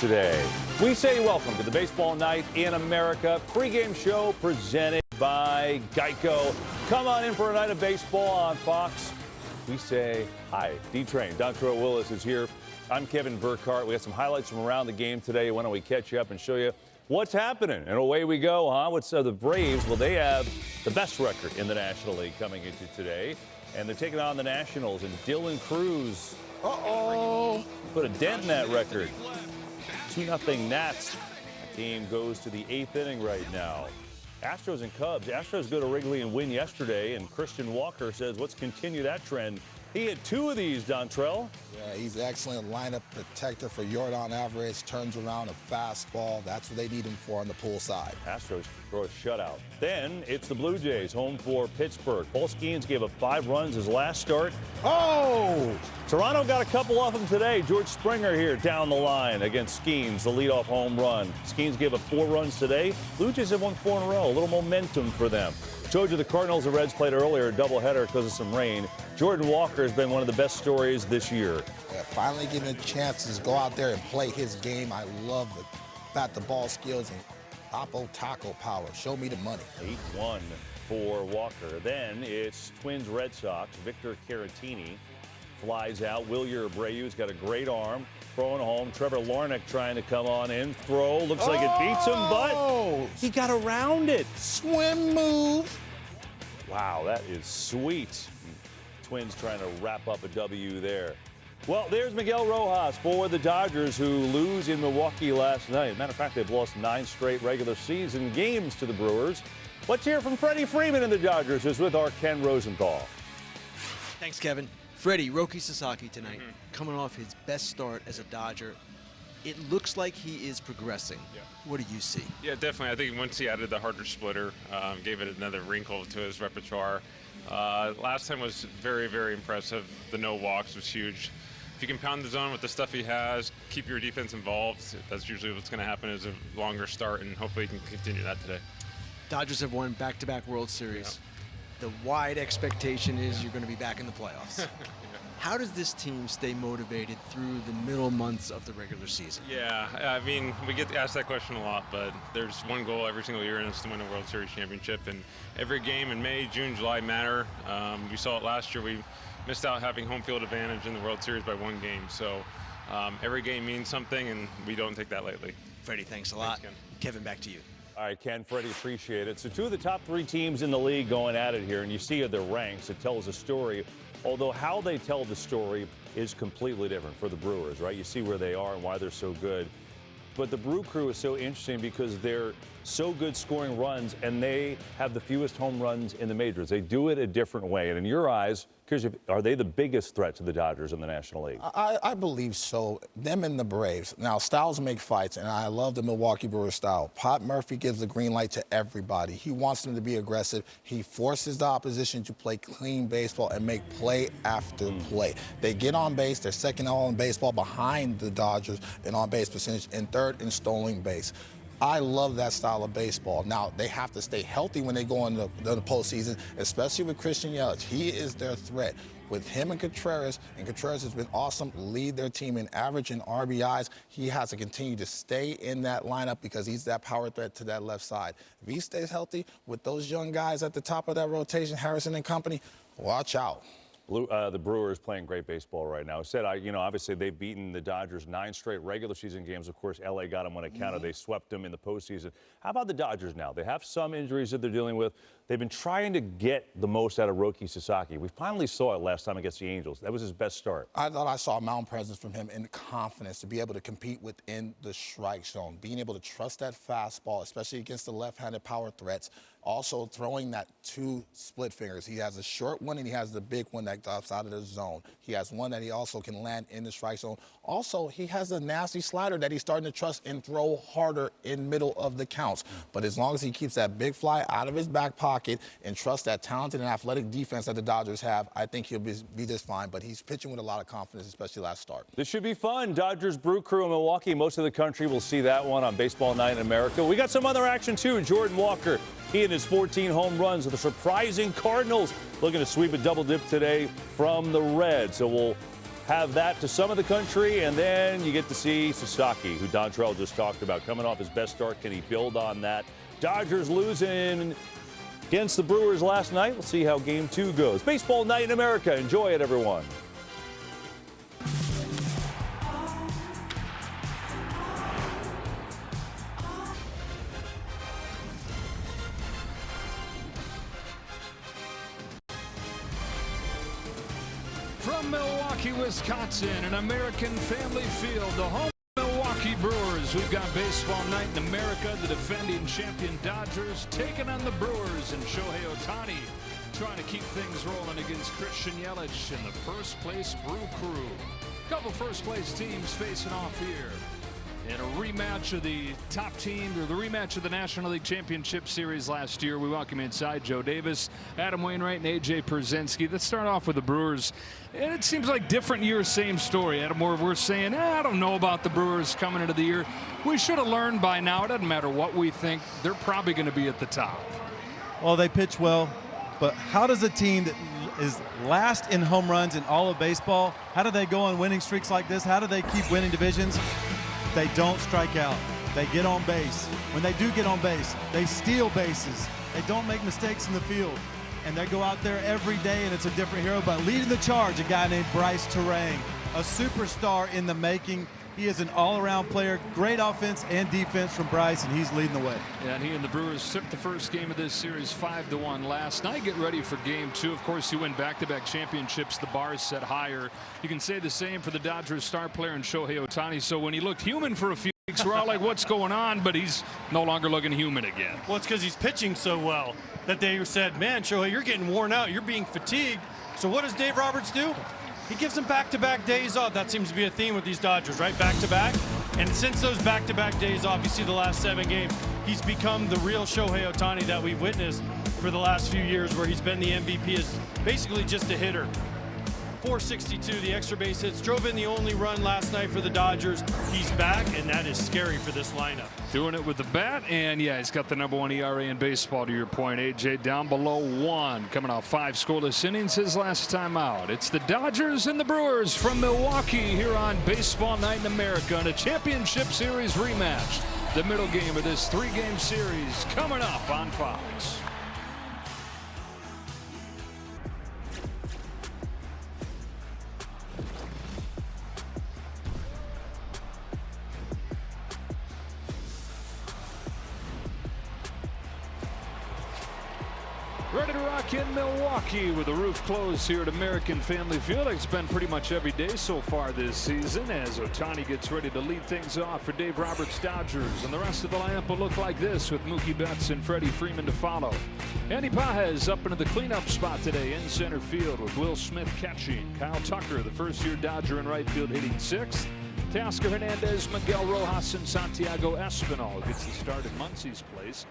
today. We say welcome to the Baseball Night in America pregame show presented by Geico. Come on in for a night of baseball on Fox. We say hi. D-Train, Dontrell Willis is here. I'm Kevin Burkhardt. We have some highlights from around the game today. Why don't we catch you up and show you what's happening? And away we go, huh? What's the Braves? Well, they have the best record in the National League coming into today. And they're taking on the Nationals. And Dylan Cruz put a dent in that record. 2-0 Nats. The team goes to the 8th inning right now. Astros and Cubs. Astros go to Wrigley and win yesterday. And Christian Walker says, let's continue that trend. He had 2 of these, Dontrell. Yeah, he's an excellent lineup protector for Yordan Alvarez. Turns around a fastball. That's what they need him for on the pull side. Astros throw a shutout. Then it's the Blue Jays home for Pittsburgh. Paul Skeens gave up 5 runs his last start. Oh! Toronto got a couple of them today. George Springer here down the line against Skeens, the leadoff home run. Skeens gave up 4 runs today. Blue Jays have won 4 in a row. A little momentum for them. Told you the Cardinals and Reds played earlier, a doubleheader because of some rain. Jordan Walker has been one of the best stories this year. Yeah, finally getting a chance to go out there and play his game. I love the bat-the-ball skills and taco power. Show me the money. 8-1 for Walker. Then it's Twins-Red Sox. Victor Caratini flies out. Wilyer Abreu's got a great arm. Throwing home. Trevor Larnach trying to come on in. Throw. Looks like it beats him, but he got around it. Swim move. Wow, that is sweet. Twins trying to wrap up a W there. Well, there's Miguel Rojas for the Dodgers, who lose in Milwaukee last night. Matter of fact, they've lost 9 straight regular season games to the Brewers. Let's hear from Freddie Freeman and the Dodgers, who's with our Ken Rosenthal. Thanks, Kevin. Freddie, Roki Sasaki tonight, coming off his best start as a Dodger. It looks like he is progressing. Yeah. What do you see? Yeah, definitely. I think once he added the harder splitter, gave it another wrinkle to his repertoire. Last time was very, very impressive. The no walks was huge. If you can pound the zone with the stuff he has, keep your defense involved, that's usually what's going to happen is a longer start, and hopefully he can continue that today. Dodgers have won back-to-back World Series. Yeah. The wide expectation is you're going to be back in the playoffs. How does this team stay motivated through the middle months of the regular season? Yeah, I mean, we get asked that question a lot, but there's one goal every single year, and it's to win a World Series championship. And every game in May, June, July matter. We saw it last year. We missed out having home field advantage in the World Series by 1 game. So every game means something, and we don't take that lightly. Freddie, thanks a lot. Thanks, Kevin, back to you. All right, Ken, Freddie, appreciate it. So 2 of the top 3 teams in the league going at it here, and you see their ranks. It tells a story, although how they tell the story is completely different for the Brewers, right? You see where they are and why they're so good. But the Brew Crew is so interesting because they're so good scoring runs, and they have the fewest home runs in the majors. They do it a different way. And in your eyes, are they the biggest threat to the Dodgers in the National League? I believe so. Them and the Braves. Now, styles make fights, and I love the Milwaukee Brewers style. Pat Murphy gives the green light to everybody. He wants them to be aggressive. He forces the opposition to play clean baseball and make play after play. They get on base. They're second all in baseball behind the Dodgers in on-base percentage and 3rd in stolen base. I love that style of baseball. Now, they have to stay healthy when they go in the postseason, especially with Christian Yelich. He is their threat. With him and Contreras has been awesome, lead their team in average and RBIs. He has to continue to stay in that lineup because he's that power threat to that left side. If he stays healthy with those young guys at the top of that rotation, Harrison and company, watch out. The Brewers playing great baseball right now. I said, obviously they've beaten the Dodgers 9 straight regular season games. Of course, LA got them when it counted. They swept them in the postseason. How about the Dodgers now? They have some injuries that they're dealing with. They've been trying to get the most out of Roki Sasaki. We finally saw it last time against the Angels. That was his best start. I thought I saw a mound presence from him and confidence to be able to compete within the strike zone, being able to trust that fastball, especially against the left-handed power threats. Also throwing that 2 split fingers. He has a short one and he has the big one that drops out of the zone. He has one that he also can land in the strike zone. Also, he has a nasty slider that he's starting to trust and throw harder in middle of the counts. But as long as he keeps that big fly out of his back pocket and trusts that talented and athletic defense that the Dodgers have, I think he'll be just fine. But he's pitching with a lot of confidence, especially last start. This should be fun. Dodgers Brew Crew in Milwaukee. Most of the country will see that one on Baseball Night in America. We got some other action, too. Jordan Walker, he and his 14 home runs with the surprising Cardinals looking to sweep a double dip today from the Reds. So we'll have that to some of the country, and then you get to see Sasaki, who Dontrell just talked about, coming off his best start. Can he build on that? Dodgers losing against the Brewers last night. We'll see how Game 2 goes. Baseball night in America. Enjoy it, everyone. From Milwaukee, Wisconsin, an American Family Field, the home of Milwaukee Brewers. We've got baseball night in America. The defending champion Dodgers taking on the Brewers, and Shohei Ohtani trying to keep things rolling against Christian Yelich and the first place Brew Crew. Couple first place teams facing off here in a rematch of the top team, or the rematch of the National League Championship Series last year. We welcome inside Joe Davis, Adam Wainwright, and A.J. Pierzynski. Let's start off with the Brewers. And it seems like different years, same story. Adam, we're saying, I don't know about the Brewers coming into the year. We should have learned by now. It doesn't matter what we think. They're probably going to be at the top. Well, they pitch well, but how does a team that is last in home runs in all of baseball, how do they go on winning streaks like this? How do they keep winning divisions? They don't strike out. They get on base. When they do get on base, they steal bases. They don't make mistakes in the field. And they go out there every day, and it's a different hero. But leading the charge, a guy named Bryce Terang, a superstar in the making. He is an all-around player. Great offense and defense from Bryce, and he's leading the way. Yeah, and he and the Brewers took the first game of this series 5-1 last night. Get ready for Game 2. Of course, you win back-to-back championships. The bar is set higher. You can say the same for the Dodgers star player and Shohei Ohtani. So when he looked human for a few weeks, we're all like, what's going on? But he's no longer looking human again. Well, it's because he's pitching so well that they said, man, Shohei, you're getting worn out. You're being fatigued. So what does Dave Roberts do? He gives them back-to-back days off. That seems to be a theme with these Dodgers, right? Back-to-back. And since those back-to-back days off, you see the last 7 games, he's become the real Shohei Ohtani that we've witnessed for the last few years, where he's been the MVP as basically just a hitter. 462, the extra base hits, drove in the only run last night for the Dodgers. He's back, and that is scary for this lineup. Doing it with the bat, and yeah, he's got the #1 ERA in baseball, to your point, AJ, down below 1, coming off 5 scoreless innings his last time out. It's the Dodgers and the Brewers from Milwaukee here on Baseball Night in America in a championship series rematch. The middle game of this 3-game series coming up on Fox. Ready to rock in Milwaukee with the roof closed here at American Family Field. It's been pretty much every day so far this season as Ohtani gets ready to lead things off for Dave Roberts' Dodgers. And the rest of the lineup will look like this with Mookie Betts and Freddie Freeman to follow. Andy Pages up into the cleanup spot today in center field with Will Smith catching. Kyle Tucker, the first-year Dodger in right field, hitting 6th. Teoscar Hernandez, Miguel Rojas, and Santiago Espinal gets the start at Muncie's place.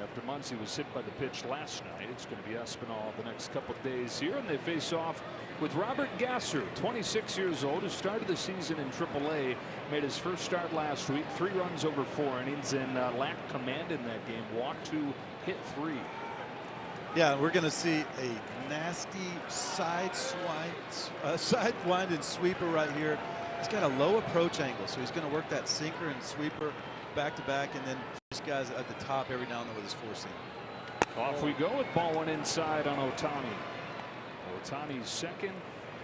After Muncie was hit by the pitch last night, it's going to be Espinal the next couple of days here, and they face off with Robert Gasser, 26 years old, who started the season in AAA, made his first start last week, 3 runs over 4 innings, and lacked command in that game. Walked 2, hit 3. Yeah, we're going to see a nasty side-winded sweeper right here. He's got a low approach angle, so he's going to work that sinker and sweeper back-to-back, and then this guy's at the top every now and then with his 4-seam. Off we go with ball 1 inside on Ohtani. Ohtani's second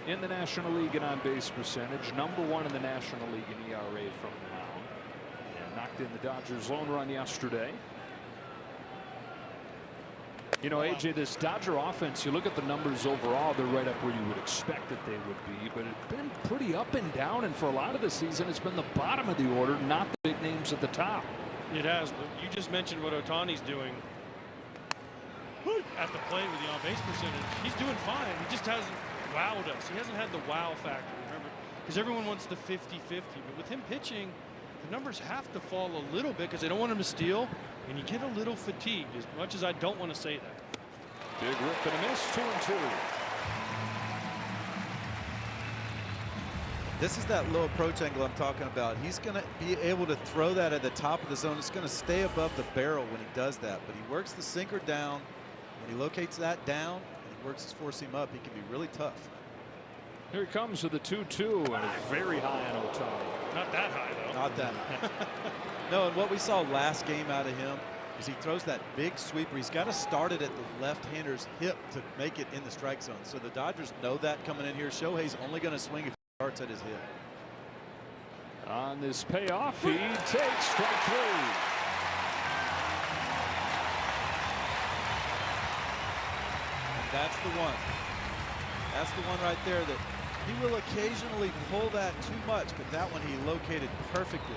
in the National League in on-base percentage, #1 in the National League in ERA from the mound, and knocked in the Dodgers' lone run yesterday. You know, AJ, this Dodger offense, you look at the numbers overall, they're right up where you would expect that they would be, but it's been pretty up and down, and for a lot of the season, it's been the bottom of the order, not the big names at the top. It has, but you just mentioned what Ohtani's doing at the plate with the on-base percentage. He's doing fine. He just hasn't wowed us. He hasn't had the wow factor, remember? Because everyone wants the 50-50, but with him pitching, the numbers have to fall a little bit because they don't want him to steal, and you get a little fatigued, as much as I don't want to say that. Big rip and a miss, 2-2. This is that low approach angle I'm talking about. He's going to be able to throw that at the top of the zone. It's going to stay above the barrel when he does that, but he works the sinker down. When he locates that down and he works his 4-seam up, he can be really tough. Here he comes with the 2-2, and it's very high on Ohtani. Not that high, though. Not that high. No, and what we saw last game out of him is he throws that big sweeper. He's got to start it at the left-hander's hip to make it in the strike zone. So the Dodgers know that coming in here. Shohei's only going to swing if he starts at his hip. On this payoff, he takes strike 3. And that's the one. That's the one right there that he will occasionally pull that too much, but that one he located perfectly.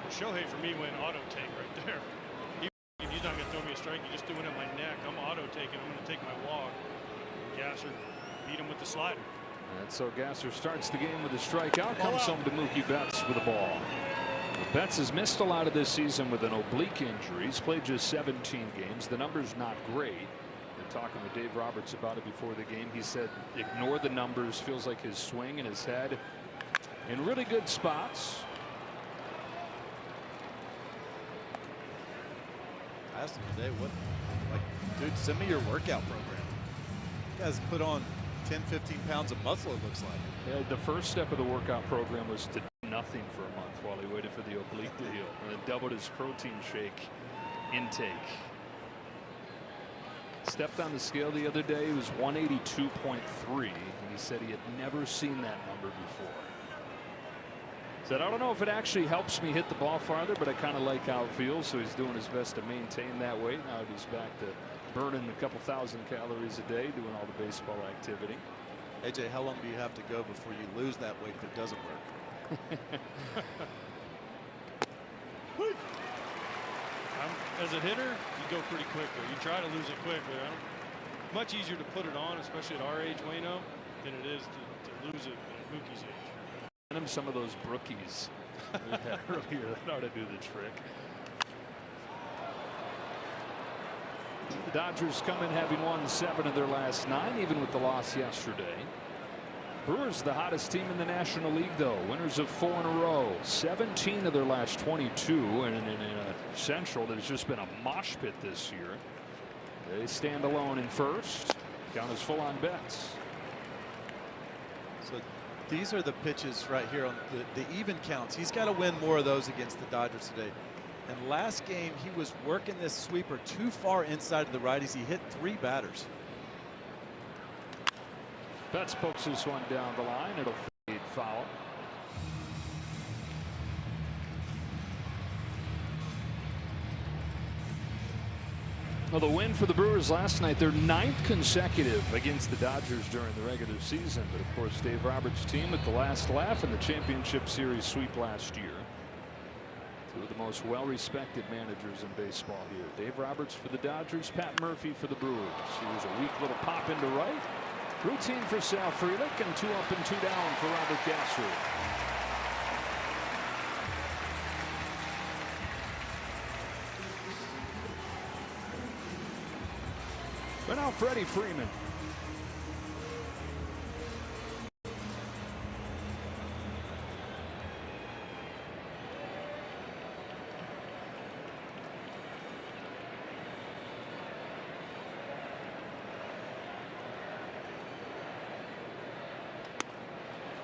Shohei, for me, went auto take right there. He's not going to throw me a strike. He just threw it at my neck. I'm auto taking. I'm going to take my walk. Gasser beat him with the slider. And so Gasser starts the game with a strikeout. Comes home to Mookie Betts with a ball. Betts has missed a lot of this season with an oblique injury. He's played just 17 games. The number's not great. Talking with Dave Roberts about it before the game, he said ignore the numbers. Feels like his swing and his head in really good spots. I asked him today, dude, send me your workout program. You guys put on 10-15 pounds of muscle, it looks like. Yeah, the first step of the workout program was to do nothing for a month while he waited for the oblique to heal, and then doubled his protein shake intake. Stepped on the scale the other day. He was 182.3, and he said he had never seen that number before. Said, I don't know if it actually helps me hit the ball farther, but I kind of like how it feels. So he's doing his best to maintain that weight. Now he's back to burning a couple thousand calories a day, doing all the baseball activity. AJ, how long do you have to go before you lose that weight if it doesn't work? As a hitter, you go pretty quickly. You try to lose it quickly. Much easier to put it on, especially at our age, Wayno, than it is to lose it at Mookie's age. And him some of those brookies we had earlier that ought to do the trick. The Dodgers come in having won 7 of their last 9, even with the loss yesterday. Brewers the hottest team in the National League, though. Winners of 4 in a row. 17 of their last 22, and in a Central that has just been a mosh pit this year. They stand alone in first. Count is full on Betts. So these are the pitches right here on the even counts. He's got to win more of those against the Dodgers today. And last game, he was working this sweeper too far inside of the righties. He hit 3 batters. Betts pokes this one down the line. It'll fade foul. Well, the win for the Brewers last night, their 9th consecutive against the Dodgers during the regular season. But of course, Dave Roberts' team with the last laugh in the championship series sweep last year. 2 of the most well-respected managers in baseball here. Dave Roberts for the Dodgers, Pat Murphy for the Brewers. Here's a weak little pop into right. Routine for Sal Frelick, and 2 up and 2 down for Robert Gasser. But now Freddie Freeman.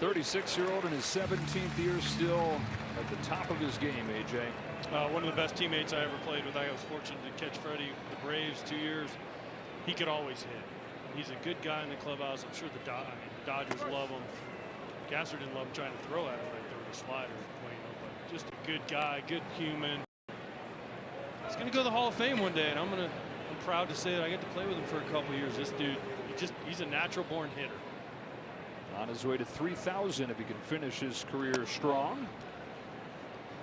.36-year-old in his 17th year, still at the top of his game, AJ. One of the best teammates I ever played with. I was fortunate to catch Freddie with the Braves 2 years. He could always hit. He's a good guy in the clubhouse. I'm sure the Dodgers love him. Gasser didn't love him trying to throw at him right there with a slider, but just a good guy, good human. He's going to go to the Hall of Fame one day, and I'm proud to say that I get to play with him for a couple years. This dude, he's a natural-born hitter. On his way to 3,000 if he can finish his career strong.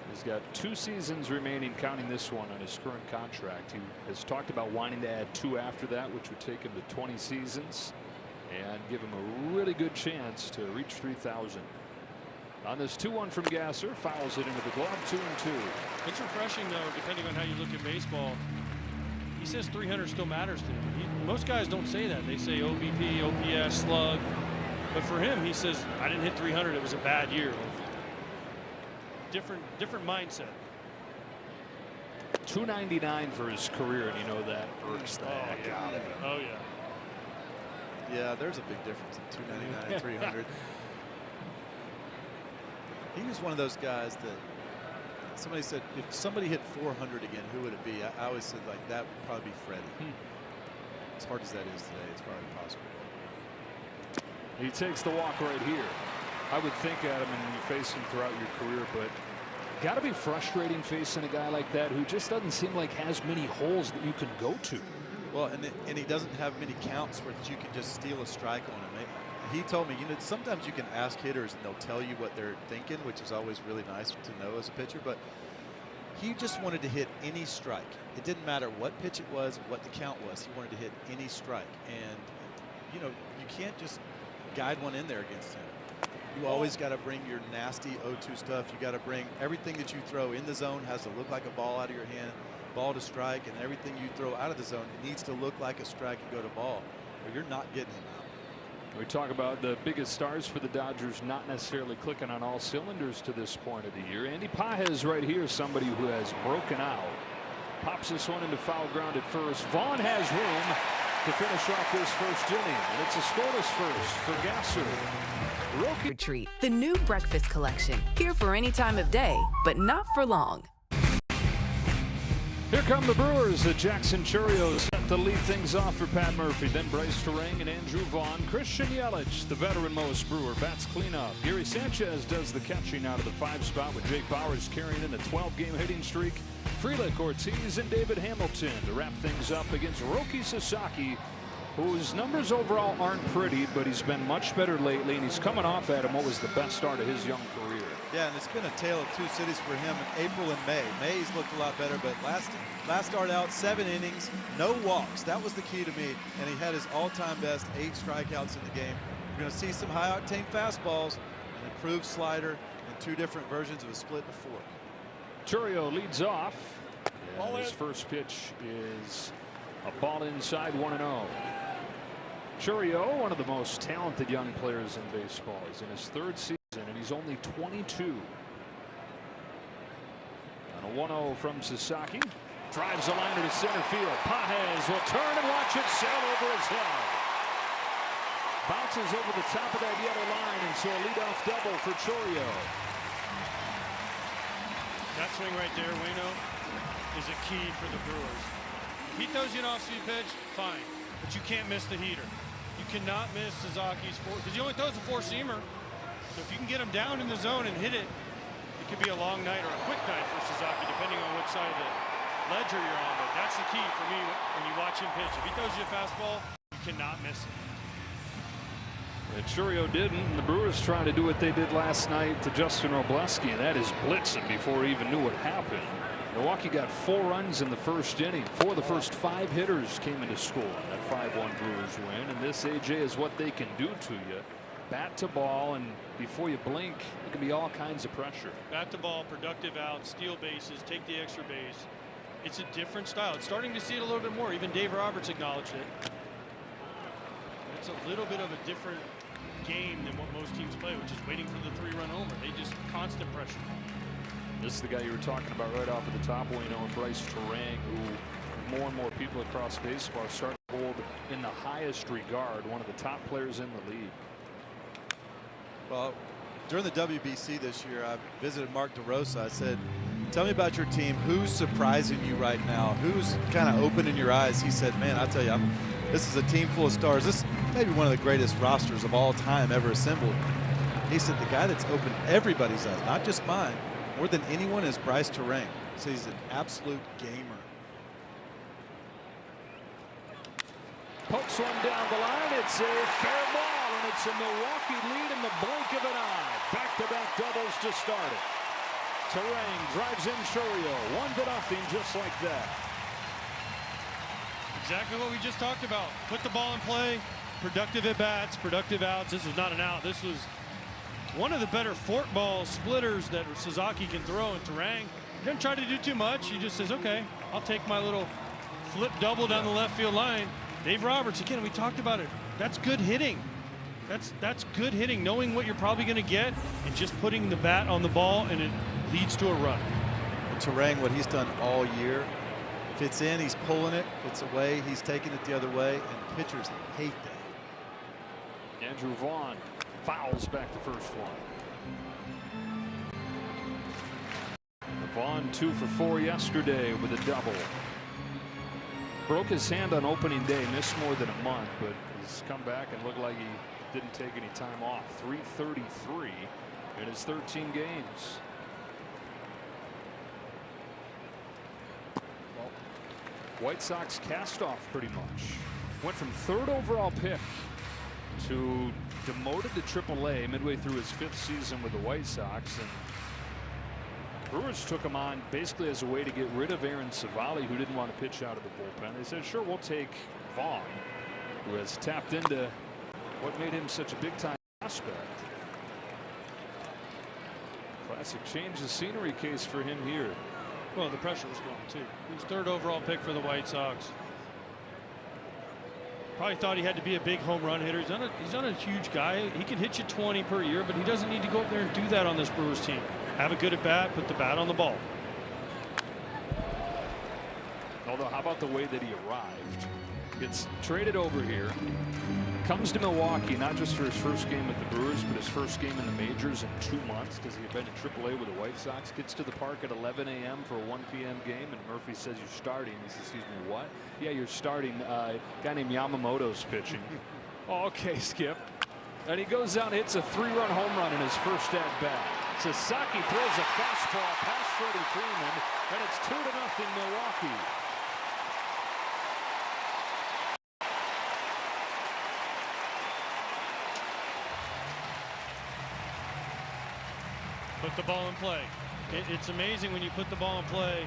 He's got 2 seasons remaining, counting this one, on his current contract. He has talked about wanting to add 2 after that, which would take him to 20 seasons and give him a really good chance to reach 3,000. On this 2-1 from Gasser, fouls it into the glove, 2-2. It's refreshing, though, depending on how you look at baseball. He says 300 still matters to him. Most guys don't say that. They say OBP, OPS, slug. But for him, he says, I didn't hit 300. It was a bad year. Different mindset. 299 for his career, and you know that irks the heck out of him. Oh, yeah. Yeah, there's a big difference in 299 and 300. He was one of those guys that somebody said, if somebody hit 400 again, who would it be? I always said, like, that would probably be Freddie. As hard as that is today, it's probably possible. He takes the walk right here. I would think, Adam, and you face him throughout your career, but got to be frustrating facing a guy like that who just doesn't seem like has many holes that you can go to. Well, and he doesn't have many counts where you can just steal a strike on him. He told me, you know, sometimes you can ask hitters and they'll tell you what they're thinking, which is always really nice to know as a pitcher, but he just wanted to hit any strike. It didn't matter what pitch it was, what the count was. He wanted to hit any strike. And, you know, you can't just guide one in there against him. You always got to bring your nasty 0-2 stuff. You got to bring everything that you throw in the zone has to look like a ball out of your hand, ball to strike, and everything you throw out of the zone needs to look like a strike and go to ball, or you're not getting him out. We talk about the biggest stars for the Dodgers not necessarily clicking on all cylinders to this point of the year. Andy Pages right here, somebody who has broken out. Pops this one into foul ground at first. Vaughn has room to finish off this first inning, and it's a scoreless first for Gasser. Retreat, the new breakfast collection. Here for any time of day, but not for long. Here come the Brewers. The Jackson Churios set to lead things off for Pat Murphy. Then Bryce Terang and Andrew Vaughn. Christian Yelich, the veteran-most Brewer, bats cleanup. Gary Sanchez does the catching out of the 5 spot with Jake Bauers carrying in the 12-game hitting streak. Frelick, Ortiz, and David Hamilton to wrap things up against Roki Sasaki, whose numbers overall aren't pretty, but he's been much better lately, and he's coming off at him what was the best start of his young career. Yeah, and it's been a tale of two cities for him in April and May. May's looked a lot better, but last start out, 7 innings, no walks. That was the key to me, and he had his all-time best 8 strikeouts in the game. We're going to see some high-octane fastballs, an improved slider, and 2 different versions of a split and a fork. Churio leads off, and his first pitch is a ball inside, 1-0. Churio, one of the most talented young players in baseball, is in his 3rd season, and he's only 22. And a 1-0 from Sasaki. Drives a liner to center field. Pages will turn and watch it sail over his head. Bounces over the top of that yellow line, and so a leadoff double for Churio. That swing right there, Waino, is a key for the Brewers. If he throws you an off-speed pitch, fine, but you can't miss the heater. You cannot miss Sasaki's because he only throws a 4-seamer. So if you can get him down in the zone and hit it, it could be a long night or a quick night for Sasaki, depending on which side of the ledger you're on. But that's the key for me when you watch him pitch. If he throws you a fastball, you cannot miss it. And Churio didn't, and the Brewers trying to do what they did last night to Justin Robleski, and that is blitz him before he even knew what happened. Milwaukee got 4 runs in the first inning. 4 of the first 5 hitters came into score in that 5-1 Brewers win. And this, AJ, is what they can do to you. Bat to ball, and before you blink, it can be all kinds of pressure. Bat to ball, productive out, steal bases, take the extra base. It's a different style. It's starting to see it a little bit more. Even Dave Roberts acknowledged it. It's a little bit of a different game than what most teams play, which is waiting for the 3-run homer. They just constant pressure. This is the guy you were talking about right off at the top, Waino, and Bryce Terang, who more and more people across baseball are starting to hold in the highest regard, one of the top players in the league. Well, during the WBC this year, I visited Mark DeRosa. I said, tell me about your team. Who's surprising you right now? Who's kind of opening your eyes? He said, man, I tell you, this is a team full of stars. This may be one of the greatest rosters of all time ever assembled. He said, the guy that's opened everybody's eyes, not just mine, more than anyone, is Bryce Terang. So he's an absolute gamer. Pokes one down the line. It's a fair ball, and it's a Milwaukee lead in the blink of an eye. Back-to-back doubles to start it. Terang drives in Churio. 1-0, just like that. Exactly what we just talked about. Put the ball in play, productive at-bats, productive outs. This was not an out. This was one of the better fork ball splitters that Sasaki can throw. And Terang doesn't try to do too much. He just says, okay, I'll take my little flip double down the left field line. Dave Roberts, again, we talked about it. That's good hitting. That's good hitting, knowing what you're probably going to get and just putting the bat on the ball, and it leads to a run. And Terang, what he's done all year, if it's in, he's pulling it. If it's away, he's taking it the other way, and pitchers hate that. Andrew Vaughn fouls back the first one. Vaughn 2 for 4 yesterday with a double. Broke his hand on opening day, missed more than a month, but has come back and looked like he didn't take any time off. 333 in his 13 games. White Sox cast off pretty much. Went from 3rd overall pick to demoted to AAA midway through his 5th season with the White Sox, and Brewers took him on basically as a way to get rid of Aaron Savali, who didn't want to pitch out of the bullpen. They said, sure, we'll take Vaughn, who has tapped into what made him such a big-time prospect. Classic change of scenery case for him here. Well, the pressure was gone, too. He was 3rd overall pick for the White Sox. Probably thought he had to be a big home run hitter. He's not a huge guy. He can hit you 20 per year, but he doesn't need to go up there and do that on this Brewers team. Have a good at bat, put the bat on the ball. Although, how about the way that he arrived? Gets traded over here, comes to Milwaukee, not just for his first game with the Brewers, but his first game in the majors in 2 months, because he had been in AAA with the White Sox. Gets to the park at 11 a.m. for a 1 p.m. game, and Murphy says, you're starting. He says, excuse me, what? Yeah, you're starting. A guy named Yamamoto's pitching. Oh, okay, Skip. And he goes down, hits a 3-run home run in his first at bat. Sasaki throws a fastball past Freddie Freeman, and it's 2-0 Milwaukee. Put the ball in play. It's amazing when you put the ball in play.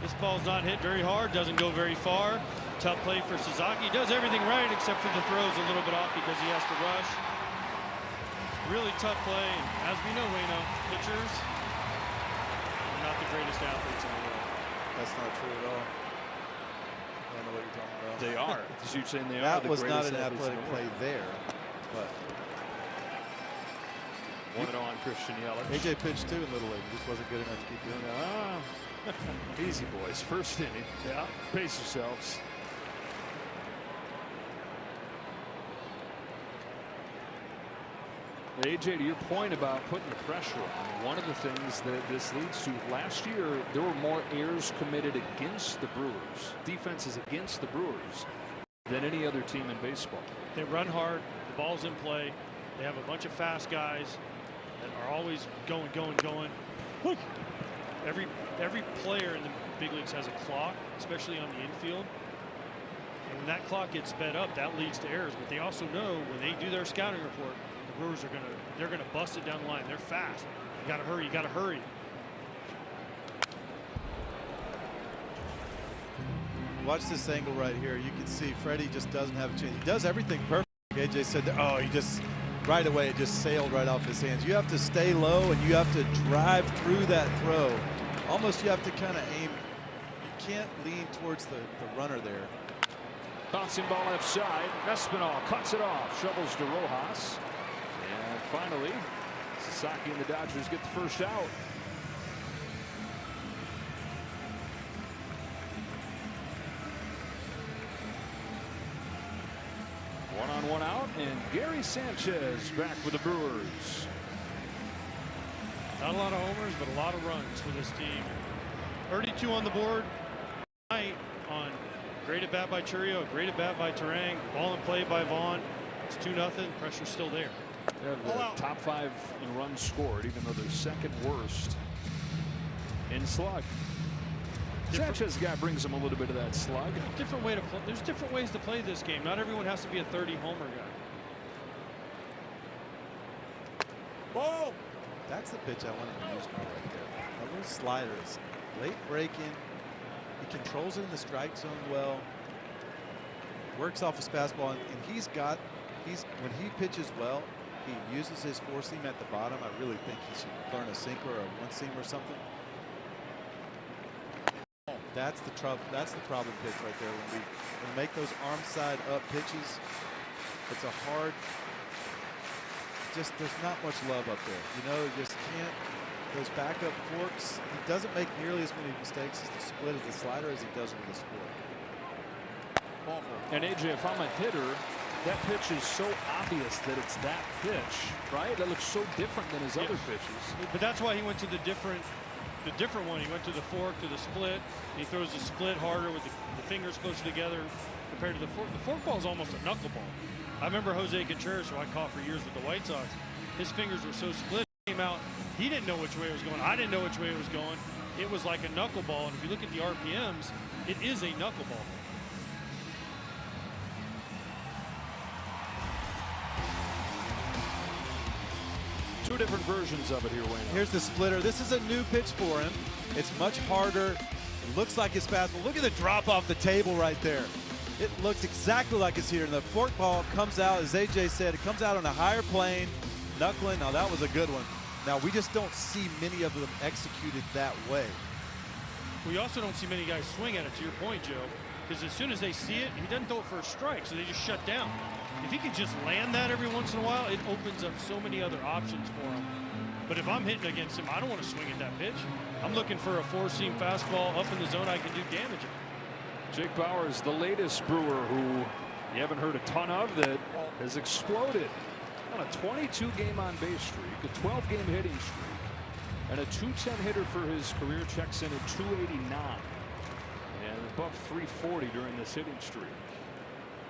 This ball's not hit very hard, doesn't go very far. Tough play for Sasaki. He does everything right except for the throws a little bit off because he has to rush. Really tough play. As we know, Wayno, pitchers are not the greatest athletes in the world. That's not true at all. I don't know what you're talking about. They are. As you're saying, they are. That the was not greatest an athletes in athletic the play world. there, but 1-0 on Christian Yelich. AJ pitched too in Little League. Just wasn't good enough to keep doing that. Easy, boys. First inning. Yeah. Pace yourselves. AJ, to your point about putting the pressure on, one of the things that this leads to, last year there were more errors committed against the Brewers, defenses against the Brewers, than any other team in baseball. They run hard. The ball's in play. They have a bunch of fast guys that are always going. Every player in the big leagues has a clock, especially on the infield. And when that clock gets sped up, that leads to errors. But they also know when they do their scouting report, the Brewers are they're gonna bust it down the line. They're fast. You gotta hurry. You gotta hurry. Watch this angle right here. You can see Freddie just doesn't have a chance. He does everything perfect. AJ said, oh, he just right away it just sailed right off his hands. You have to stay low and you have to drive through that throw. Almost you have to kind of aim. You can't lean towards the runner there. Bouncing ball left side. Espinal cuts it off. Shovels to Rojas. And finally, Sasaki and the Dodgers get the first out. One out, and Gary Sanchez back with the Brewers. Not a lot of homers, but a lot of runs for this team. 32 on the board tonight on great at bat by Churio, great at bat by Terang, ball in play by Vaughn. It's 2-0. Pressure's still there. They have the top 5 in runs scored, even though they're second worst in slug. Sanchez guy brings him a little bit of that slug. Different way to play. There's different ways to play this game. Not everyone has to be a 30 homer guy. Ball. That's the pitch I wanted to use more right there. A little slider is late breaking. He controls it in the strike zone well. Works off his fastball, and when he pitches well, he uses his four seam at the bottom. I really think he should learn a sinker or a one seam or something. That's the trouble. That's the problem pitch right there. When we make those arm side up pitches, it's a hard. Just there's not much love up there. You know, you just can't. Those backup forks. He doesn't make nearly as many mistakes as the split as the slider as he does with his fork. And AJ, if I'm a hitter, That pitch is so obvious that it's that pitch, right? That looks so different than his other pitches. But that's why he went to the different one. He went to the fork, to the split. He throws the split harder with the fingers closer together compared to the fork. The fork ball is almost a knuckleball. I remember Jose Contreras, who I caught for years with the White Sox. His fingers were so split. He came out. He didn't know which way it was going. I didn't know which way it was going. It was like a knuckleball. And if you look at the RPMs, it is a knuckleball. Two different versions of it here, Wayne. Here's the splitter. This is a new pitch for him. It's much harder. It looks like it's fastball. Look at the drop off the table right there. It looks exactly like it's here. And the fork ball comes out, as AJ said, it comes out on a higher plane. Knuckling. Now that was a good one. Now we just don't see many of them executed that way. We also don't see many guys swing at it, to your point, Joe, because as soon as they see it, he doesn't throw it for a strike, so they just shut down. If he could just land that every once in a while, it opens up so many other options for him. But if I'm hitting against him, I don't want to swing at that pitch. I'm looking for a four-seam fastball up in the zone I can do damage. Jake Bauers, the latest Brewer who you haven't heard a ton of, that has exploded on a 22-game on-base streak, a 12-game hitting streak, and a .210 hitter for his career. Checks in at 289 and above 340 during this hitting streak.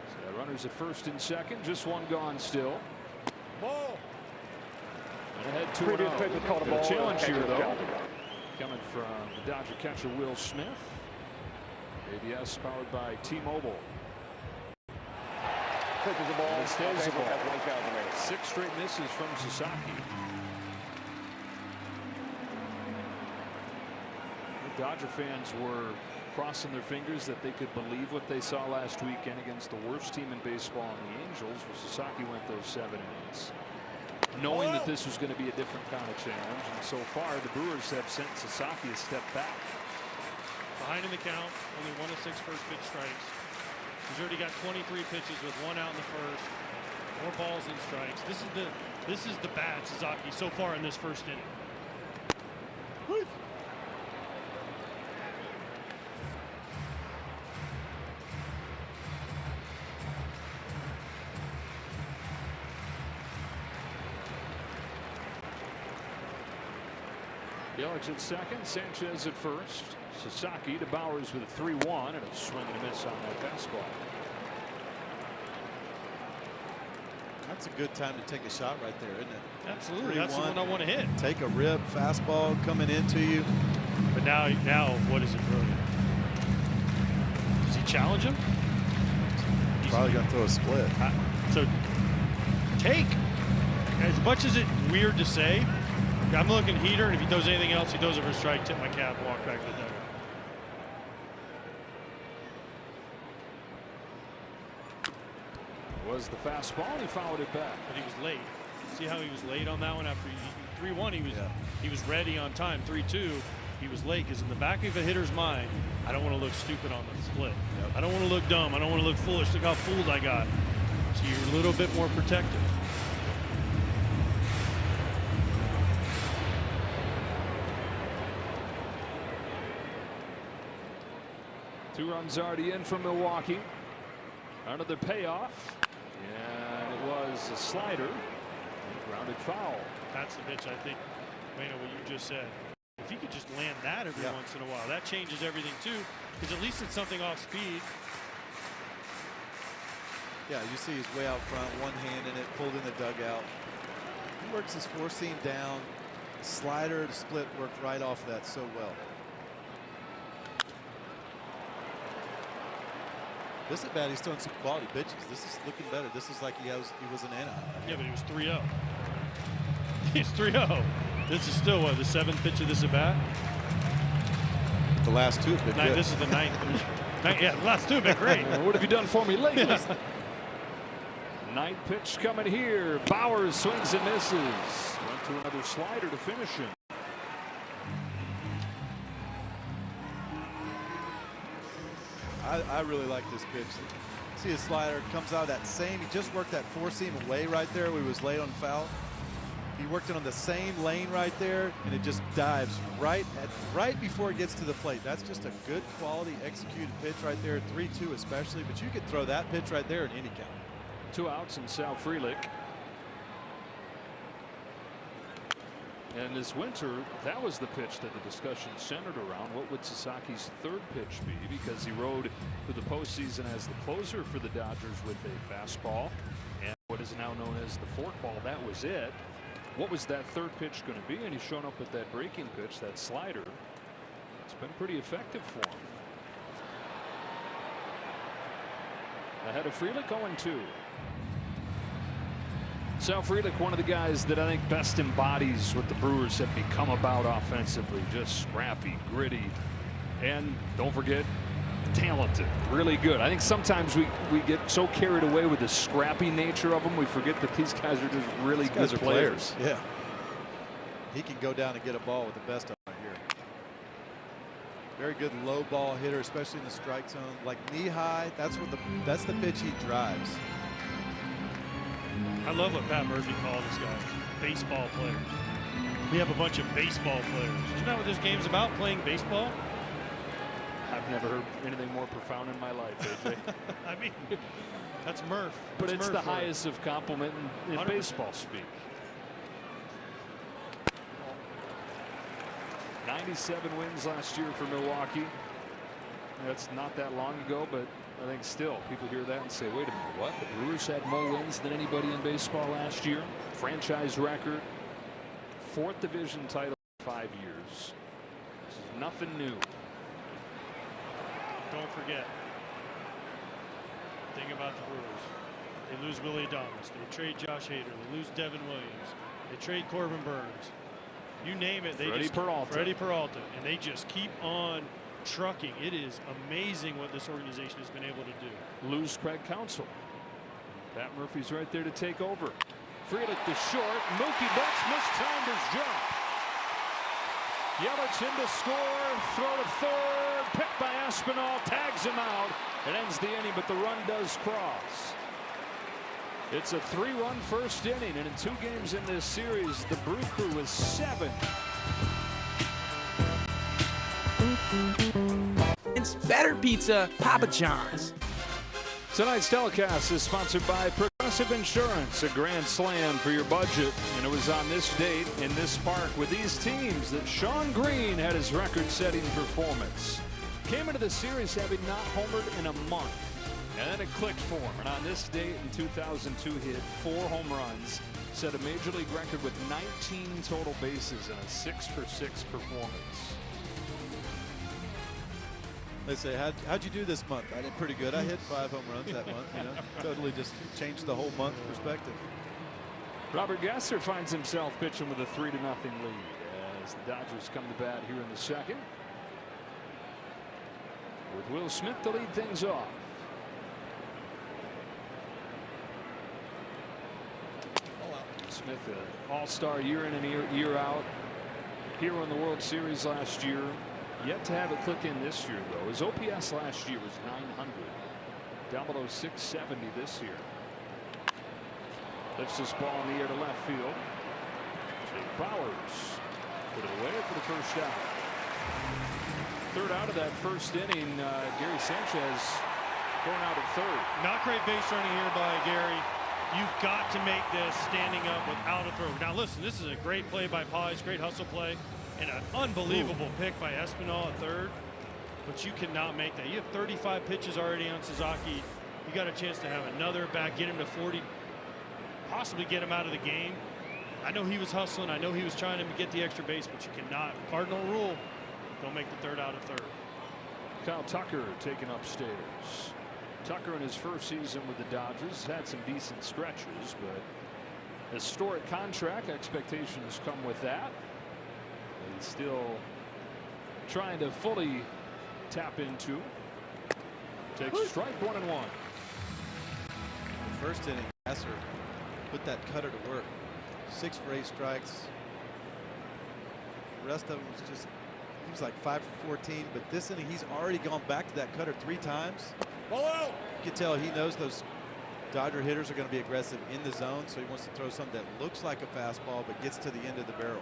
So runners at first and second, just one gone still. Ball. And ahead 2-0. A challenge here, though, coming from the Dodger catcher Will Smith. ABS powered by T-Mobile. Pitches the ball. And it stays the ball. 6 straight misses from Sasaki. The Dodger fans were crossing their fingers that they could believe what they saw last weekend against the worst team in baseball in the Angels, where Sasaki went those 7 innings, knowing that this was going to be a different kind of challenge. And so far, the Brewers have sent Sasaki a step back. Behind in the count, only 1 of 6 first pitch strikes. He's already got 23 pitches with 1 out in the first, 4 balls and strikes. This is the bad Sasaki so far in this first inning. Yelich at second, Sanchez at first. Sasaki to Bauers with a 3-1 and a swing and a miss on that fastball. That's a good time to take a shot right there, isn't it? Absolutely. That's the one I want to hit. Take a rip, fastball coming into you. But now what is it really? Does he challenge him? He's probably going to throw a split. So take, as much as it's weird to say, I'm looking heater, and if he does anything else, he does it for a strike, tip my cap, walk back to the dugout. Was the fastball, and he fouled it back. But he was late. See how he was late on that one? After 3-1, he was ready on time. 3-2, he was late, because in the back of a hitter's mind, I don't want to look stupid on the split. I don't want to look dumb. I don't want to look foolish. Look how fooled I got. So you're a little bit more protective. Two runs already in from Milwaukee. Another payoff. And it was a slider. Grounded foul. That's the pitch, I think, Wayno, what you just said. If he could just land that every once in a while, that changes everything too, because at least it's something off speed. Yeah, you see he's way out front, one hand in it, pulled in the dugout. He works his 4-seam down. Slider, the split worked right off of that so well. This at bat, he's throwing some quality pitches. This is looking better. This is like he was in Anaheim. Yeah, but he was 3-0. He's 3-0. This is still what, the 7th pitch of this at bat? The last 2 have been good. This is the 9th pitch. Yeah, the last 2 have been great. What have you done for me lately? 9th pitch coming here. Bauers swings and misses. Went to another slider to finish him. I really like this pitch. See his slider comes out that same. He just worked that 4-seam away right there. Where he was late on foul. He worked it on the same lane right there, and it just dives right before it gets to the plate. That's just a good quality executed pitch right there, 3-2 especially. But you could throw that pitch right there in any count. 2 outs and Sal Frelick. And this winter, that was the pitch that the discussion centered around. What would Sasaki's third pitch be? Because he rode through the postseason as the closer for the Dodgers with a fastball and what is now known as the forkball. That was it. What was that third pitch going to be? And he's shown up with that breaking pitch, that slider. It's been pretty effective for him. Ahead of Frelick, 0-2. Sal Frelick, one of the guys that I think best embodies what the Brewers have become about offensively. Just scrappy, gritty, and don't forget, talented, really good. I think sometimes we get so carried away with the scrappy nature of them, we forget that these guys are just really good players. Yeah. He can go down and get a ball with the best of them right here. Very good low ball hitter, especially in the strike zone. Like knee high, that's the pitch he drives. I love what Pat Murphy called this guy, baseball players. We have a bunch of baseball players. Isn't that what this game's about, playing baseball? I've never heard anything more profound in my life, AJ. I mean, that's Murph. But it's Murph the highest of compliment in baseball speak. 97 wins last year for Milwaukee. That's not that long ago, but I think still people hear that and say, wait a minute, what? The Brewers had more wins than anybody in baseball last year. Franchise record. 4th division title in 5 years. This is nothing new. Don't forget. Think about the Brewers. They lose Willie Adames. They trade Josh Hader. They lose Devin Williams. They trade Corbin Burns. You name it. Freddie Peralta. And they just keep on trucking. It is amazing what this organization has been able to do. Lose Craig Counsell. Pat Murphy's right there to take over. Frelick to short. Mookie Betts mistimed his jump. Yelich in to score. Throw to third. Picked by Espinal. Tags him out. It ends the inning, but the run does cross. It's a 3-run first inning, and in 2 games in this series, the Brew Crew is 7. It's better pizza, Papa John's. Tonight's telecast is sponsored by Progressive Insurance, a grand slam for your budget. And it was on this date in this park with these teams that Sean Green had his record-setting performance. Came into the series having not homered in a month. And then it clicked for him. And on this date in 2002, he hit 4 home runs, set a major league record with 19 total bases and a 6-for-6 performance. They say, how'd you do this month? I did pretty good. I hit 5 home runs that month. You know, totally just changed the whole month perspective. Robert Gasser finds himself pitching with a 3-0 lead as the Dodgers come to bat here in the second. With Will Smith to lead things off. Smith, an all-star year in and year out. Hero in the World Series last year. Yet to have it click in this year, though. His OPS last year was 900. Down below 670 this year. Lifts this ball in the air to left field. Jake Bowers put it away for the first out. 3rd out of that first inning. Gary Sanchez going out at 3rd. Not great base running here by Gary. You've got to make this standing up without a throw. Now listen, this is a great play by Pollys, great hustle play, and an unbelievable pick by Espinal at 3rd. But you cannot make that. You have 35 pitches already on Sasaki. You got a chance to have another back, get him to 40, possibly get him out of the game. I know he was hustling. I know he was trying to get the extra base, but you cannot. Cardinal rule, don't make the 3rd out of 3rd. Kyle Tucker taken upstairs. Tucker in his first season with the Dodgers had some decent stretches, but historic contract expectations come with that. He's still trying to fully tap into. Takes strike 1 and 1. First inning, Gasser put that cutter to work. 6 for 8 strikes. The rest of them was just, he was like 5 for 14, but this inning he's already gone back to that cutter 3 times. You can tell he knows those Dodger hitters are going to be aggressive in the zone, so he wants to throw something that looks like a fastball but gets to the end of the barrel.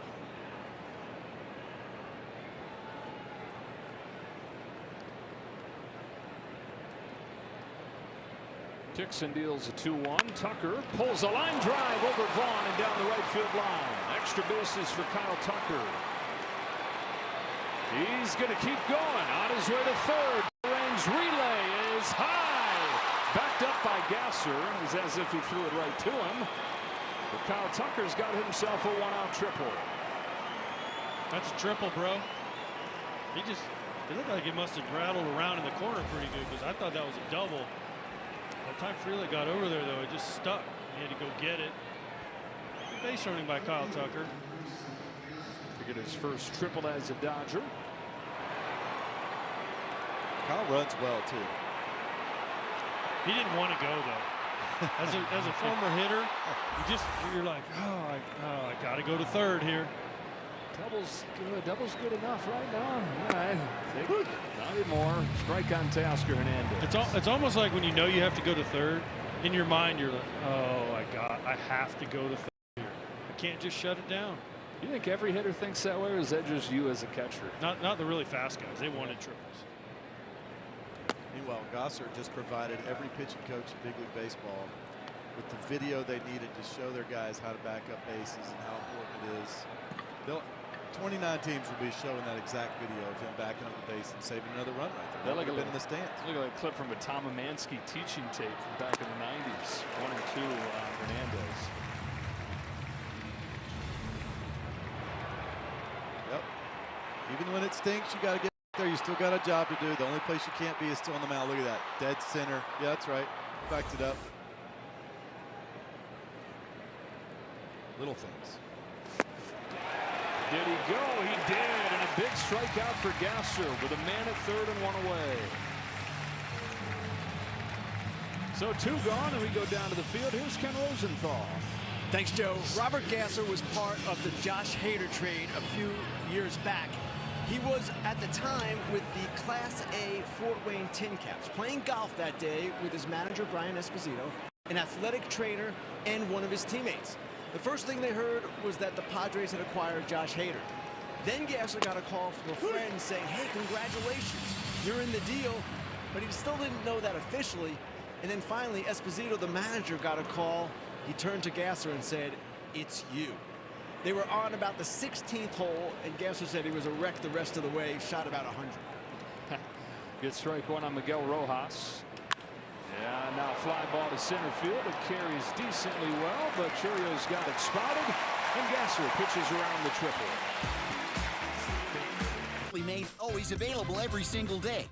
Kicks and deals a 2-1. Tucker pulls a line drive over Vaughn and down the right field line. Extra bases for Kyle Tucker. He's going to keep going on his way to third. Range relay is high. Backed up by Gasser. It's as if he threw it right to him. But Kyle Tucker's got himself a 1-out triple. That's a triple, bro. It looked like he must have rattled around in the corner pretty good, because I thought that was a double. By the time Freeland got over there, though, it just stuck. He had to go get it. Good base running by Kyle Tucker. To get his first triple as a Dodger. Kyle runs well, too. He didn't want to go, though. As a former hitter, you're like, I got to go to third here. Double's good. Double's good enough right now. Yeah, I think not anymore. Strike on Tasker Hernandez. It's almost like when you know you have to go to third, in your mind you're like, oh, I have to go to third here. I can't just shut it down. You think every hitter thinks that way, or is that just you as a catcher? Not the really fast guys. They wanted triples. Meanwhile, Gasser just provided every pitching coach in Big League Baseball with the video they needed to show their guys how to back up bases and how important it is. 29 teams will be showing that exact video of him backing up the base and saving another run right there. They'll in the stands. Look at a clip from a Tom Amansky teaching tape from back in the 90s. 1 and 2 on Hernandez. Yep. Even when it stinks, you got to get there. You still got a job to do. The only place you can't be is still on the mound. Look at that. Dead center. Yeah, that's right. Backed it up. Little things. Did he go? He did. And a big strikeout for Gasser with a man at third and 1 away. So 2 gone, and we go down to the field. Here's Ken Rosenthal. Thanks, Joe. Robert Gasser was part of the Josh Hader trade a few years back. He was, at the time, with the Class A Fort Wayne Tin Caps, playing golf that day with his manager, Brian Esposito, an athletic trainer, and one of his teammates. The first thing they heard was that the Padres had acquired Josh Hader. Then Gasser got a call from a friend saying, hey, congratulations, you're in the deal. But he still didn't know that officially. And then finally, Esposito, the manager, got a call. He turned to Gasser and said, it's you. They were on about the 16th hole, and Gasser said he was a wreck the rest of the way, shot about 100. Good strike 1 on Miguel Rojas. Yeah, now fly ball to center field. It carries decently well, but Churio's got it spotted, and Gasser pitches around the triple. Made, always available every single day.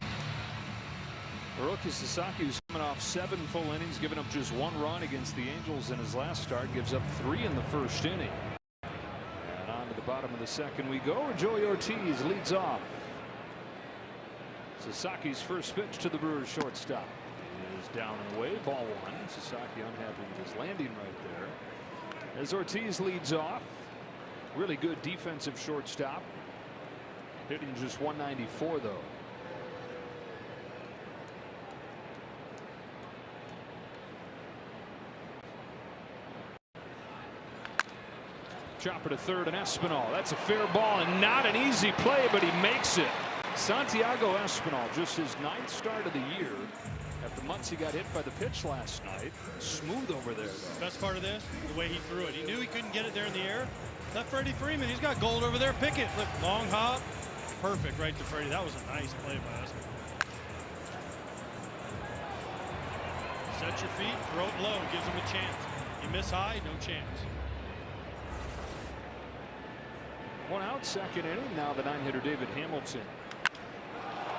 Hiroki Sasaki, who's coming off 7 full innings, giving up just 1 run against the Angels in his last start, gives up 3 in the first inning. And on to the bottom of the second we go. Joey Ortiz leads off. Sasaki's first pitch to the Brewers shortstop is down and away. Ball 1. Sasaki unhappy with his landing right there. As Ortiz leads off, really good defensive shortstop. Hitting just 194 though. Chopper to third and Espinal. That's a fair ball and not an easy play, but he makes it. Santiago Espinal, just his 9th start of the year. After months he got hit by the pitch last night. Smooth over there though. Best part of this, the way he threw it. He knew he couldn't get it there in the air. That Freddie Freeman, he's got gold over there. Pick it. Look, long hop. Perfect right to Freddie. That was a nice play by Espinal. Set your feet, throw it low, gives him a chance. You miss high, no chance. 1 out, second inning. Now the 9-hitter David Hamilton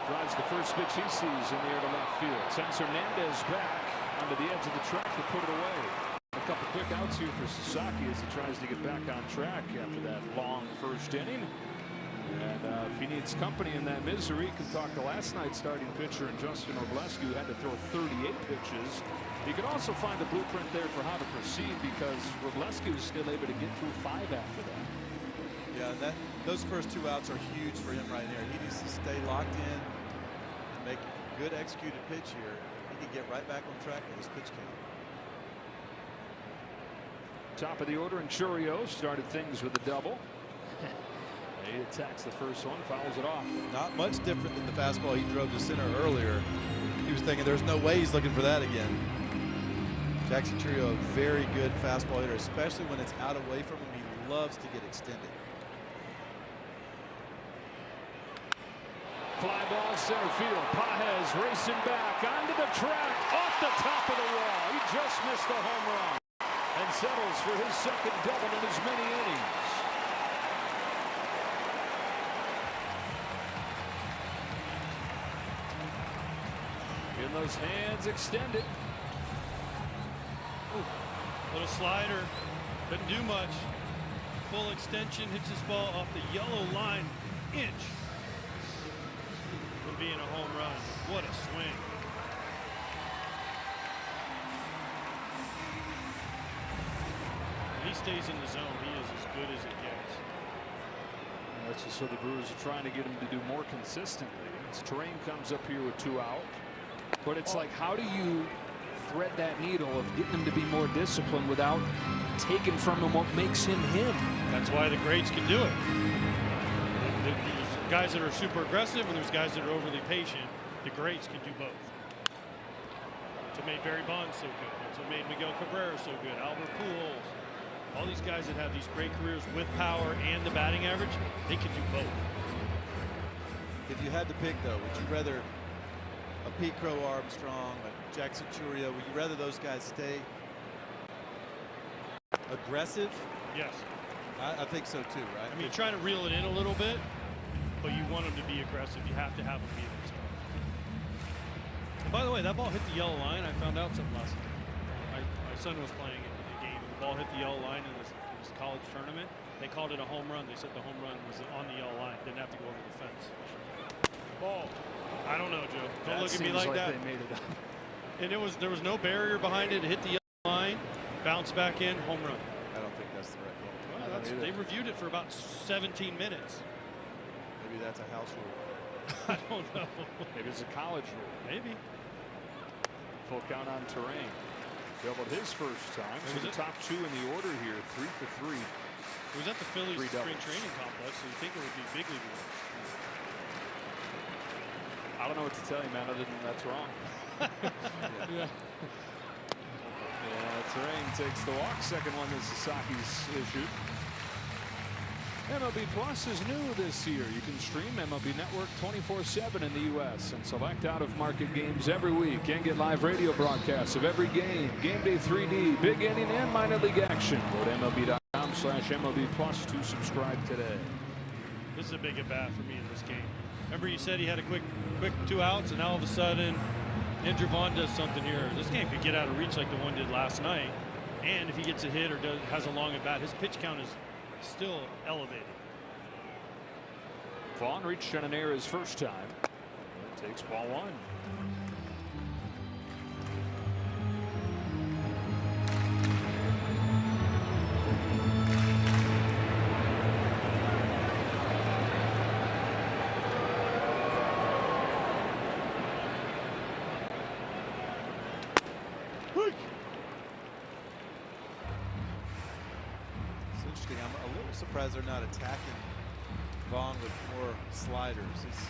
drives the first pitch he sees in the air to left field. Sends Hernandez back onto the edge of the track to put it away. A couple quick outs here for Sasaki as he tries to get back on track after that long first inning. And if he needs company in that misery, he can talk to last night's starting pitcher and Justin Wroblewski, who had to throw 38 pitches. He could also find a blueprint there for how to proceed because Wroblewski was still able to get through 5 after that. Yeah, those first 2 outs are huge for him right here. He needs to stay locked in and make a good executed pitch here. He can get right back on track with his pitch count. Top of the order, and Churio started things with a double. He attacks the first one, fouls it off. Not much different than the fastball he drove to center earlier. He was thinking there's no way he's looking for that again. Jackson Churio, a very good fastball hitter, especially when it's out away from him. He loves to get extended. Fly ball center field. Pages racing back onto the track, off the top of the wall. He just missed a home run and settles for his second double in as many innings. In those hands extended. Ooh, little slider, doesn't do much. Full extension, hits his ball off the yellow line, inch from being a home run. What a swing. When he stays in the zone, he is as good as it gets. That's just what the Brewers are trying to get him to do more consistently. His terrain comes up here with 2 out. But it's like, how do you thread that needle of getting him to be more disciplined without taking from him what makes him him? That's why the greats can do it. There's guys that are super aggressive and there's guys that are overly patient. The greats can do both. That's what made Barry Bonds so good. That's what made Miguel Cabrera so good. Albert Pujols. All these guys that have these great careers with power and the batting average, they can do both. If you had to pick, though, would you rather a Pete Crow Armstrong, a Jackson Churio, would you rather those guys stay aggressive? Yes. I think so too, right? I mean, you're trying to reel it in a little bit, but you want them to be aggressive. You have to have them be themselves. And by the way, that ball hit the yellow line. I found out something last night. My son was playing in the game. The ball hit the yellow line in this college tournament. They called it a home run. They said the home run was on the yellow line. Didn't have to go over the fence. Oh, I don't know, Joe. Don't look at me like that. They made it up. And there was no barrier behind it. It hit the yellow line, bounced back in, home run. I don't think that's the right call. Well, they reviewed it for about 17 minutes. Maybe that's a house rule. I don't know. Maybe it's a college rule. Maybe. Full count on terrain. Doubled his first time. So the top 2 in the order here, 3 for 3. It was at the Phillies spring training complex, so you think it would be big league rules. I don't know what to tell you, man, other than that's wrong. Yeah. Terrain takes the walk. Second one that Sasaki's issued. MLB Plus is new this year. You can stream MLB Network 24/7 in the U.S. and select out-of-market games every week and get live radio broadcasts of every game, game day 3D, big inning, and minor league action. Go to MLB.com/MLB Plus to subscribe today. This is a big at-bat for me in this game. Remember you said he had a quick 2 outs, and now all of a sudden Andrew Vaughn does something here. This game could get out of reach like the one did last night. And if he gets a hit or has a long at-bat, his pitch count is still elevated. Vaughn reached on an error his first time. Takes ball 1. It's interesting. I'm a little surprised they're not attacking Vaughn with more sliders. He's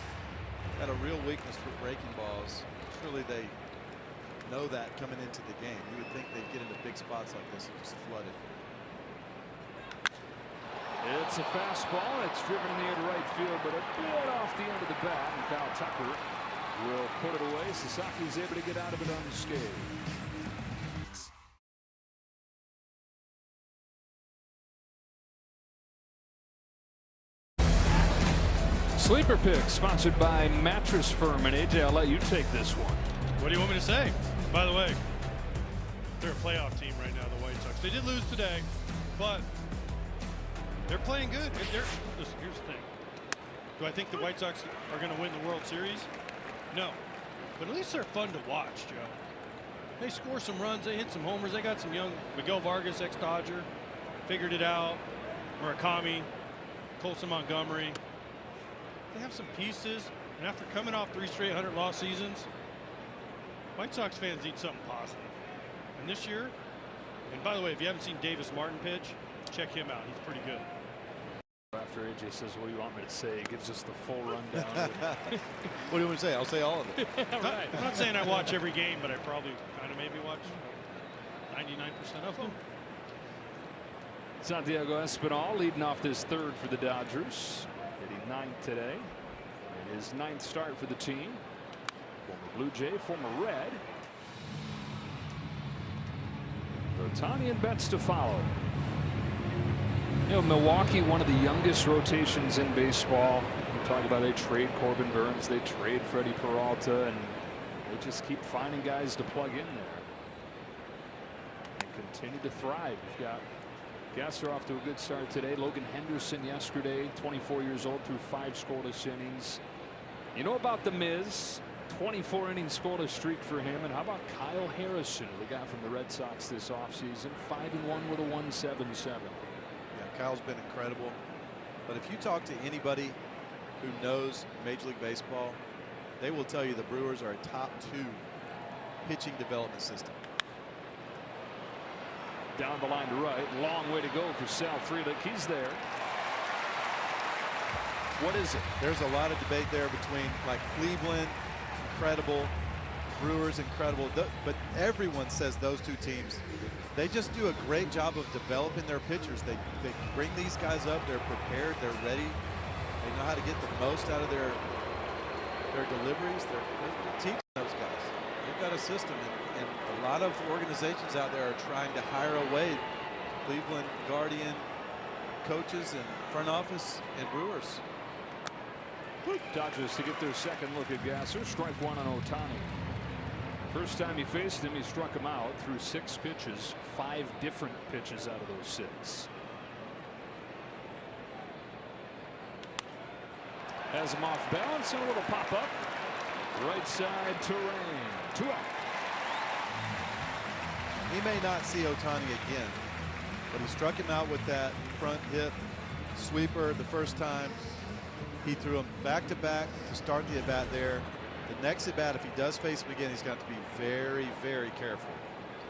got a real weakness for breaking balls. Surely they know that coming into the game. You would think they'd get into big spots like this and just flood it. It's a fastball. It's driven in the air to right field, but a bit off the end of the bat. And Kyle Tucker will put it away. Sasaki's able to get out of it unscathed. Sleeper pick sponsored by Mattress Firm. And AJ, I'll let you take this one. What do you want me to say? By the way, they're a playoff team right now, the White Sox. They did lose today, but they're playing good. Listen, here's the thing. Do I think the White Sox are going to win the World Series? No. But at least they're fun to watch, Joe. They score some runs. They hit some homers. They got some young Miguel Vargas, ex-Dodger, figured it out. Murakami, Colson Montgomery. They have some pieces, and after coming off 3 straight 100-loss seasons, White Sox fans need something positive. And this year, and by the way, if you haven't seen Davis Martin pitch, check him out. He's pretty good. After AJ says, what do you want me to say? He gives us the full rundown. What do you want to say? I'll say all of it. Right. I'm not saying I watch every game, but I probably kind of maybe watch. 99% of them. Santiago Espinal leading off this third for the Dodgers, hitting ninth today. And his ninth start for the team. Former Blue Jay, former Red. Ohtani and Betts to follow. You know, Milwaukee, one of the youngest rotations in baseball. We talk about they trade Corbin Burns, they trade Freddie Peralta, and they just keep finding guys to plug in there and continue to thrive. You've got Gasser off to a good start today. Logan Henderson yesterday, 24 years old, threw 5 scoreless innings. You know about the Miz, 24-inning scoreless streak for him. And how about Kyle Harrison, who they got from the Red Sox this offseason, 5-1 with a 1.77. Yeah, Kyle's been incredible. But if you talk to anybody who knows Major League Baseball, they will tell you the Brewers are a top 2 pitching development system. Down the line to right, long way to go for Sal Frelick. He's there. What is it? There's a lot of debate there between, like, Cleveland, incredible, Brewers, incredible, but everyone says those 2 teams, they just do a great job of developing their pitchers. They bring these guys up, they're prepared, they're ready, they know how to get the most out of their deliveries. They're teaching those guys. They've got a system, and a lot of organizations out there are trying to hire away Cleveland Guardian coaches and front office and Brewers. Dodgers to get their second look at Gasser. Strike 1 on Ohtani. First time he faced him, he struck him out through 6 pitches, 5 different pitches out of those 6. Has him off balance and a little pop up. Right side terrain. 2 out. He may not see Ohtani again, but he struck him out with that front hip sweeper the first time. He threw him back-to-back to start the at-bat there. The next at-bat, if he does face him again, he's got to be very, very careful,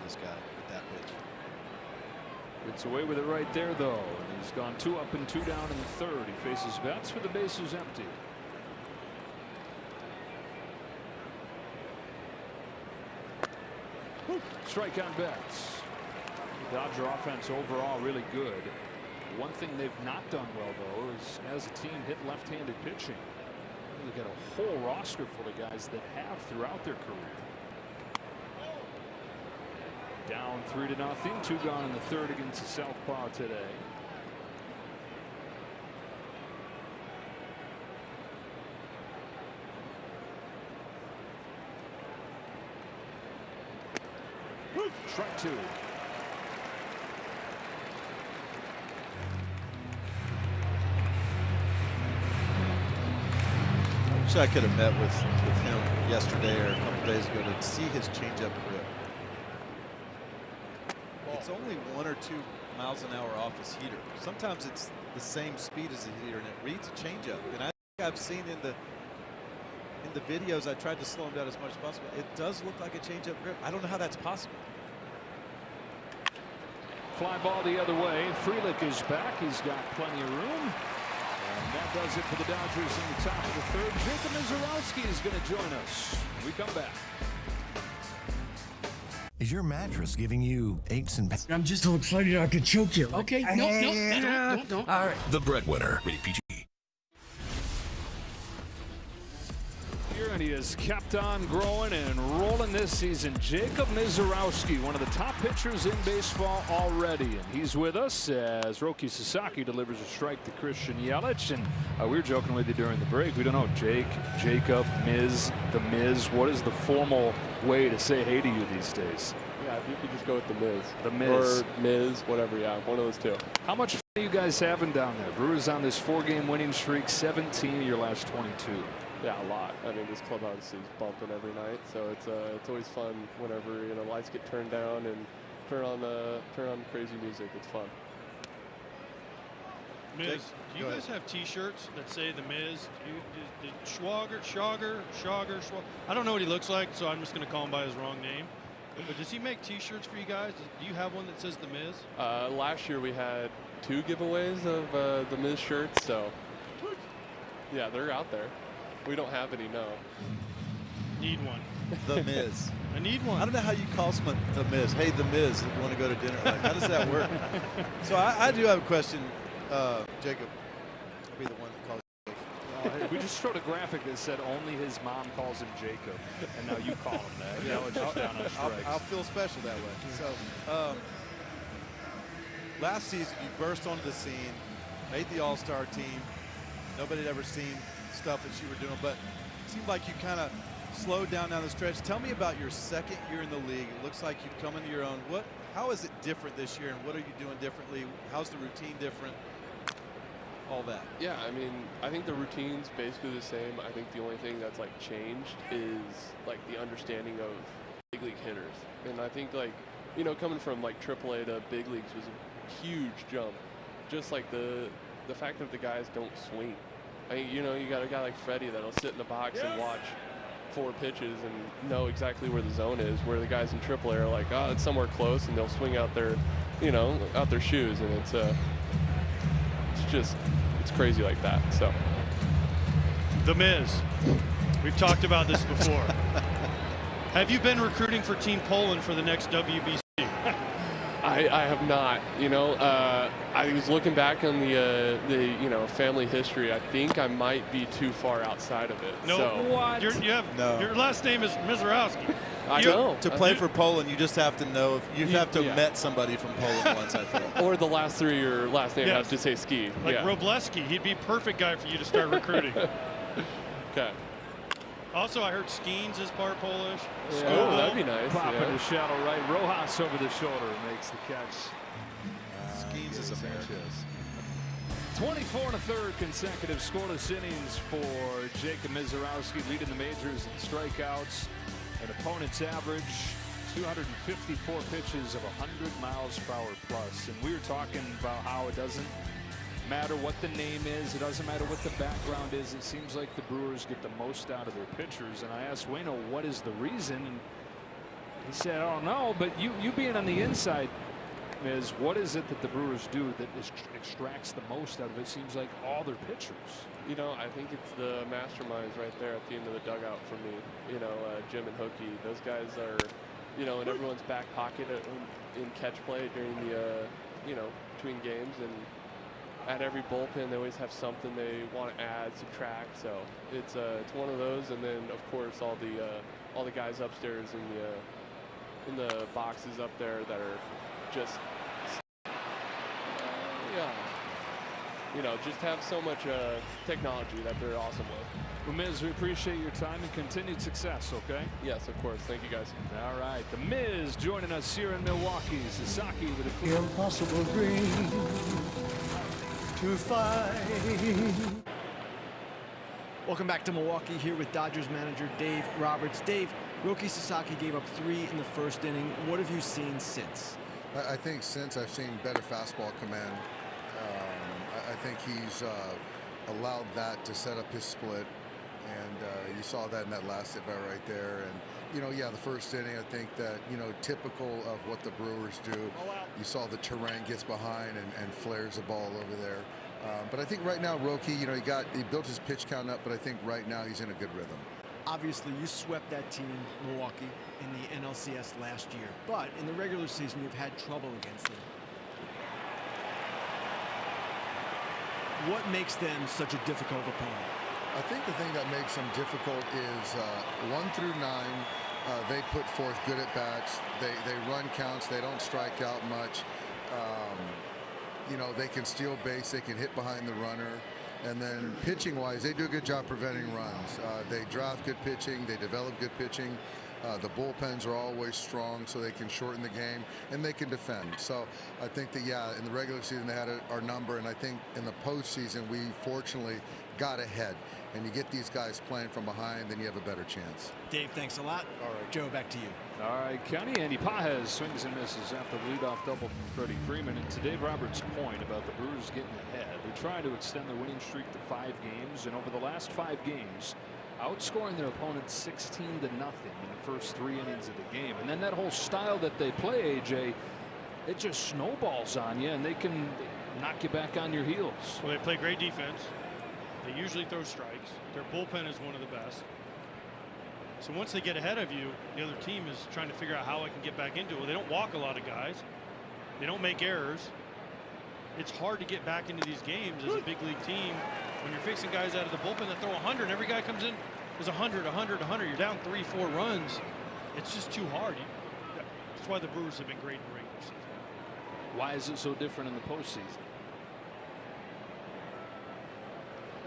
this guy, with that pitch. Gets away with it right there, though. And he's gone 2 up and 2 down in the third. He faces Betts with the bases empty. Strike on Betts. Dodger offense overall really good. One thing they've not done well, though, is as a team hit left-handed pitching. They've got a whole roster full of guys that have throughout their career. Down 3-0. 2 gone in the third against the Southpaw today. Strike 2. Wish I could have met with him yesterday or a couple days ago to see his changeup grip. It's only 1 or 2 miles an hour off his heater. Sometimes it's the same speed as the heater, and it reads a changeup. And I think I've seen in the videos, I tried to slow him down as much as possible. It does look like a changeup grip. I don't know how that's possible. Fly ball the other way. Frelick is back. He's got plenty of room. And that does it for the Dodgers in the top of the third. Jacob Mizorowski is going to join us when we come back. Is your mattress giving you aches and pains? I'm just so excited I could choke you. Okay, no, don't. All right. The Breadwinner. Rated PG. And he has kept on growing and rolling this season. Jacob Mizorowski, one of the top pitchers in baseball already. And he's with us as Roki Sasaki delivers a strike to Christian Yelich. And we were joking with you during the break. We don't know, Jacob, Miz, the Miz. What is the formal way to say hey to you these days? Yeah, if you could just go with the Miz. The Miz. Or Miz, whatever, yeah, one of those 2. How much fun are you guys having down there? Brewers on this 4-game winning streak, 17 of your last 22. Yeah, a lot. I mean, this clubhouse is bumping every night, so it's always fun whenever lights get turned down and turn on crazy music. It's fun. Miz, do you guys have T-shirts that say the Miz? The Schwager. I don't know what he looks like, so I'm just going to call him by his wrong name. But does he make T-shirts for you guys? Do you have one that says the Miz? Last year we had 2 giveaways of the Miz shirts, so yeah, they're out there. We don't have any, no. Need one. The Miz. I need one. I don't know how you call someone The Miz. Hey, The Miz, you want to go to dinner? Like, how does that work? So I do have a question, Jacob. I'll be the one that calls you Jacob. We just showed a graphic that said only his mom calls him Jacob, and now you call him that. Yeah, Now it's just down on strikes. I'll feel special that way. So last season, you burst onto the scene, made the All-Star team. Nobody had ever seen stuff that you were doing, but it seemed like you kind of slowed down the stretch. Tell me about your second year in the league. It looks like you've come into your own. How is it different this year, and what are you doing differently? How's the routine different? All that. Yeah, I mean, I think the routine's basically the same. I think the only thing that's like changed is like the understanding of big league hitters. And I think like, you know, coming from like AAA to big leagues was a huge jump. Just like the fact that the guys don't swing. I mean, you know, you got a guy like Freddie that'll sit in the box and watch 4 pitches and know exactly where the zone is, where the guys in AAA are like, oh, it's somewhere close, and they'll swing out their, you know, out their shoes, and it's crazy like that. So The Miz. We've talked about this before. Have you been recruiting for Team Poland for the next WBC? I have not. You know, I was looking back on the you know, family history. I think I might be too far outside of it. No, so. what? Your last name is Mizorowski. I know. To play for Poland, you just have to know. You have to have met somebody from Poland once, I think. Or the last 3 of your last name has to say ski. Like Robleski, he'd be a perfect guy for you to start recruiting. Okay. Also, I heard Skeens is part Polish. Yeah. Oh, that'd be nice. Popping to shallow right. Rojas over the shoulder makes the catch. Skeens is American. 24 1/3 consecutive scoreless innings for Jacob Mizorowski, leading the majors in strikeouts. An opponent's average 254 pitches of 100 miles per hour plus. And we were talking about how it doesn't matter what the name is, it doesn't matter what the background is. It seems like the Brewers get the most out of their pitchers. And I asked Waino, what is the reason? And he said, I don't know, but you being on the inside, Miz, what is it that the Brewers do that extracts the most out of it? Seems like all their pitchers. You know, I think it's the masterminds right there at the end of the dugout for me. You know, Jim and Hookie. Those guys are, you know, in everyone's back pocket in catch play during the, you know, between games. And at every bullpen, they always have something they want to add, subtract. So it's one of those. And then, of course, all the guys upstairs in the boxes up there that are just, yeah. You know, just have so much technology that they're awesome with. Well, Miz, we appreciate your time and continued success, okay? Yes, of course. Thank you, guys. All right. The Miz joining us here in Milwaukee. Sasaki with a clear. Impossible dream to find. Welcome back to Milwaukee, here with Dodgers manager Dave Roberts. Dave, Roki Sasaki gave up 3 in the first inning. What have you seen since? I think since I've seen better fastball command. I think he's allowed that to set up his split, and you saw that in that last at bat right there. And you know, yeah, the first inning, I think that, you know, typical of what the Brewers do. You saw the Terang gets behind and flares the ball over there. But I think right now, Roki, you know, he built his pitch count up, but I think right now he's in a good rhythm. Obviously, you swept that team, Milwaukee, in the NLCS last year, but in the regular season, you've had trouble against them. What makes them such a difficult opponent? I think the thing that makes them difficult is 1 through 9. They put forth good at bats. They run counts. They don't strike out much. You know, they can steal base. They can hit behind the runner. And then pitching wise, they do a good job preventing runs. They draft good pitching. They develop good pitching. The bullpens are always strong, so they can shorten the game, and they can defend. So I think that, yeah, in the regular season they had our number, and I think in the postseason we fortunately got ahead. And you get these guys playing from behind, then you have a better chance. Dave, thanks a lot. All right, Joe, back to you. All right, County Andy Pajes swings and misses after the leadoff double from Freddie Freeman. And to Dave Roberts' point about the Brewers getting ahead, they're trying to extend the winning streak to 5 games, and over the last 5 games, outscoring their opponents 16-0 in the first 3 innings of the game. And then that whole style that they play, AJ, it just snowballs on you, and they can knock you back on your heels. Well, they play great defense. They usually throw strikes. Their bullpen is one of the best. So once they get ahead of you, the other team is trying to figure out how I can get back into it. Well, they don't walk a lot of guys. They don't make errors. It's hard to get back into these games as a big league team when you're fixing guys out of the bullpen that throw 100. Every guy comes in is 100, 100, 100. You're down 3, 4 runs. It's just too hard. That's why the Brewers have been great in the regular season. Why is it so different in the postseason?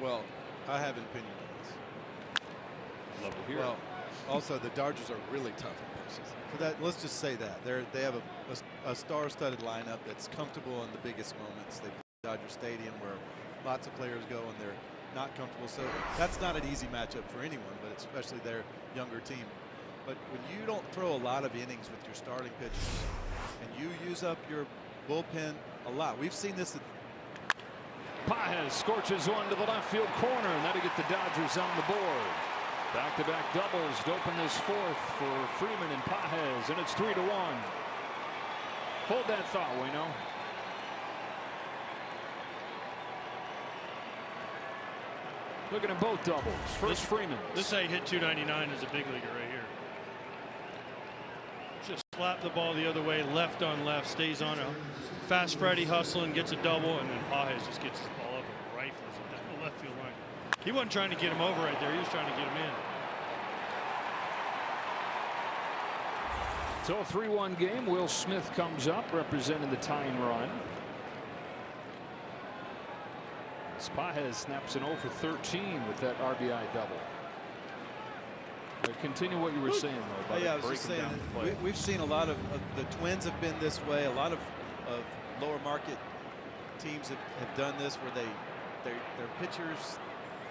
Well, I have an opinion on this. Love to hear well, it. Also, the Dodgers are really tough in postseason. For that, let's just say that they have a star-studded lineup that's comfortable in the biggest moments. They play Dodger Stadium where lots of players go and they're not comfortable. So that's not an easy matchup for anyone, but especially their younger team. But when you don't throw a lot of innings with your starting pitchers and you use up your bullpen a lot, we've seen this. Pages scorches one to the left field corner, and that'll get the Dodgers on the board. Back-to-back doubles to open this fourth for Freeman and Pages, and it's 3-1. Hold that thought, Wayno. Looking at both doubles. First Freeman. This how you hit 299 as a big leaguer right here. Just slap the ball the other way, left on left, stays on a fast Freddie hustling, gets a double, and then Pages just gets his ball up and rifles it down the left field line. He wasn't trying to get him over right there. He was trying to get him in. So a 3-1 game. Will Smith comes up representing the tying run. Pages snaps an 0 for 13 with that RBI double. Continue what you were saying though. Yeah, I was just saying we've seen a lot of the Twins have been this way. A lot of lower market teams have done this where their pitchers,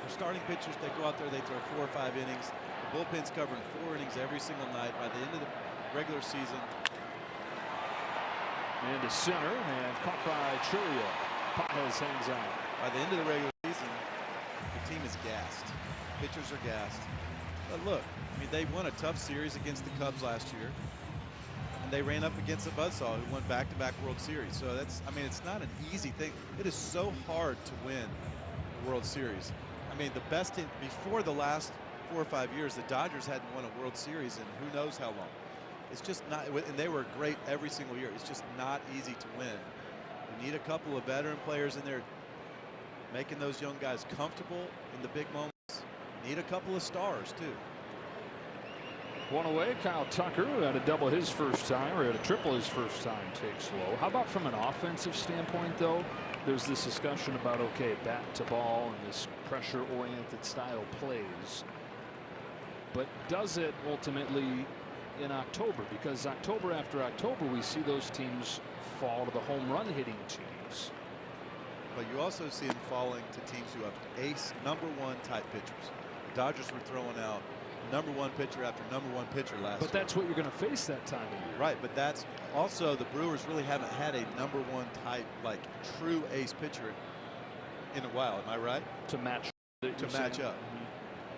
their starting pitchers, they go out there, they throw 4 or 5 innings. The bullpen's covering 4 innings every single night. By the end of the regular season, and to center and caught by Churia. Pages hangs out. By the end of the regular season, the team is gassed. Pitchers are gassed. But look, I mean, they won a tough series against the Cubs last year, and they ran up against the Buzzsaw, who won back-to-back World Series. So that's, I mean, it's not an easy thing. It is so hard to win the World Series. I mean, the best team before the last 4 or 5 years, the Dodgers hadn't won a World Series in who knows how long. It's just not, and they were great every single year. It's just not easy to win. You need a couple of veteran players in there making those young guys comfortable in the big moments. Need a couple of stars too. One away, Kyle Tucker, who had a double his first time, or had a triple his first time, takes low. How about from an offensive standpoint, though? There's this discussion about, okay, bat to ball and this pressure-oriented style plays. But does it ultimately in October? Because October after October, we see those teams fall to the home run hitting teams. But you also see them falling to teams who have ace #1 type pitchers. The Dodgers were throwing out #1 pitcher after #1 pitcher last year. But that's what you're going to face that time of year. Right, but that's also the Brewers really haven't had a #1 type, like true ace pitcher in a while. Am I right? To match up.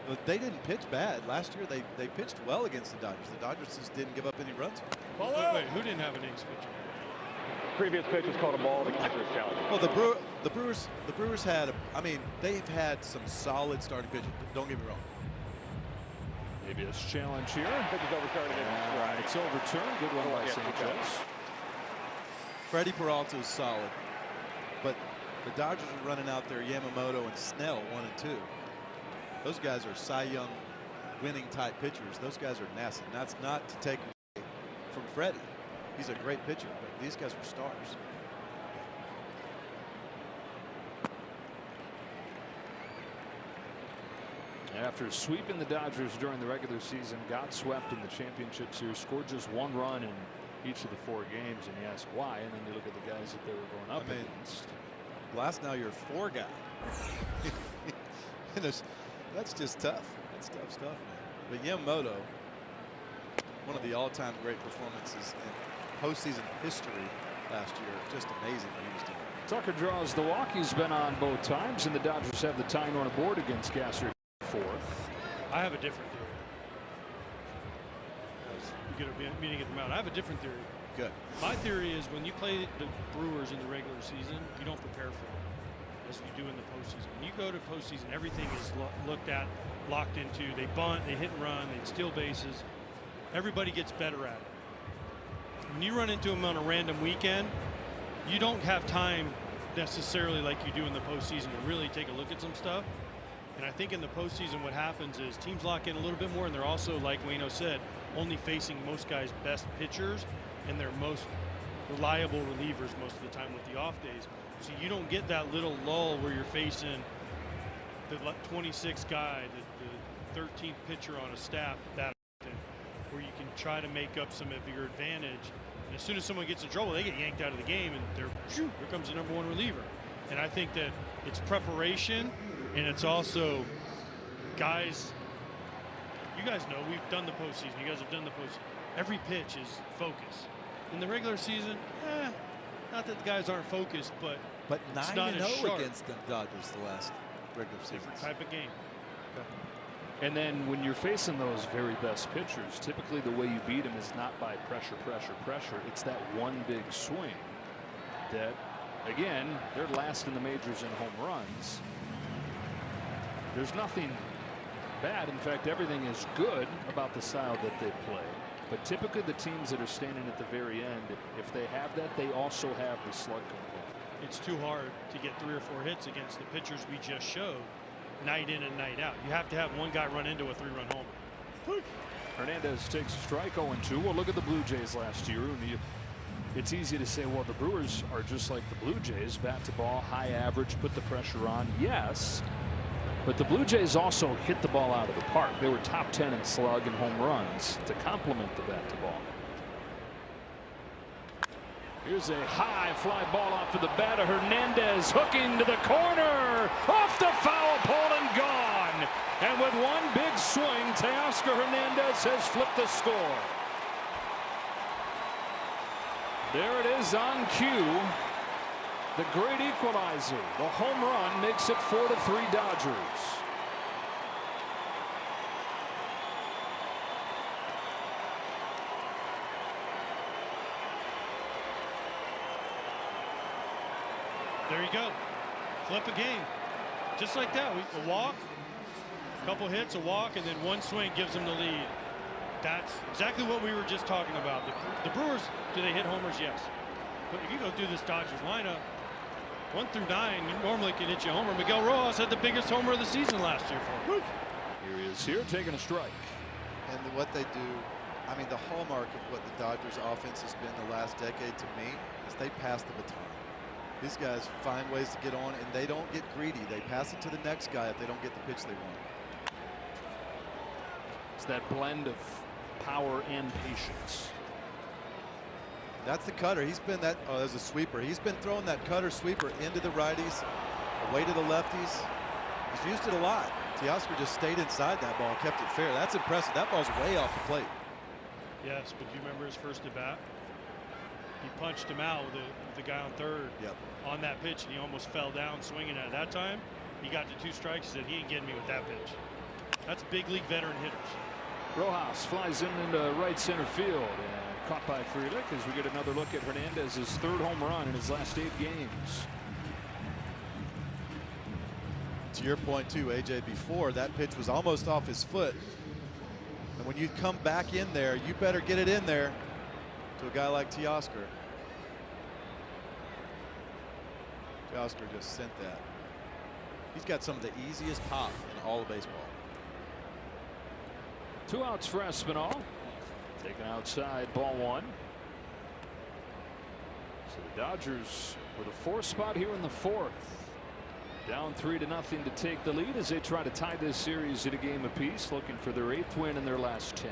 But they didn't pitch bad last year. They pitched well against the Dodgers. The Dodgers just didn't give up any runs. Wait, who didn't have an ace pitcher? Previous pitch was called a ball. The catcher's challenge. Well, the Brewers had, I mean, they've had some solid starting pitching. Don't get me wrong. Maybe a challenge here. Pitch is overturned again. It's overturned. Good one by Sanchez. Freddie Peralta is solid, but the Dodgers are running out there Yamamoto and Snell 1 and 2. Those guys are Cy Young winning type pitchers. Those guys are nasty. And that's not to take away from Freddie. He's a great pitcher, but these guys are stars. After sweeping the Dodgers during the regular season, got swept in the championship series, scored just 1 run in each of the 4 games, and you ask why, and then you look at the guys that they were going up against. Glasnow, you're a 4 guy. That's just tough. That's tough stuff, man. But Yamamoto, one of the all-time great performances in postseason history last year. Just amazing what he was doing. Tucker draws the walk. He's been on both times, and the Dodgers have the tying run aboard against Gasser. 4th. I have a different theory. We get a meeting at the mound. I have a different theory. Good. My theory is when you play the Brewers in the regular season, you don't prepare for them as you do in the postseason. When you go to postseason, everything is looked at locked into. They bunt, they hit and run, they steal bases. Everybody gets better at it. When you run into them on a random weekend, you don't have time necessarily like you do in the postseason to really take a look at some stuff. And I think in the postseason what happens is teams lock in a little bit more, and they're also, like Waino said, only facing most guys' best pitchers and their most reliable relievers most of the time with the off days. So you don't get that little lull where you're facing the 26th guy, the 13th pitcher on a staff that often, where you can try to make up some of your advantage. And as soon as someone gets in trouble, they get yanked out of the game, and here comes the #1 reliever. And I think that it's preparation, and it's also guys. You guys know we've done the postseason. You guys have done the postseason. Every pitch is focus. In the regular season, not that the guys aren't focused, but it's not as 9-0 sharp. against the Dodgers the last regular season. Different type of game. And then when you're facing those very best pitchers, typically the way you beat them is not by pressure, pressure, pressure. It's that one big swing that, again, they're last in the majors in home runs. There's nothing bad. In fact, everything is good about the style that they play. But typically the teams that are standing at the very end, if they have that, they also have the slug component. It's too hard to get 3 or 4 hits against the pitchers we just showed, night in and night out. You have to have one guy run into a 3-run homer. Hernandez takes a strike, 0-2. Well, look at the Blue Jays last year. It's easy to say, well, the Brewers are just like the Blue Jays, bat to ball, high average, put the pressure on. Yes, but the Blue Jays also hit the ball out of the park. They were top 10 in slug and home runs to complement the bat to ball. Here's a high fly ball off to the bat of Hernandez, hooking to the corner, off the foul pole and gone. And with one big swing, Teoscar Hernandez has flipped the score. There it is on cue. The great equalizer. The home run makes it 4-3 Dodgers. There you go. Flip a game. Just like that. A walk, a couple hits, a walk, and then one swing gives them the lead. That's exactly what we were just talking about. The Brewers, do they hit homers? Yes. But if you go through this Dodgers lineup, 1 through 9, you normally can hit you a homer. Miguel Rojas had the biggest homer of the season last year for him. Here he is here, taking a strike. And what they do, I mean, the hallmark of what the Dodgers offense has been the last decade to me is they pass the baton. These guys find ways to get on, and they don't get greedy. They pass it to the next guy if they don't get the pitch they want. It's that blend of power and patience. That's the cutter. He's been that. Oh, there's a sweeper. He's been throwing that cutter sweeper into the righties, away to the lefties. He's used it a lot. Teoscar just stayed inside that ball, kept it fair. That's impressive. That ball's way off the plate. Yes, but do you remember his first at bat? He punched him out with the guy on third on that pitch, and he almost fell down swinging at that time. He got to 2 strikes. He said, he ain't getting me with that pitch. That's big league veteran hitters. Rojas flies into right center field and caught by Frelick as we get another look at Hernandez's 3rd home run in his last 8 games. To your point too, AJ, before that pitch was almost off his foot. And when you come back in there, you better get it in there to a guy like Teoscar. Teoscar just sent that. He's got some of the easiest pop in all of baseball. 2 outs for Espinal. Taken outside, ball 1. So the Dodgers with a 4th spot here in the 4th. Down 3-0 to take the lead as they try to tie this series at a game apiece, looking for their 8th win in their last 10.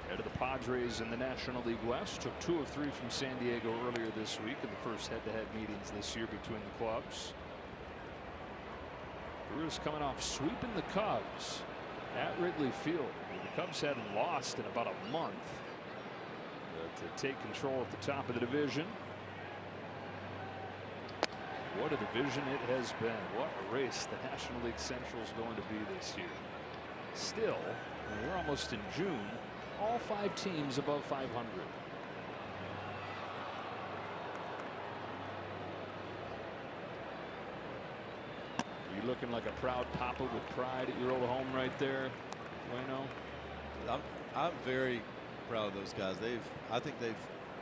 Ahead of the Padres in the National League West. Took 2 of 3 from San Diego earlier this week in the first head-to-head meetings this year between the clubs. Brewers coming off sweeping the Cubs at Wrigley Field. The Cubs hadn't lost in about a month to take control at the top of the division. What a division it has been. What a race the National League Central is going to be this year. Still, we're almost in June. All 5 teams above 500. looking like a proud papa with pride at your old home right there, Bueno? I'm very proud of those guys. I think they've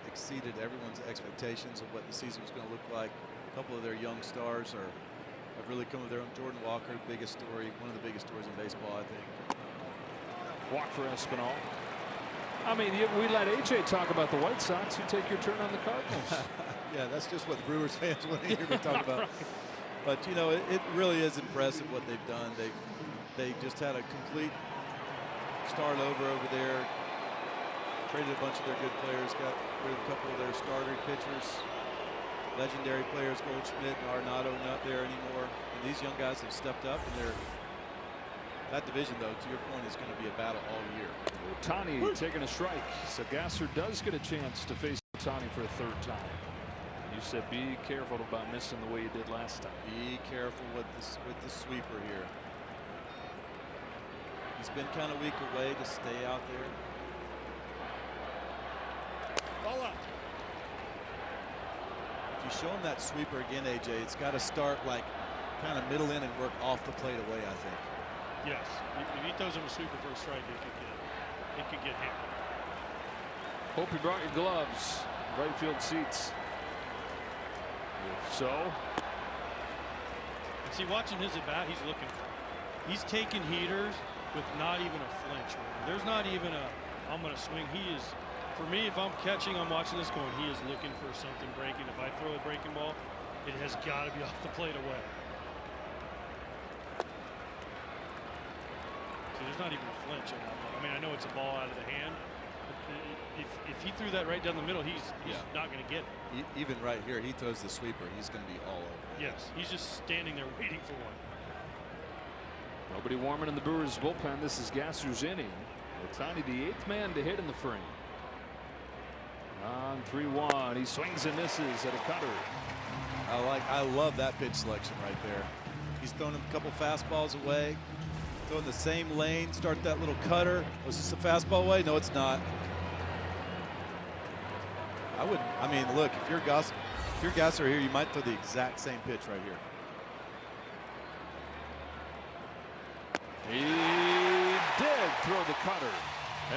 exceeded everyone's expectations of what the season was going to look like. A couple of their young stars have really come with their own. Jordan Walker, biggest story, one of the biggest stories in baseball, I think. Walk for Espinal. I mean, we let AJ talk about the White Sox. You take your turn on the Cardinals. Yeah, that's just what the Brewers fans want to hear me talk about. Right. But you know, it really is impressive what they've done. They just had a complete start over there. Traded a bunch of their good players, got rid of a couple of their starter pitchers, legendary players, Goldschmidt and Arenado not there anymore. And these young guys have stepped up, and that division, though, to your point, is going to be a battle all year. Ohtani taking a strike, so Gasser does get a chance to face Ohtani for a third time. You said be careful about missing the way you did last time. Be careful with the sweeper here. He's been kind of weak away to stay out there. Ball up. If you show him that sweeper again, AJ, it's got to start like kind of middle in and work off the plate away, I think. Yes. If he throws him a sweeper for a strike, it could get him. Hope you brought your gloves. Right field seats. If so. And see, watching his at bat, he's looking for it. He's taking heaters with not even a flinch. There's not even a, I'm going to swing. He is, for me, if I'm catching, I'm watching this going, he is looking for something breaking. If I throw a breaking ball, it has got to be off the plate away. See, there's not even a flinch in that ball. I mean, I know it's a ball out of the hand. But if he threw that right down the middle, he's not going to get it. Even right here, he throws the sweeper, he's going to be all over. Yes, he's just standing there waiting for one. Nobody warming in the Brewers bullpen. This is Gasser's inning. Ohtani, the 8th man to hit in the frame. On 3-1, he swings and misses at a cutter. I love that pitch selection right there. He's thrown a couple fastballs away, throwing the same lane, start that little cutter. Was this a fastball away? No, it's not. I mean, look, if you're Gasser here, you might throw the exact same pitch right here. He did throw the cutter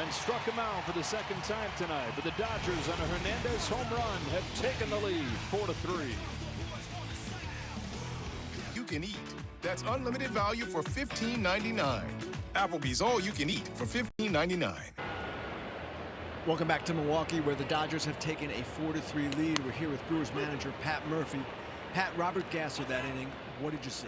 and struck him out for the second time tonight. But the Dodgers on a Hernandez home run have taken the lead 4-3. You can eat. That's unlimited value for $15.99. Applebee's all you can eat for $15.99. Welcome back to Milwaukee, where the Dodgers have taken a 4-3 lead. We're here with Brewers manager Pat Murphy. Pat, Robert Gasser that inning, what did you see?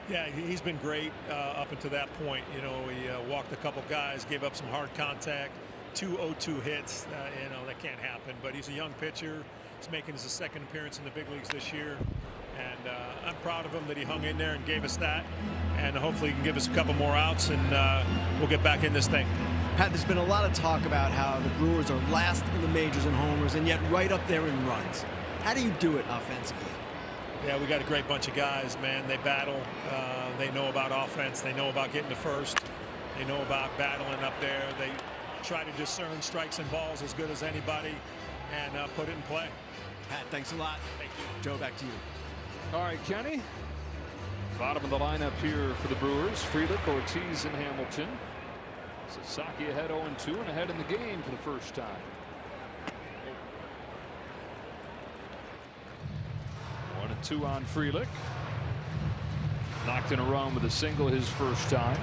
Yeah, he's been great up until that point. You know, he walked a couple guys, gave up some hard contact, 2 0-2 hits. You know, that can't happen. But he's a young pitcher. He's making his second appearance in the big leagues this year. And I'm proud of him that he hung in there and gave us that. And hopefully he can give us a couple more outs, and we'll get back in this thing. Pat, there's been a lot of talk about how the Brewers are last in the majors in homers and yet right up there in runs. How do you do it offensively? Yeah, we got a great bunch of guys, man. They battle. They know about offense. They know about getting to first. They know about battling up there. They try to discern strikes and balls as good as anybody and put it in play. Pat, thanks a lot. Thank you. Joe, back to you. All right, Kenny. Bottom of the lineup here for the Brewers. Frelick, Ortiz, and Hamilton. Sasaki ahead 0-2 and ahead in the game for the first time. 1-2 on Frelick. Knocked in a run with a single his first time.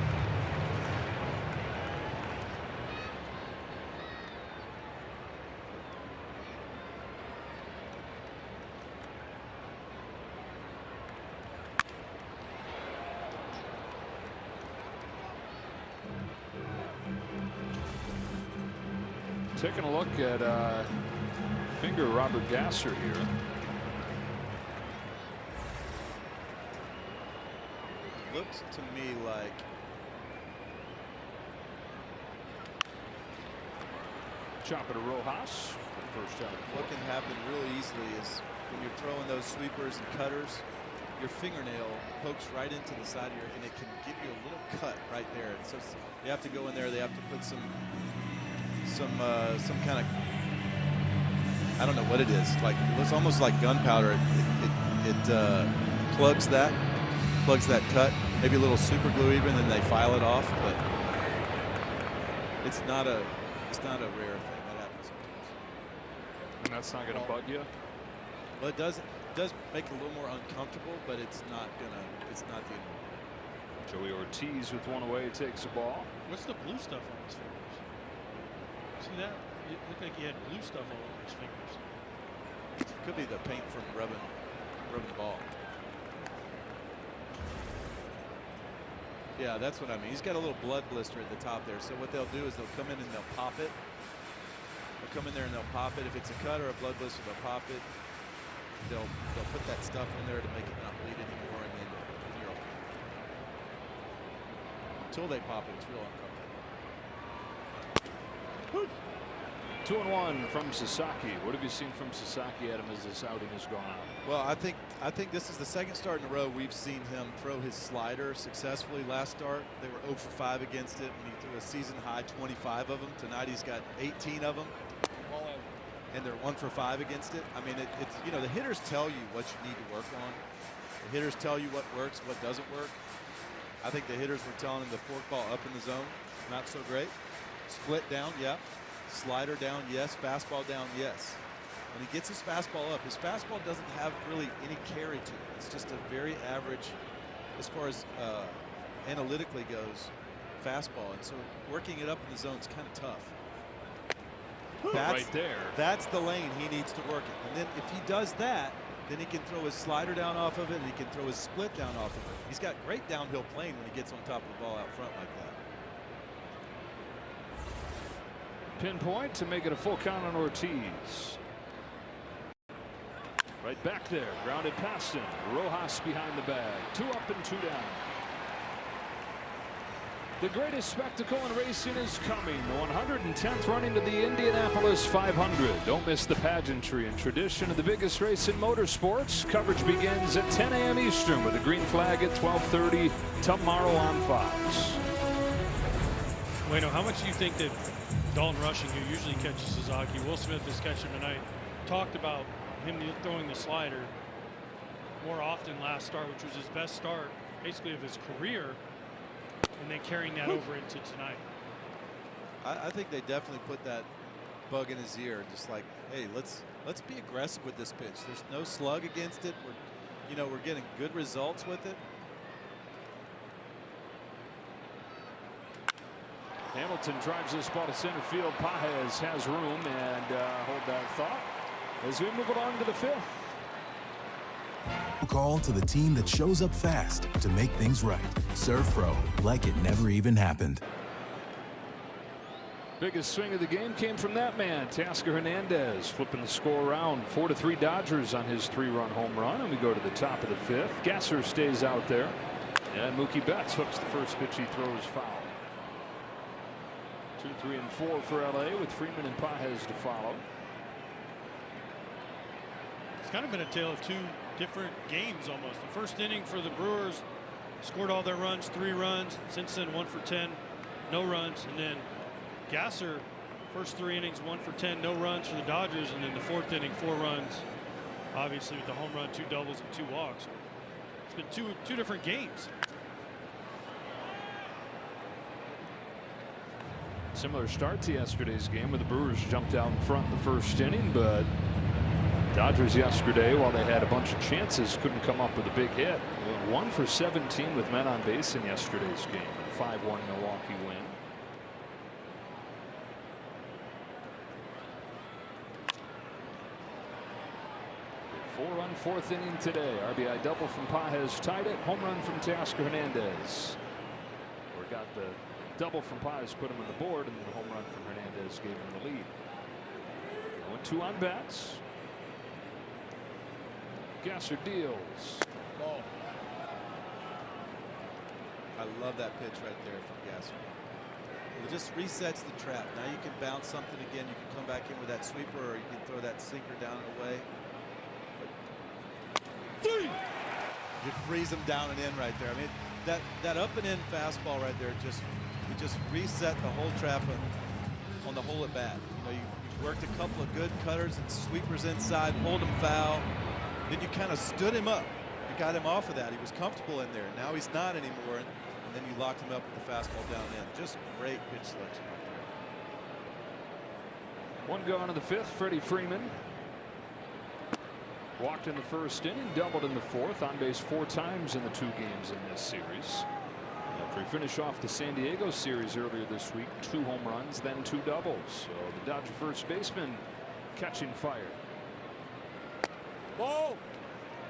Taking a look at finger Robert Gasser here. Looked to me like chop it to Rojas for the first time. What can happen really easily is when you're throwing those sweepers and cutters, your fingernail pokes right into the side of your, and it can give you a little cut right there. And so they have to go in there. They have to put some kind of, I don't know what it is. Like it's almost like gunpowder. It plugs that. plugs that cut, maybe a little super glue even, and then they file it off. But it's not a rare thing. That happens sometimes. And that's not going to bug you? Well, it does make it a little more uncomfortable, but it's not the end. Joey Ortiz with one away takes the ball. What's the blue stuff on his fingers? See that? It looked like he had blue stuff all over his fingers. Could be the paint from rubbing the ball. Yeah, that's what I mean. He's got a little blood blister at the top there. So what they'll do is they'll come in and they'll pop it. They'll come in there and they'll pop it. If it's a cut or a blood blister, they'll pop it. They'll put that stuff in there to make it not bleed anymore, and then you're okay. Until they pop it, it's real uncomfortable. 2-1 from Sasaki. What have you seen from Sasaki, Adam, as this outing has gone on? Well, I think this is the second start in a row we've seen him throw his slider successfully. Last start, they were 0 for 5 against it, and he threw a season high 25 of them. Tonight he's got 18 of them, and they're 1 for 5 against it. I mean, it's you know, the hitters tell you what you need to work on. The hitters tell you what works, what doesn't work. I think the hitters were telling him the fork ball up in the zone, not so great. Split down, yeah. Slider down, yes. Fastball down, yes. When he gets his fastball up, his fastball doesn't have really any carry to it. It's just a very average, as far as analytically goes, fastball. And so working it up in the zone is kind of tough. Right there. That's the lane he needs to work it. And then if he does that, then he can throw his slider down off of it, and he can throw his split down off of it. He's got great downhill plane when he gets on top of the ball out front like that. Pinpoint to make it a full count on Ortiz. Right back there, grounded past him. Rojas behind the bag. 2 up and 2 down. The greatest spectacle in racing is coming. The 110th running to the Indianapolis 500. Don't miss the pageantry and tradition of the biggest race in motorsports. Coverage begins at 10 a.m. Eastern with a green flag at 12:30 tomorrow on Fox. Bueno, how much do you think that Dalton Rushing, who usually catches Sasaki, Will Smith is catching tonight, talked about him throwing the slider more often last start, which was his best start basically of his career, and then carrying that over into tonight? I think they definitely put that bug in his ear, just like, hey, let's be aggressive with this pitch. There's no slug against it. We're getting good results with it. Hamilton drives this ball to center field. Pages has room, and hold that thought as we move along to the 5th. Call to the team that shows up fast to make things right. Serve Pro, like it never even happened. Biggest swing of the game came from that man, Teoscar Hernandez, flipping the score around. 4-3 Dodgers on his 3-run home run, and we go to the top of the 5th. Gasser stays out there, and Mookie Betts hooks the first pitch he throws foul. 2, 3, and 4 for LA with Freeman and Pages to follow. It's kind of been a tale of 2 different games almost. The first inning for the Brewers scored all their runs, 3 runs. Since then, 1 for 10, no runs. And then Gasser, first 3 innings, 1 for 10, no runs for the Dodgers. And then the 4th inning, 4 runs. Obviously with the home run, 2 doubles, and 2 walks. It's been two different games. Similar start to yesterday's game where the Brewers jumped out in front in the first inning, but Dodgers yesterday, while they had a bunch of chances, couldn't come up with a big hit. 1 for 17 with men on base in yesterday's game. 5-1 Milwaukee win. Four-run 4th inning today. RBI double from Pages tied it. Home run from Teoscar Hernandez. We got the double from Pages, put him on the board, and the home run from Hernandez gave him the lead. 0-2 on bats. Gasser deals. Ball. I love that pitch right there from Gasser. It just resets the trap. Now you can bounce something again. You can come back in with that sweeper, or you can throw that sinker down and away. You freeze them down and in right there. I mean, that up and in fastball right there just reset the whole trap on the whole at bat. You worked a couple of good cutters and sweepers inside, pulled him foul. Then you kind of stood him up. You got him off of that. He was comfortable in there. Now he's not anymore. And then you locked him up with the fastball down in. Just great pitch selection right there. One gone in the fifth. Freddie Freeman walked in the first inning, doubled in the fourth, on base 4 times in the 2 games in this series. After he finished off the San Diego series earlier this week, 2 home runs, then 2 doubles. So the Dodger first baseman catching fire. Ball.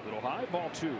Little high, ball 2.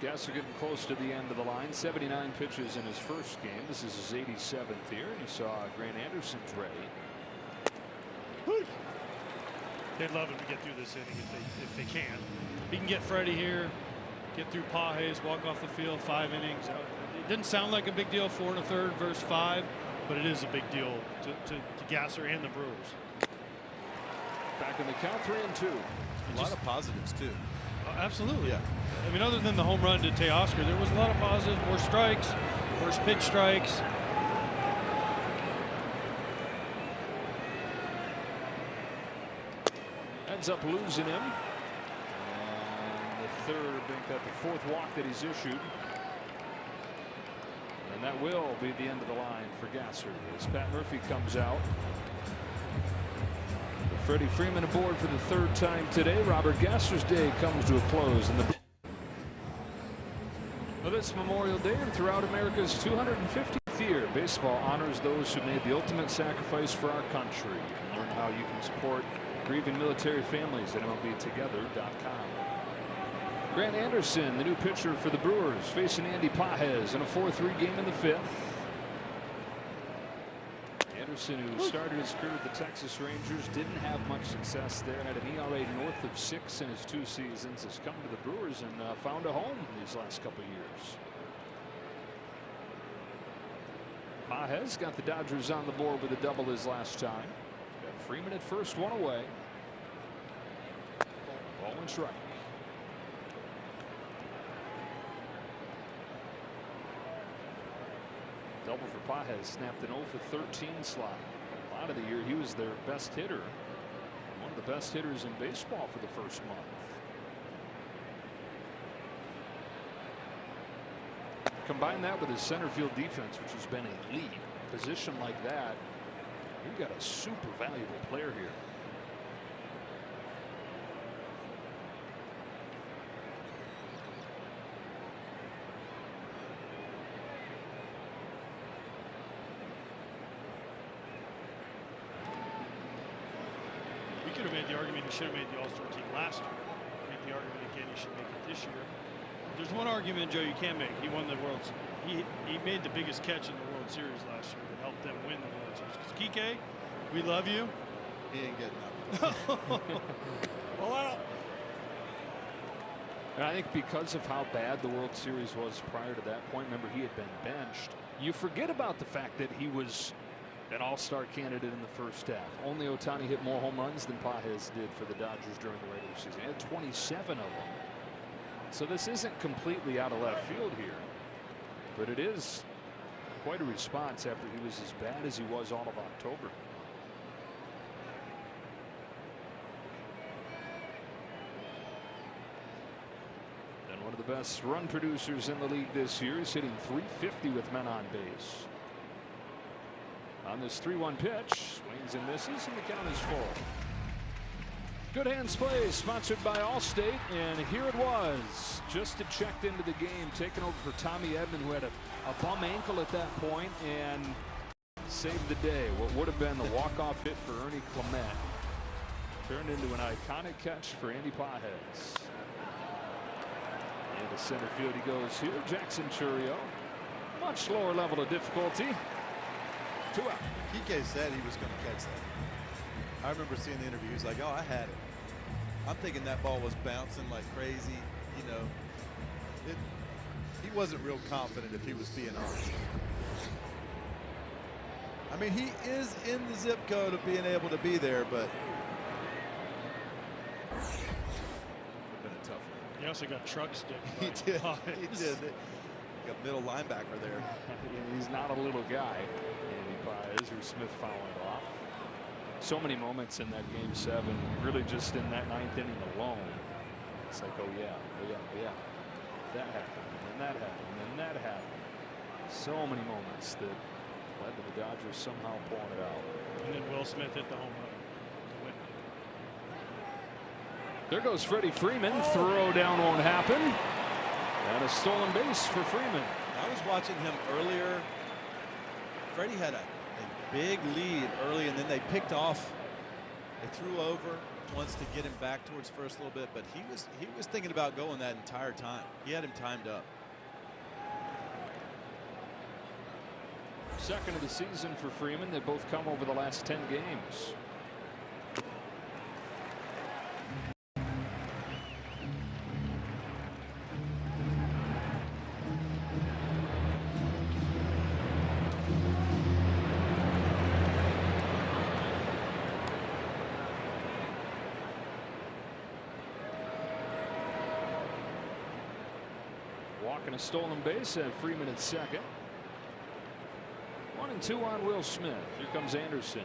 Gasser getting close to the end of the line. 79 pitches in his first game. This is his 87th here. And he saw Grant Anderson's ready. They'd love him to get through this inning if they can. If he can get Freddie here, get through Pages, walk off the field, 5 innings. It didn't sound like a big deal, 4 1/3 versus 5, but it is a big deal to Gasser and the Brewers. Back in the count, 3-2. A lot of positives too. Absolutely. Yeah. I mean, other than the home run to Teoscar, there was a lot of positives. More strikes, first pitch strikes. Ends up losing him. And the third, I think that the 4th walk that he's issued. And that will be the end of the line for Gasser as Pat Murphy comes out. Freddie Freeman aboard for the 3rd time today. Robert Gasser's day comes to a close. Well, this Memorial Day and throughout America's 250th year, baseball honors those who made the ultimate sacrifice for our country. You can learn how you can support grieving military families at MLBtogether.com. Grant Anderson, the new pitcher for the Brewers, facing Andy Pages in a 4-3 game in the 5th. Anderson, who started his career with the Texas Rangers, didn't have much success there. Had an ERA north of 6 in his 2 seasons. Has come to the Brewers and found a home these last couple years. Pages got the Dodgers on the board with a double his last time. Got Freeman at first, 1 away. Ball and strike. Double for Pages, snapped an 0 for 13 slot. A lot of the year he was their best hitter. One of the best hitters in baseball for the first month. Combine that with his center field defense, which has been elite. A position like that, you've got a super valuable player here. You could have made the argument he should have made the All-Star team last year. Make the argument again he should make it this year. There's one argument, Joe, you can make. He won the World Series. He made the biggest catch in the World Series last year that helped them win the World Series. Because Kike, we love you. He ain't getting up. Well, and I think because of how bad the World Series was prior to that point, remember he had been benched. You forget about the fact that he was an all-star candidate in the first half. Only Ohtani hit more home runs than Pages did for the Dodgers during the regular season. He had 27 of them. So this isn't completely out of left field here, but it is quite a response after he was as bad as he was all of October. And one of the best run producers in the league this year is hitting .350 with men on base. On this 3-1 pitch, swings and misses, and the count is full. Good Hands Play, sponsored by Allstate, and here it was. Just had checked into the game, taken over for Tommy Edman, who had a bum ankle at that point, and saved the day. What would have been the walk-off hit for Ernie Clement turned into an iconic catch for Andy Pages. Into center field he goes here. Jackson Churio, much lower level of difficulty. 2 out. Kike said he was going to catch that. I remember seeing the interview. He's like, "Oh, I had it." I'm thinking that ball was bouncing like crazy. You know, he wasn't real confident if he was being honest. I mean, he is in the zip code of being able to be there, but been a tough one. He also got truck stick. He did. He did. Got middle linebacker there. He's not a little guy, Andy Paez, or Smith fouling it off. So many moments in that game 7, really just in that 9th inning alone. It's like, oh yeah. That happened, and then that happened, and then that happened. So many moments that led to the Dodgers somehow pulling it out. And then Will Smith hit the home run to win. There goes Freddie Freeman. Throw down won't happen. And a stolen base for Freeman. I was watching him earlier. Freddie had a big lead early, and then they picked off. They threw over once to get him back towards first a little bit, but he was thinking about going that entire time. He had him timed up. Second of the season for Freeman. They both come over the last 10 games. Walking a stolen base at Freeman at second. 1-2 on Will Smith. Here comes Anderson.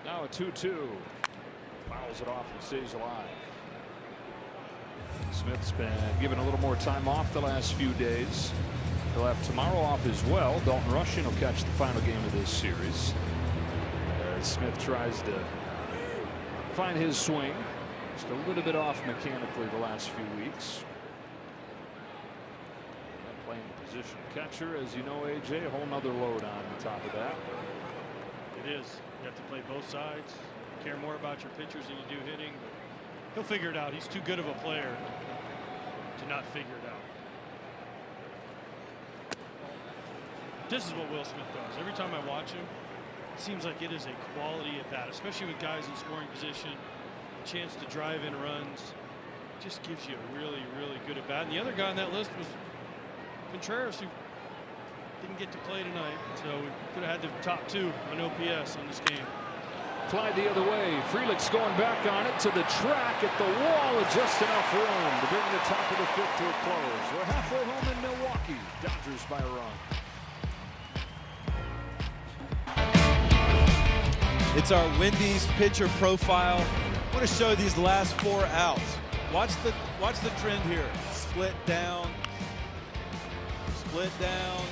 Now a 2-2. Fouls it off and stays alive. Smith's been given a little more time off the last few days. He'll have tomorrow off as well. Dalton Rushing will catch the final game of this series. Smith tries to find his swing. Just a little bit off mechanically the last few weeks. And playing position catcher, as you know, AJ, a whole nother load on top of that. It is. You have to play both sides. Care more about your pitchers than you do hitting. But he'll figure it out. He's too good of a player to not figure it out. This is what Will Smith does. Every time I watch him, it seems like it is a quality at bat, especially with guys in scoring position. A chance to drive in runs. Just gives you a really, really good at bat. And the other guy on that list was Contreras, who didn't get to play tonight, so we could have had the top 2 on OPS on this game. Fly the other way. Frelick's going back on it to the track at the wall with just enough room to bring the top of the 5th to a close. We're halfway home in Milwaukee. Dodgers by a run. It's our Wendy's pitcher profile. I want to show these last 4 outs. Watch the trend here. Split down. Split down.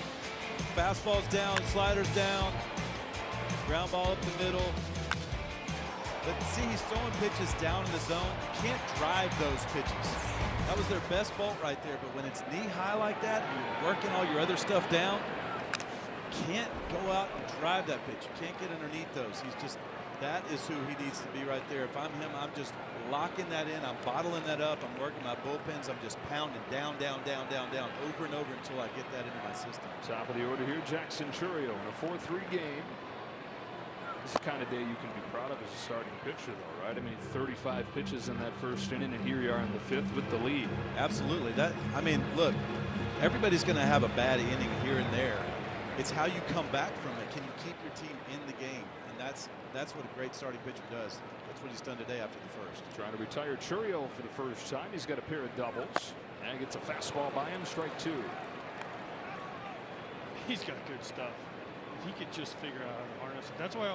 Fastballs down, sliders down, ground ball up the middle. But see, he's throwing pitches down in the zone. You can't drive those pitches. That was their best bolt right there. But when it's knee high like that, and you're working all your other stuff down, you can't go out and drive that pitch. You can't get underneath those. That is who he needs to be right there. If I'm him, I'm just locking that in. I'm bottling that up. I'm working my bullpens. I'm just pounding down, over and over until I get that into my system. Top of the order here, Jackson Chourio in a 4-3 game. This is the kind of day you can be proud of as a starting pitcher, though, right? I mean, 35 pitches in that first inning, and here you are in the 5th with the lead. Absolutely. Look, everybody's going to have a bad inning here and there. It's how you come back from it. Can you keep your team in the game? And that's what a great starting pitcher does. That's what he's done today after the first. Trying to retire Chourio for the first time. He's got a pair of doubles. And gets a fastball by him, strike 2. He's got good stuff. If he could just figure out how to harness it. That's why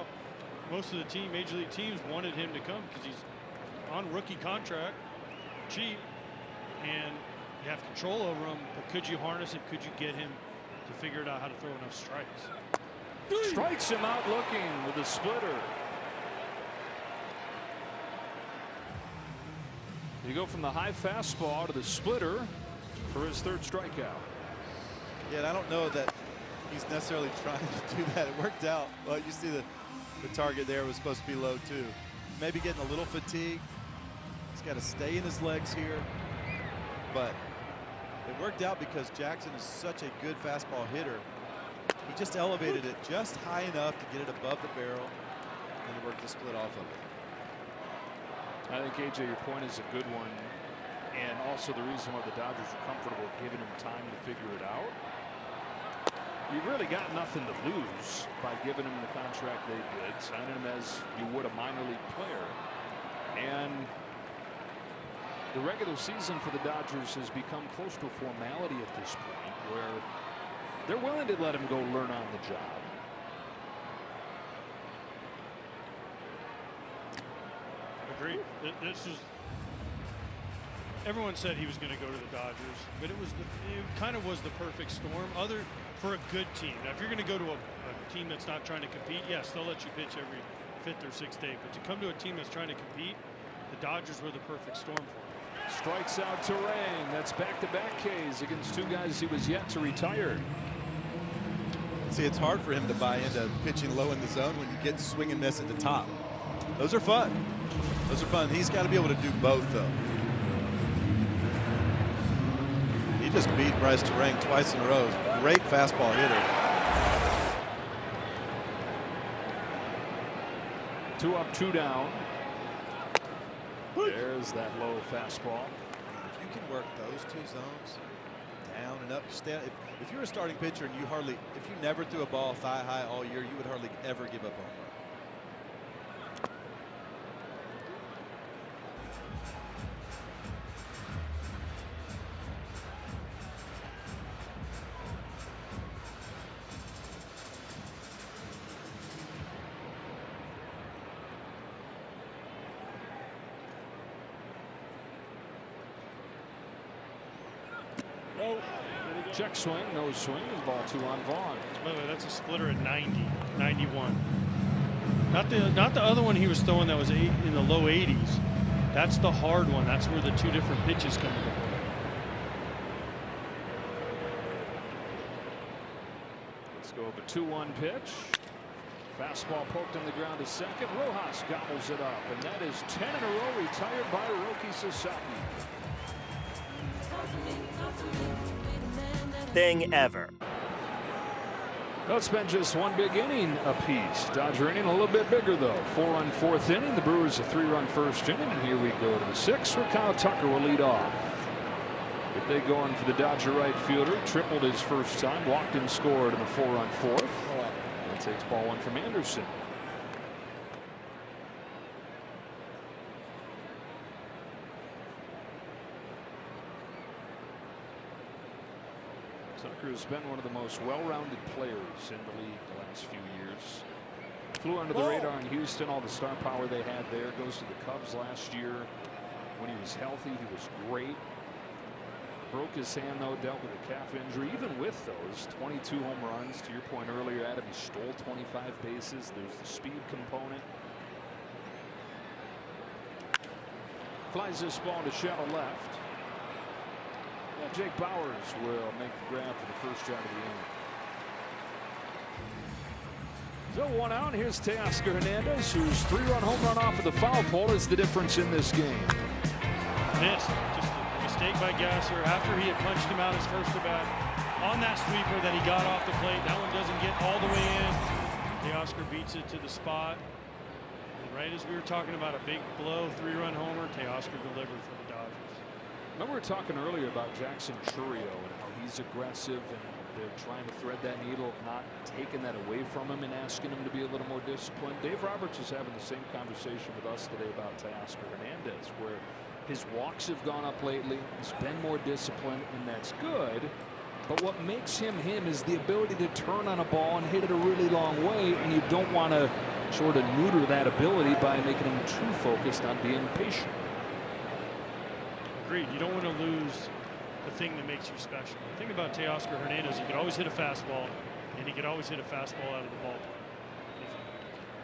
most of the major league teams wanted him to come, because he's on rookie contract, cheap, and you have control over him. But could you harness it? Could you get him to figure it out how to throw enough strikes? Strikes him out looking with a splitter. You go from the high fastball to the splitter for his 3rd strikeout. Yeah, and I don't know that he's necessarily trying to do that. It worked out. Well, you see the target there was supposed to be low too. Maybe getting a little fatigued. He's got to stay in his legs here. But it worked out because Jackson is such a good fastball hitter. He just elevated it just high enough to get it above the barrel, and it worked to split off of it. I think, AJ, your point is a good one, and also the reason why the Dodgers are comfortable giving him time to figure it out. You really got nothing to lose by giving him the contract they did, signing him as you would a minor league player. And the regular season for the Dodgers has become close to a formality at this point, where they're willing to let him go learn on the job. Agreed. This is. Everyone said he was going to go to the Dodgers, but it kind of was the perfect storm for a good team. Now, if you're going to go to a team that's not trying to compete, yes, they'll let you pitch every 5th or 6th day. But to come to a team that's trying to compete, the Dodgers were the perfect storm for him. Strikes out Terang. That's back-to-back Ks against 2 guys he was yet to retire. See, it's hard for him to buy into pitching low in the zone when you get swing and miss at the top. Those are fun. Those are fun. He's got to be able to do both, though. He just beat Bryce Terang twice in a row. Great fastball hitter. 2 up, 2 down. There's that low fastball. If you can work those 2 zones, down and up, if you're a starting pitcher and if you never threw a ball thigh high all year, you would hardly ever give up a home run. Check swing, no swing, and ball 2 on Vaughn. By the way, that's a splitter at 90, 91. Not the other one he was throwing that was in the low 80s. That's the hard one. That's where the 2 different pitches come into play. Let's go with a 2-1 pitch. Fastball poked on the ground to second. Rojas gobbles it up, and that is 10 in a row retired by Roki Sasaki. Thing ever. Well, it's been just 1 big inning apiece. Dodger inning a little bit bigger, though. 4-run 4th inning. The Brewers a 3-run 1st inning. And here we go to the 6th, where Kyle Tucker will lead off. If they going for the Dodger right fielder, tripled his first time, walked and scored in the 4-run 4th. That takes ball 1 from Anderson. Tucker has been one of the most well-rounded players in the league the last few years. Flew under the radar in Houston, all the star power they had there. Goes to the Cubs last year. When he was healthy, he was great. Broke his hand, though, dealt with a calf injury. Even with those 22 home runs, to your point earlier, Adam, he stole 25 bases. There's the speed component. Flies this ball to shallow left. And Jake Bowers will make the grab for the first out of the inning. So 1 out. Here's Teoscar Hernandez, whose 3-run home run off of the foul pole is the difference in this game. Missed. Just a mistake by Gasser after he had punched him out his first at bat on that sweeper that he got off the plate. That one doesn't get all the way in. Teoscar beats it to the spot. And right as we were talking about a big blow 3-run homer, Teoscar delivered for the Dodgers. Remember we were talking earlier about Jackson Chourio and how he's aggressive, and they're trying to thread that needle of not taking that away from him and asking him to be a little more disciplined. Dave Roberts is having the same conversation with us today about Teoscar Hernandez, where his walks have gone up lately. He's been more disciplined, and that's good. But what makes him him is the ability to turn on a ball and hit it a really long way, and you don't want to sort of neuter that ability by making him too focused on being patient. Agreed. You don't want to lose the thing that makes you special. The thing about Teoscar Hernandez, he could always hit a fastball, and he could always hit a fastball out of the ballpark.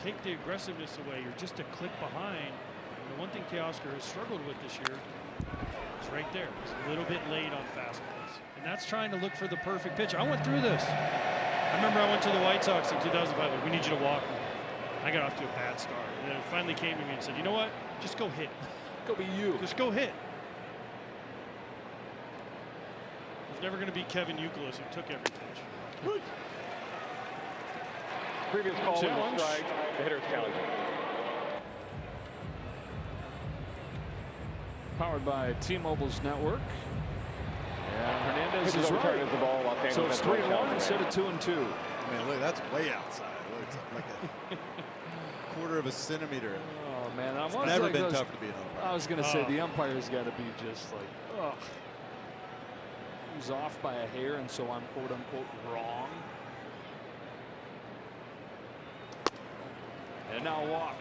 If you take the aggressiveness away, you're just a click behind. And the one thing Teoscar has struggled with this year is right there. He's a little bit late on fastballs. And And that's trying to look for the perfect pitch. I went through this. I remember I went to the White Sox in 2005. Like, we need you to walk me. I got off to a bad start. And then it finally came to me and said, you know what? Just go hit. Go be you. Just go hit. There's never going to be Kevin Youkilis who took every pitch. Previous call was a strike. The hitter's challenging. Powered by T-Mobile's network. And Hernandez is right. The ball, So it's 3-1 instead of 2-2. I mean, look, that's way outside. It's like a quarter of a centimeter. Oh man, it's never been tougher to be an umpire. I was going to say the umpire's got to be just like, oh, he's off by a hair, and so I'm quote unquote wrong. And now a walk.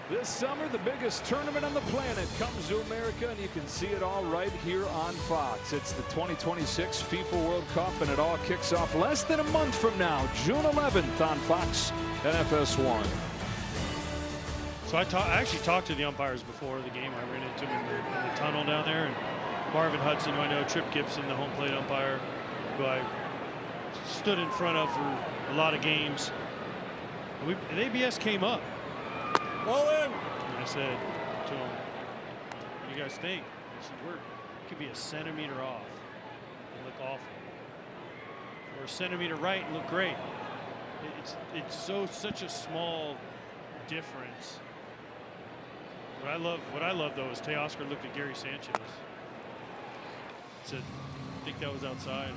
This summer, the biggest tournament on the planet comes to America, and you can see it all right here on Fox. It's the 2026 FIFA World Cup, and it all kicks off less than a month from now, June 11th on Fox and FS1. So I actually talked to the umpires before the game. I ran into them in the tunnel down there, and Marvin Hudson, who I know, Trip Gibson, the home plate umpire, who I stood in front of for a lot of games. And ABS came up. Ball in. And I said to him, what do you guys think? He said, it could be a centimeter off and look awful, or a centimeter right and look great. It's such a small difference. What I love though is Teoscar looked at Gary Sanchez. Said, I think that was outside.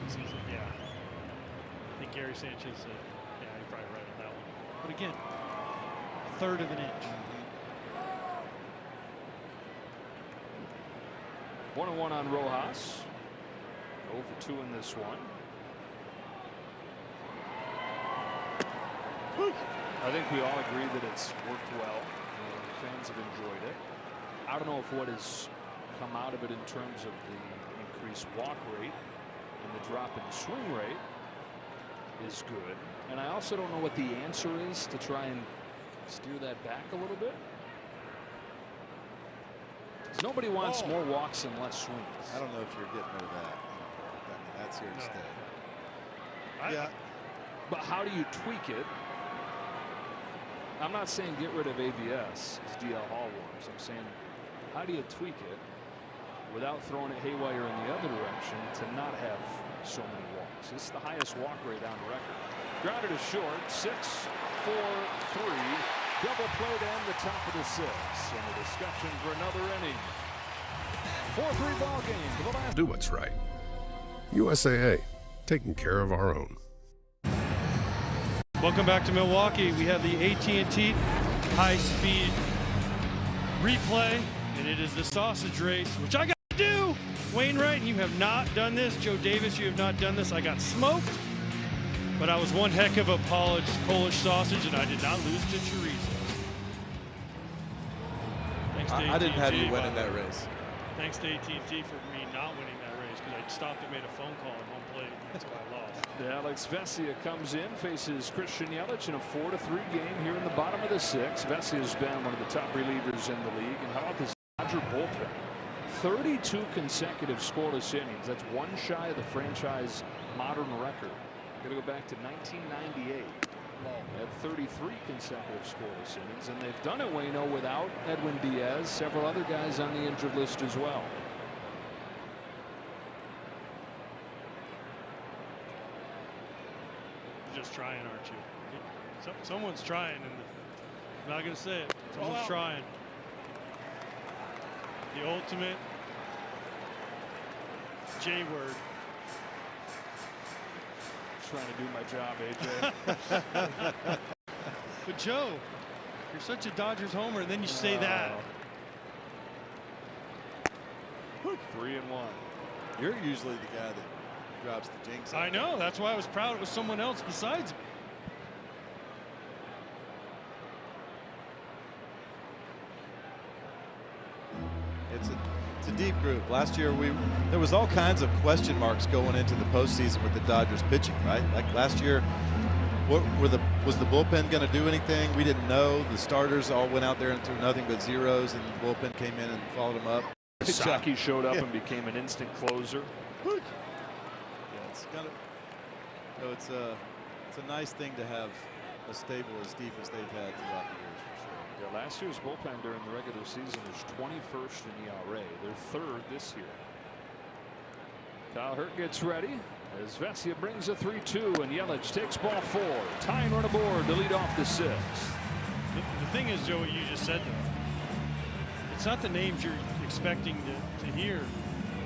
He said, yeah. I think Gary Sanchez said, yeah, you're probably right on that one. But again, a third of an inch. 1-1 on Rojas. 0 for 2 in this one. I think we all agree that it's worked well. Fans have enjoyed it. I don't know if what has come out of it in terms of the increased walk rate and the drop in swing rate is good. And I also don't know what the answer is to try and steer that back a little bit. Because nobody wants more walks and less swings. I don't know if you're getting rid of that. I mean, that's here to stay. Yeah. But how do you tweak it? I'm not saying get rid of ABS as DL Hall works. I'm saying how do you tweak it without throwing it haywire in the other direction to not have so many walks? This is the highest walk rate on record. Grounded to short, 6-4-3. Double play to end the top of the 6th. And a discussion for another inning. 4-3 ball game for the last. Do what's right. USAA, taking care of our own. Welcome back to Milwaukee. We have the AT&T high-speed replay, and it is the sausage race, which I got to do. Wainwright, you have not done this. Joe Davis, you have not done this. I got smoked, but I was one heck of a Polish sausage, and I did not lose to chorizo. Thanks to AT&T. I didn't have you winning that race. Thanks to AT&T for me not winning that race, because I stopped and made a phone call at home plate, and that's why I lost. Alex Vesia comes in, faces Christian Yelich in a 4-3 game here in the bottom of the 6th. Vesia has been one of the top relievers in the league. And how about this Dodger bullpen? 32 consecutive scoreless innings. That's one shy of the franchise modern record. Got to go back to 1998. At 33 consecutive scoreless innings. And they've done it, Waino, without Edwin Diaz, several other guys on the injured list as well. Just trying, aren't you? Someone's trying, and I'm not going to say it. Someone's trying. The ultimate J word. Trying to do my job, AJ. But Joe, you're such a Dodgers homer, and then you say that. 3-1. You're usually the guy that drops the jinx. I know. That's why I was proud it was someone else besides me. It's a deep group. Last year there was all kinds of question marks going into the postseason with the Dodgers pitching, right? Like last year, was the bullpen going to do anything? We didn't know. The starters all went out there and threw nothing but zeros, and the bullpen came in and followed them up. Saki showed up and became an instant closer. Yeah, it's got it's a nice thing to have a stable as deep as they've had throughout the years, for sure. Yeah, last year's bullpen during the regular season was 21st in ERA. They're third this year. Kyle Hurt gets ready as Vesia brings a 3-2, and Yelich takes ball 4. Tying run aboard to lead off the 6th. The thing is, Joe, what you just said, it's not the names you're expecting to hear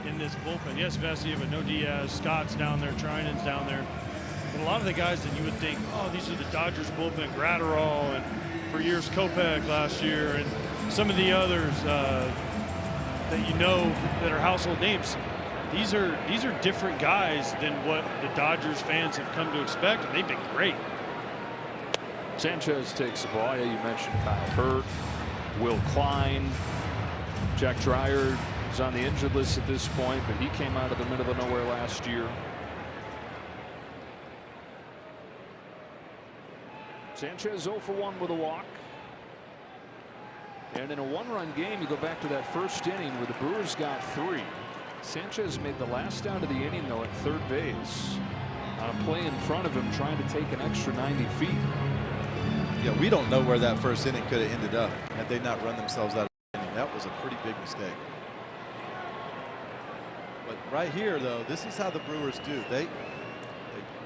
in this bullpen. Yes, Vesia, but no Diaz. Scott's down there. Trinan's down there. But a lot of the guys that you would think, oh, these are the Dodgers bullpen, Gratterall, and for years Kopech last year, and some of the others that you know that are household names. These are different guys than what the Dodgers fans have come to expect, and they've been great. Sanchez takes the ball. Yeah, you mentioned Kyle Hurt, Will Klein, Jack Dreyer is on the injured list at this point, but he came out of the middle of nowhere last year. Sanchez 0 for 1 with a walk. And in a one-run game, you go back to that first inning where the Brewers got 3. Sanchez made the last out of the inning, though, at third base on a play in front of him trying to take an extra 90 feet. Yeah, we don't know where that first inning could have ended up had they not run themselves out of the inning. That was a pretty big mistake. But right here, though, this is how the Brewers do. They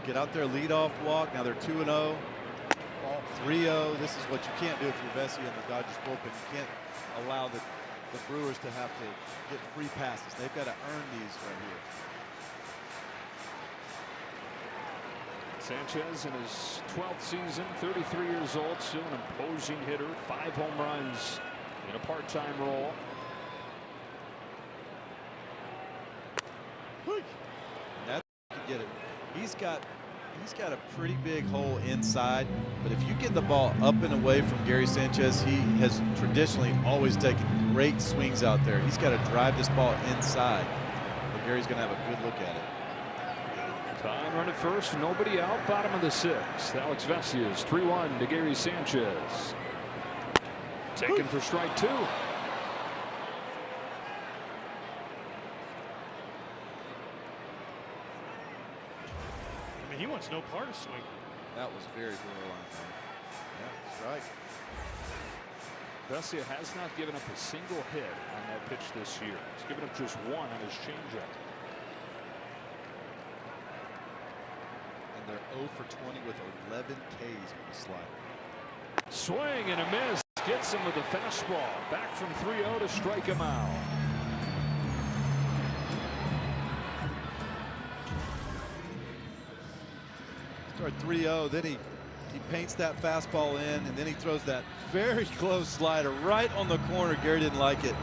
get out there, leadoff walk. Now they're 2-0. 3-0. This is what you can't do if you're Vesia in the Dodgers bullpen. You can't allow the Brewers to have to get free passes. They've got to earn these right here. Sanchez in his 12th season, 33 years old, still an imposing hitter. 5 home runs in a part-time role. That's how you get it. He's got a pretty big hole inside, but if you get the ball up and away from Gary Sanchez, he has traditionally always taken great swings out there. He's got to drive this ball inside, but Gary's going to have a good look at it. Time run at first, nobody out, bottom of the 6th. Alex Vesia's 3-1 to Gary Sanchez. Taken for strike 2. He wants no part of swing. That was very borderline. Yeah, that's right. Vesia has not given up a single hit on that pitch this year. He's given up just 1 on his changeup. And they're 0 for 20 with 11 Ks with the slider. Swing and a miss. Gets him with a fastball. Back from 3-0 to strike him out. Start 3-0, then he paints that fastball in, and then he throws that very close slider right on the corner. Gary didn't like it,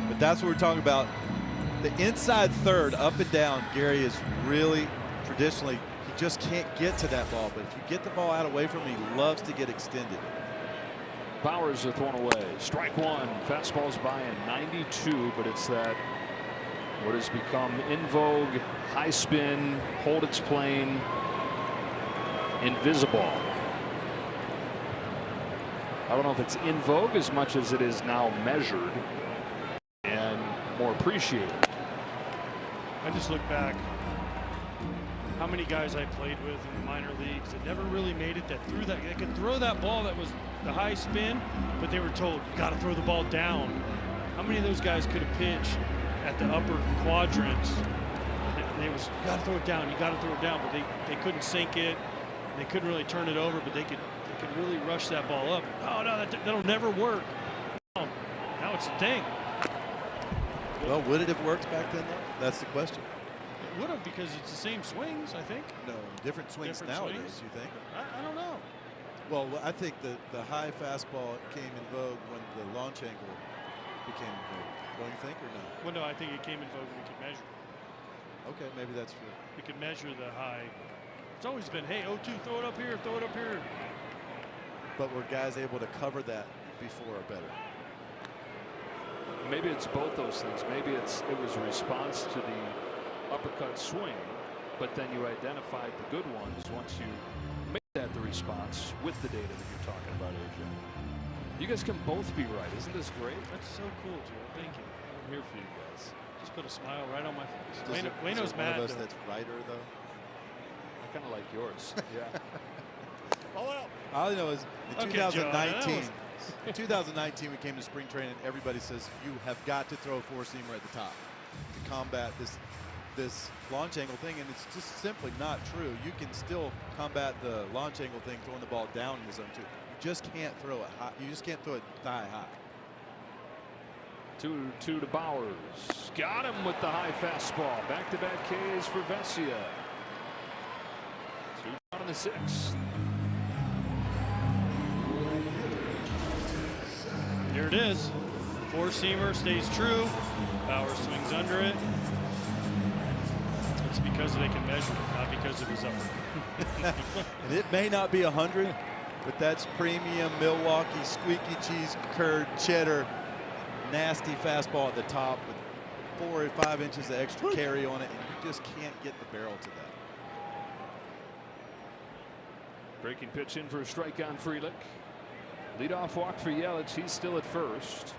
but that's what we're talking about. The inside third, up and down, Gary is really traditionally, he just can't get to that ball, but if you get the ball out away from him, he loves to get extended. Bowers are thrown away. Strike 1. Fastball's by a 92, but it's that what has become in vogue, high spin, hold its plane, invisible. I don't know if it's in vogue as much as it is now measured and more appreciated. I just look back how many guys I played with in the minor leagues that never really made it, that threw that, they could throw that ball that was the high spin, but they were told you got to throw the ball down. How many of those guys could have pitched at the upper quadrants? They was, you got to throw it down, you got to throw it down, but they couldn't sink it. They couldn't really turn it over, but they could really rush that ball up. Oh no, that'll never work. No, now it's a thing. Well, would it have worked back then, though? That's the question. It would have, because it's the same swings, I think. No, different swings nowadays, swings. you think? I don't know. Well, I think the high fastball came in vogue when the launch angle became in vogue. Don't you think, or not? Well, no, I think it came in vogue when we could measure. Okay, maybe that's true. We could measure the high. It's always been, hey, 0-2, throw it up here, throw it up here. But were guys able to cover that before or better? Maybe it's both those things. Maybe it was a response to the uppercut swing, but then you identified the good ones once you made that the response with the data that you're talking about, AJ. You guys can both be right. Isn't this great? That's so cool, Joe. Thank you. I'm here for you guys. Just put a smile right on my face. Is there Wayno's one mad. of us though. that's writer, though? I kind of like yours. Yeah. All I know is in Okay, Joe, 2019, that in 2019 we came to spring training. Everybody says you have got to throw a four-seamer at the top to combat this launch angle thing, and it's just simply not true. You can still combat the launch angle thing throwing the ball down in the zone too. You just can't throw it high. You just can't throw it thigh high. 2-2 to Bowers. Got him with the high fastball. Back-to-back Ks for Vesia. 2 down in the 6th. There it is. Four-seamer stays true. Bowers swings under it. It's because they can measure it, not because of his upper. And it may not be 100, but that's premium Milwaukee squeaky cheese curd cheddar nasty fastball at the top with 4 or 5 inches of extra carry on it, and you just can't get the barrel to that. Breaking pitch in for a strike on Frelick. Leadoff walk for Yelich. He's still at first.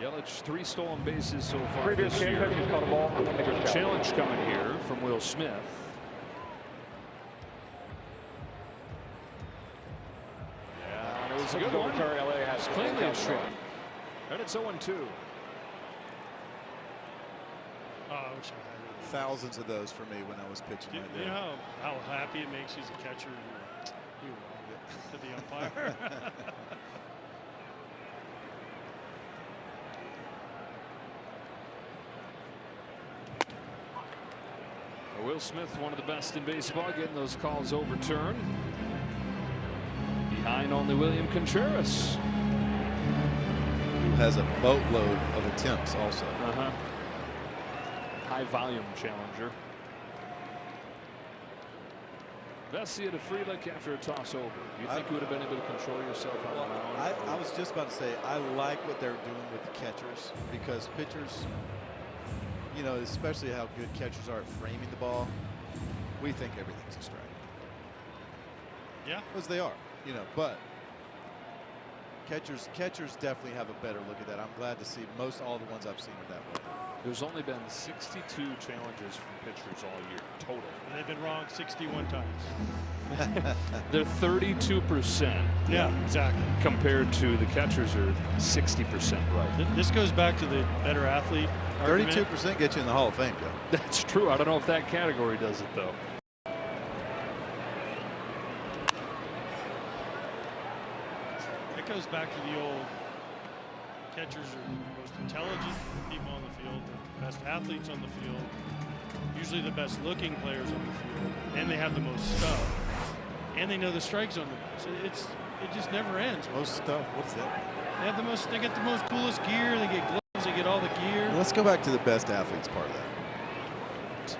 Yelich 3 stolen bases so far this year. Challenge coming here from Will Smith. Yeah, and it was a good one. It's cleanly a strike. And it's 0-2. Oh, I wish I had it. Thousands of those for me when I was pitching right there. You know how happy it makes you as a catcher you to the umpire. Will Smith, one of the best in baseball, getting those calls overturned. Behind only William Contreras, who has a boatload of attempts also. High volume challenger. Vesia to Frelick after a toss over. You think you would have been able to control yourself on the mound? I was just about to say, I like what they're doing with the catchers, because pitchers, you know, especially how good catchers are at framing the ball, we think everything's a strike. Yeah. Because they are, you know, but catchers definitely have a better look at that. I'm glad to see most all the ones I've seen are that way. There's only been 62 challenges from pitchers all year total. And they've been wrong 61 times. They're 32%. Yeah, exactly. Compared to the catchers are 60% right. This goes back to the better athlete. 32% get you in the Hall of Fame, Joe. That's true. I don't know if that category does it though. It goes back to the old catchers are the most intelligent people on the field, the best athletes on the field, usually the best looking players on the field, and they have the most stuff, and they know the strike zone the best. It just never ends. Most stuff. What's that? They have the most. They get the most coolest gear. They get gloves. They get all the gear. Let's go back to the best athletes part of that.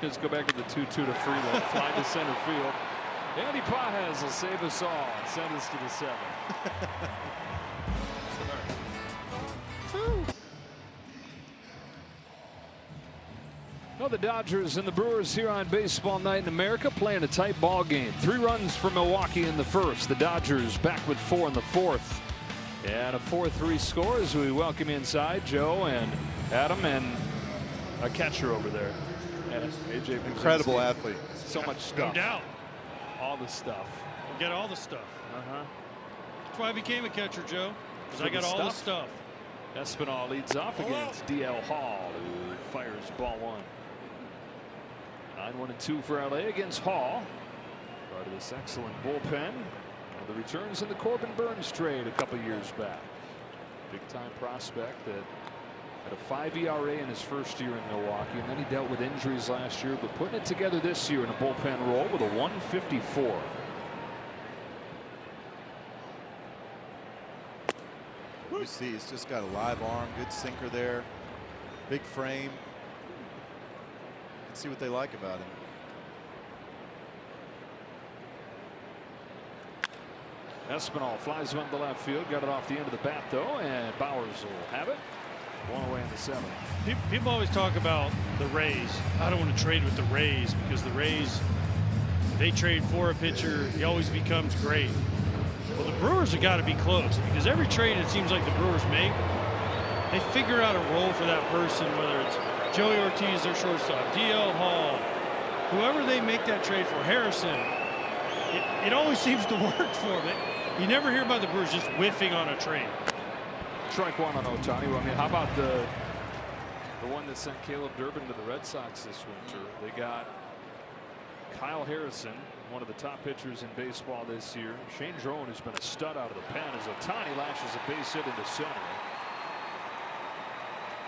Let's go back to the 2-2 to Frelick. Fly to center field. Andy Pages will save us all. Send us to the 7. Well, the Dodgers and the Brewers here on Baseball Night in America playing a tight ball game. 3 runs for Milwaukee in the first. The Dodgers back with 4 in the 4th. And a 4-3 score as we welcome inside Joe and Adam and a catcher over there. And AJ. Incredible Brzezinski. athlete. So much stuff. No doubt. All the stuff. You get all the stuff. That's why I became a catcher, Joe. Because I got all the stuff. Espinal leads off against DL Hall, who fires ball 1. 9-1-2 for LA against Hall. Part of this excellent bullpen. One of the returns in the Corbin Burns trade a couple years back. Big time prospect that had a 5 ERA in his first year in Milwaukee, and then he dealt with injuries last year, but putting it together this year in a bullpen role with a 154. You see, he's just got a live arm, good sinker there, big frame. Let's see what they like about him. Espinal flies one to left field, got it off the end of the bat though, and Bowers will have it. 1 away in the 7th. People always talk about the Rays. I don't want to trade with the Rays because the Rays, if they trade for a pitcher, he always becomes great. the Brewers have got to be close, because every trade it seems like the Brewers make, they figure out a role for that person, whether it's Joey Ortiz, their shortstop, DL Hall, whoever they make that trade for, Harrison. It always seems to work for them. You never hear about the Brewers just whiffing on a trade. Strike one on Ohtani. I mean, how about the one that sent Caleb Durbin to the Red Sox this winter? They got Kyle Harrison, one of the top pitchers in baseball this year. Shane Drone has been a stud out of the pen as Ohtani lashes a base hit into center.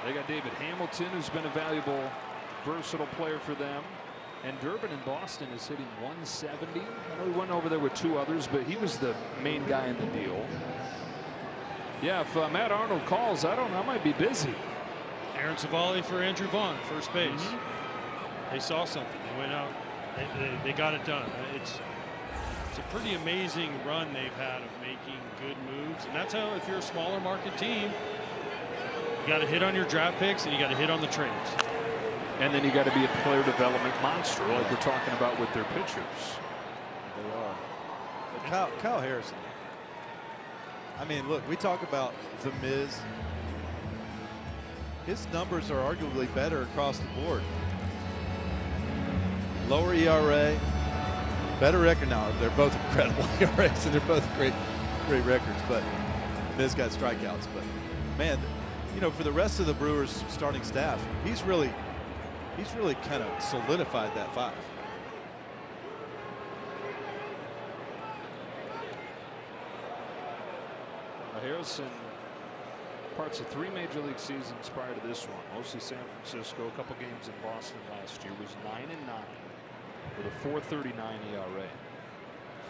They got David Hamilton, who's been a valuable, versatile player for them. And Durbin in Boston is hitting 170. I know he went over there with two others, but he was the main guy in the deal. Yeah, if Matt Arnold calls, I don't know, I might be busy. Aaron Savali for Andrew Vaughn, first base. They saw something. They went out. They got it done. It's a pretty amazing run they've had of making good moves. And that's how, if you're a smaller market team, you got to hit on your draft picks and you got to hit on the trades. And then you got to be a player development monster, like we're talking about with their pitchers. They are. But Kyle Harrison. I mean, look, we talk about the Miz. His numbers are arguably better across the board. Lower ERA, better record. Now they're both incredible ERAs and they're both great records. But Miz got strikeouts. But man, you know, for the rest of the Brewers starting staff, he's really kind of solidified that 5. Harrison, parts of 3 major league seasons prior to this one, mostly San Francisco, a couple games in Boston last year, was 9-9 with a 4.39 ERA.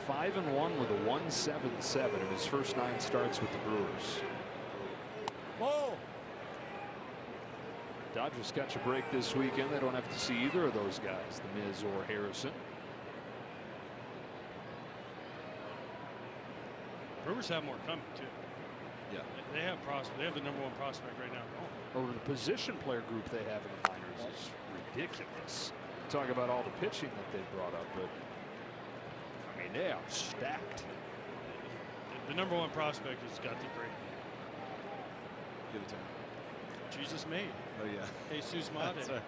5-1 with a 1.77 in his first 9 starts with the Brewers. Whoa. Dodgers catch a break this weekend. They don't have to see either of those guys, the Miz or Harrison. Brewers have more coming too. Yeah, they have prospect. They have the #1 prospect right now. Over the position player group they have in the minors is ridiculous. Talk about all the pitching that they brought up, but I mean they are stacked. The #1 prospect has got the great. Give it to him. Jesus made. Oh yeah. Jesus Mate.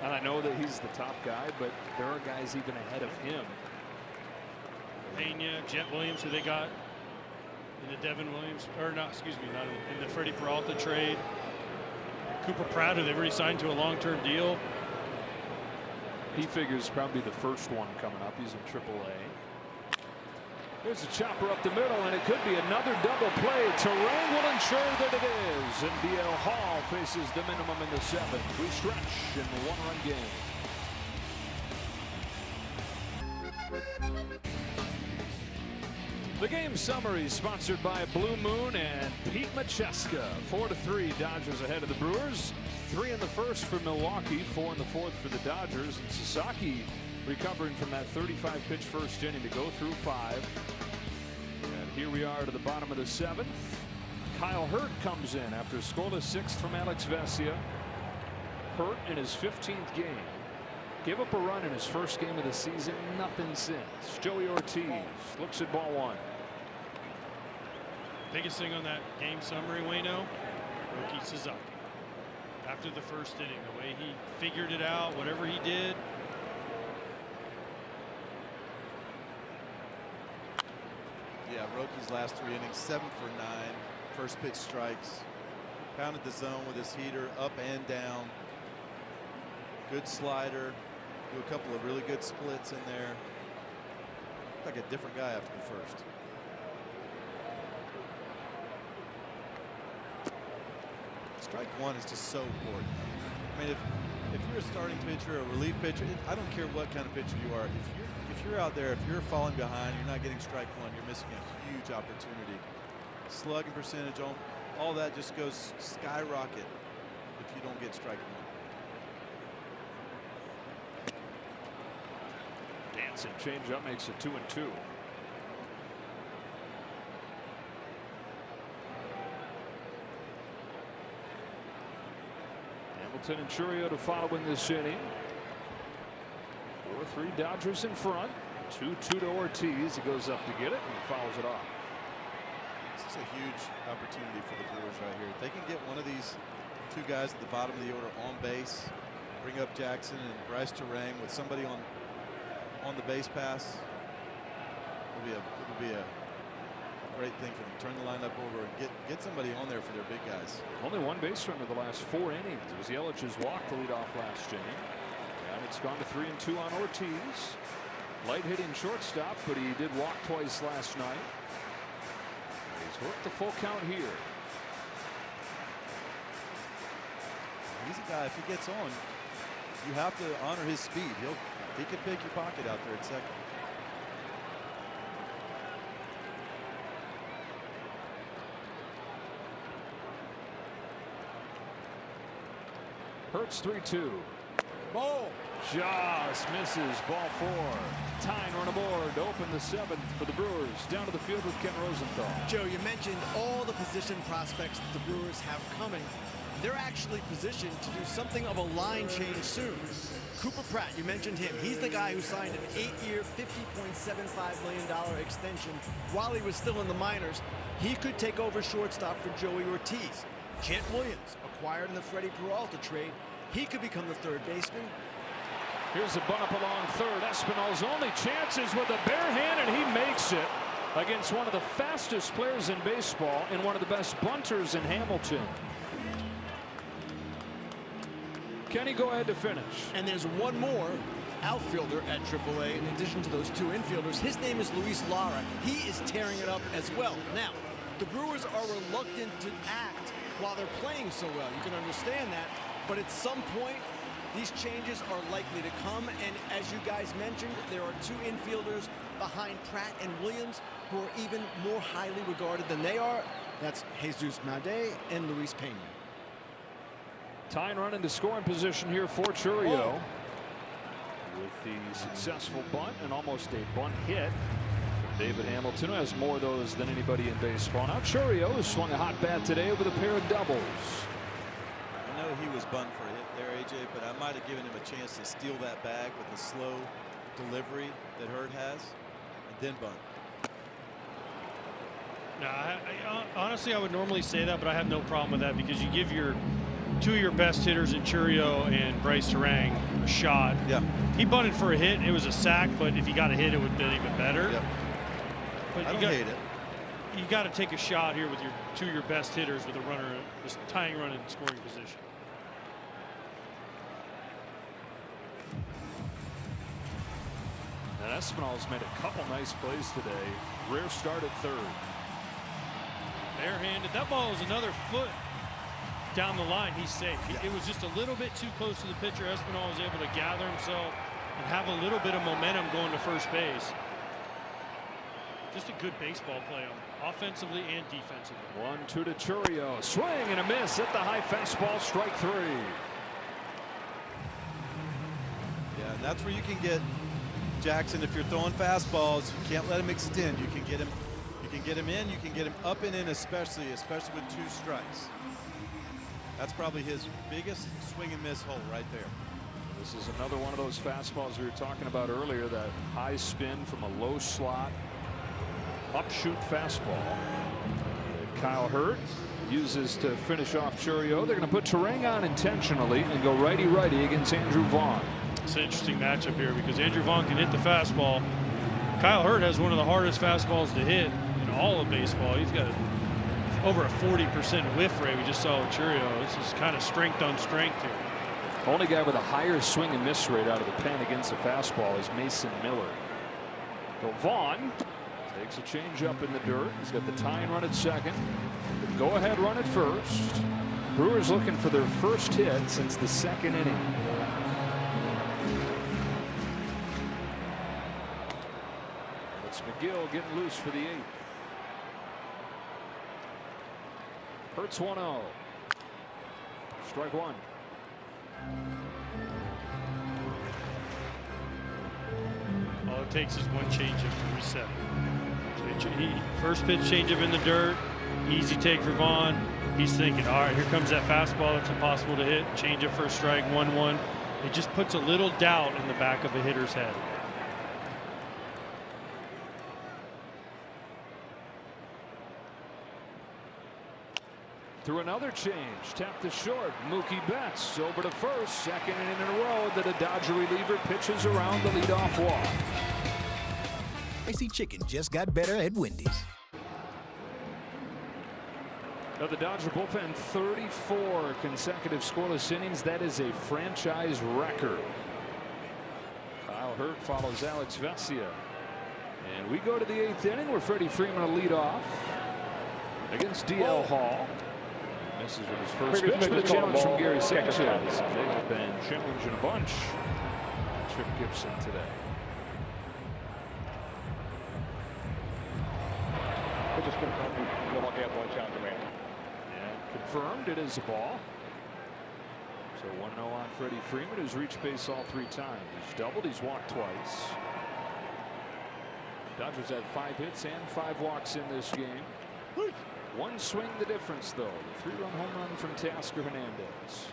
And I know that he's the top guy, but there are guys even ahead of him. Pena, Jet Williams, who they got in the Devin Williams, or not, excuse me, not in the Freddie Peralta trade. Cooper Pratt, who they've re-signed to a long-term deal. He figures probably the first one coming up. He's in AAA. There's a chopper up the middle, and it could be another double play. Terang will ensure that it is. And DL Hall faces the minimum in the 7th. We stretch in the 1-run game. The game summary sponsored by Blue Moon and Pete Macheska. 4-3 Dodgers ahead of the Brewers. 3 in the first for Milwaukee, 4 in the 4th for the Dodgers. And Sasaki recovering from that 35-pitch first inning to go through 5. And here we are to the bottom of the 7th. Kyle Hurt comes in after a scoreless 6th from Alex Vesia. Hurt in his 15th game. Gave up a run in his first game of the season. Nothing since. Joey Ortiz looks at ball 1. Biggest thing on that game summary, Wayno, Roki Sasaki. After the first inning, the way he figured it out, whatever he did. Yeah, Roki's last 3 innings, 7 for 9. First pitch strikes. Pounded the zone with his heater up and down. Good slider. Do a couple of really good splits in there. Looked like a different guy after the first. Strike 1 is just so important. I mean, if you're a starting pitcher, a relief pitcher, I don't care what kind of pitcher you are. If you're out there, if you're falling behind, you're not getting strike 1, you're missing a huge opportunity. Slugging percentage, all that just goes skyrocket if you don't get strike 1. Dancing changeup makes it 2-2. Hamilton and Churio to follow in this inning. 4-3 Dodgers in front. 2-2 to Ortiz. He goes up to get it and fouls it off. This is a huge opportunity for the Brewers right here. If they can get one of these two guys at the bottom of the order on base, bring up Jackson and Bryce Terang with somebody on the base pass, it would be a great thing for them. Turn the lineup over and get somebody on there for their big guys. Only one base runner the last 4 innings. It was Yelich's walk to lead off last inning. And it's gone to 3-2 on Ortiz. Light hitting shortstop, but he did walk twice last night. He's worked the full count here. He's a guy, if he gets on, you have to honor his speed. He can pick your pocket out there at second. Hurts 3-2. Ball. Just misses. Ball 4. Tying run aboard to open the 7th for the Brewers. Down to the field with Ken Rosenthal. Joe, you mentioned all the position prospects that the Brewers have coming. They're actually positioned to do something of a line change soon. Cooper Pratt, you mentioned him. He's the guy who signed an 8-year, $50.75 million extension while he was still in the minors. He could take over shortstop for Joey Ortiz. Kent Williams, acquired in the Freddie Peralta trade. He could become the third baseman. Here's a bunt up along third. Espinal's only chances with a bare hand, and he makes it against one of the fastest players in baseball and one of the best bunters in Hamilton. Can he go ahead to finish? And there's one more outfielder at AAA in addition to those 2 infielders. His name is Luis Lara. He is tearing it up as well. Now, the Brewers are reluctant to act while they're playing so well. You can understand that. But at some point, these changes are likely to come. And as you guys mentioned, there are 2 infielders behind Pratt and Williams who are even more highly regarded than they are. That's Jesus Made and Luis Pena. Tying run into scoring position here for Churio. With the successful bunt and almost a bunt hit. David Hamilton, who has more of those than anybody in baseball. Now Churio has swung a hot bat today with a pair of doubles. I know he was bunt for a hit there, AJ, but I might have given him a chance to steal that bag with the slow delivery that Hurd has, and then bunt. Now, honestly, I would normally say that, but I have no problem with that because you give your 2 of your best hitters in Churio and Bryce Terang a shot. Yeah. He bunted for a hit. It was a sack, but if he got a hit, it would have been even better. Yep. But I don't hate it. You got to take a shot here with your 2 of your best hitters with a runner, just tying run in scoring position. And Espinal's made a couple nice plays today. Rare start at third. Barehanded. That ball is another foot down the line. He's safe. It was just a little bit too close to the pitcher. Espinal was able to gather himself and have a little bit of momentum going to first base. Just a good baseball play offensively and defensively. 1-2 to Churio. Swing and a miss at the high fastball. Strike 3. Yeah, and that's where you can get Jackson. If you're throwing fastballs, you can't let him extend. You can get him. You can get him in. You can get him up and in, especially with 2 strikes. That's probably his biggest swing and miss hole right there. This is another one of those fastballs we were talking about earlier. That high spin from a low slot upshoot fastball that Kyle Hurd uses to finish off Churio. They're going to put Terang on intentionally and go righty-righty against Andrew Vaughn. It's an interesting matchup here because Andrew Vaughn can hit the fastball. Kyle Hurd has one of the hardest fastballs to hit in all of baseball. He's got over a 40% whiff rate. We just saw with Churio. This is kind of strength on strength here. Only guy with a higher swing and miss rate out of the pen against the fastball is Mason Miller. So Vaughn takes a change up in the dirt. He's got the tying run at second. The go-ahead run at first. Brewers looking for their first hit since the 2nd inning. It's McGill getting loose for the 8th. Hurts 1-0. Strike 1. All it takes is one changeup to reset. First pitch changeup in the dirt, Easy take for Vaughn. He's thinking, all right, here comes that fastball that's impossible to hit. Change it for a strike, 1-1. It just puts a little doubt in the back of a hitter's head. Through another change, tapped to short. Mookie Betts over to first, second inning in a row that a Dodger reliever pitches around the leadoff walk. Spicy chicken just got better at Wendy's. Now the Dodger bullpen 34 consecutive scoreless innings. That is a franchise record. Kyle Hurt follows Alex Vesia. And we go to the 8th inning where Freddie Freeman will lead off against DL Hall. Misses with his first pitch with a challenge from Gary Sanchez. They have been challenging a bunch. Trip Gibson today. Just confirmed Milwaukee have one challenge man. And confirmed it is a ball. So 1-0 on Freddie Freeman, who's reached base all 3 times. He's doubled, he's walked twice. Dodgers had 5 hits and 5 walks in this game. One swing the difference, though. The 3-run home run from Teoscar Hernandez.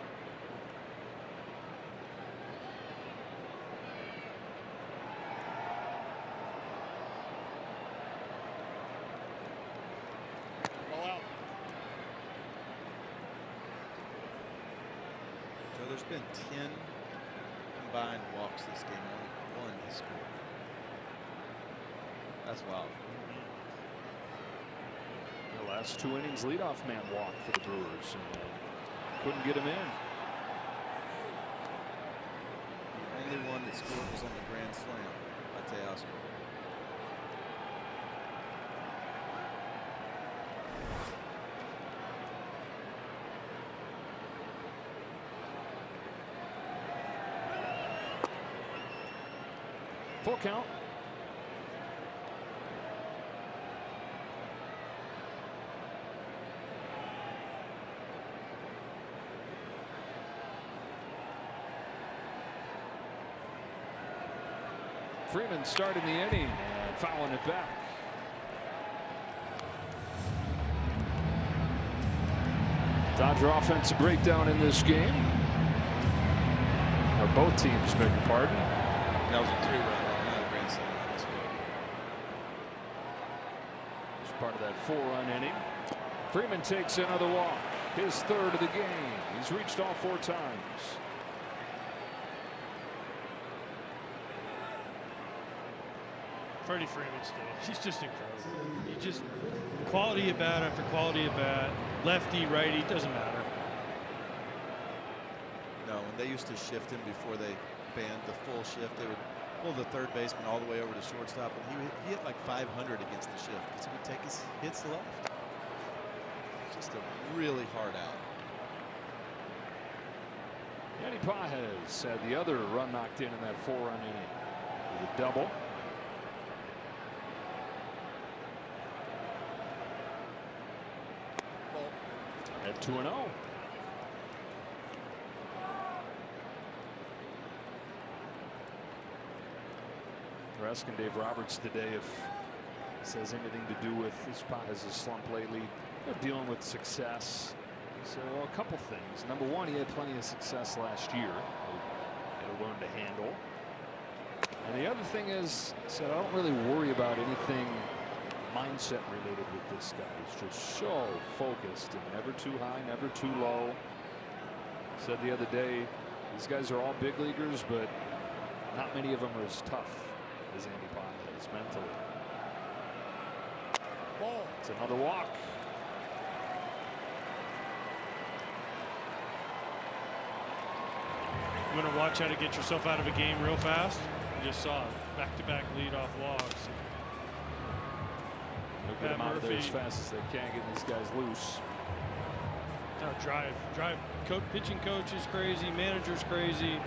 So there's been 10 combined walks this game. Only 1 has scored. That's wild. The last 2 innings leadoff man walked for the Brewers and couldn't get him in. The only one that scored was on the grand slam by Teoscar. Full count. Freeman starting the inning and fouling it back. Dodger offensive breakdown in this game. Or both teams, beg your pardon. That was a 3-run, not a grand slam. It's part of that 4-run inning. Freeman takes another walk, his 3rd of the game. He's reached all 4 times. Freddie Freeman still, he's just incredible. He just quality at bat after quality at bat, lefty, righty, doesn't matter. No, when they used to shift him before they banned the full shift, they would pull the third baseman all the way over to shortstop, and he hit like 500 against the shift because he would take his hits left. Just a really hard out. Yanni Pages had the other run knocked in that 4-run inning with a double. At 2-0. We're asking Dave Roberts today if this has anything to do with his Pages' slump lately. They're dealing with success. So a couple things. Number one, he had plenty of success last year. He had to learn to handle. And the other thing is, he said, I don't really worry about anything mindset related with this guy. He's just so focused and never too high, never too low. Said the other day, these guys are all big leaguers, but not many of them are as tough as Andy Pages mentally. Ball. It's another walk. You want to watch how to get yourself out of a game real fast? You just saw it. Back-to-back leadoff walks. They'll get them out of there as fast as they can, get these guys loose. No, drive. Pitching coach is crazy. Manager's crazy.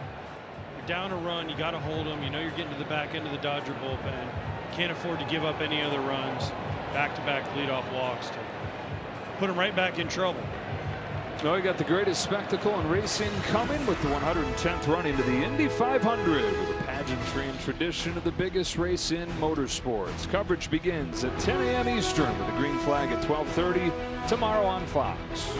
You're down a run. You got to hold them. You know you're getting to the back end of the Dodger bullpen. You can't afford to give up any other runs. Back-to-back leadoff walks to put them right back in trouble. Well, we got the greatest spectacle in racing coming with the 110th running to the Indy 500 with a pageantry and tradition of the biggest race in motorsports. Coverage begins at 10 a.m. Eastern with the green flag at 12:30 tomorrow on Fox.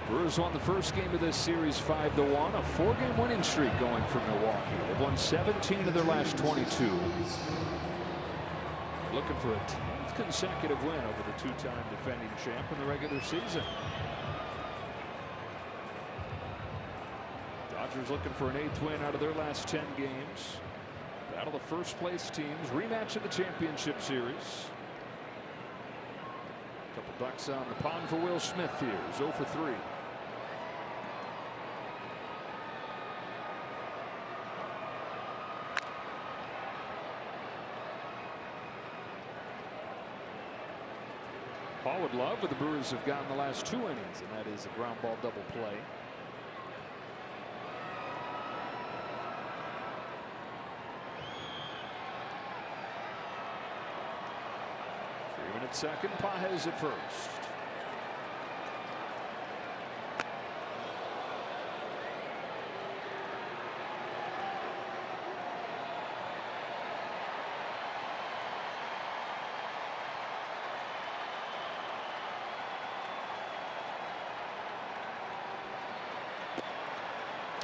Brewers won the first game of this series 5-1. A 4-game winning streak going for Milwaukee. They've won 17 of their last 22. Looking for a 10th consecutive win over the two-time defending champ in the regular season. Dodgers looking for an 8th win out of their last 10 games. Battle the first place teams. Rematch of the championship series. Couple ducks on the pond for Will Smith here. He's 0 for 3. Paul would love what the Brewers have gotten the last 2 innings, and that is a ground ball double play. Freeman at second, Pages at first.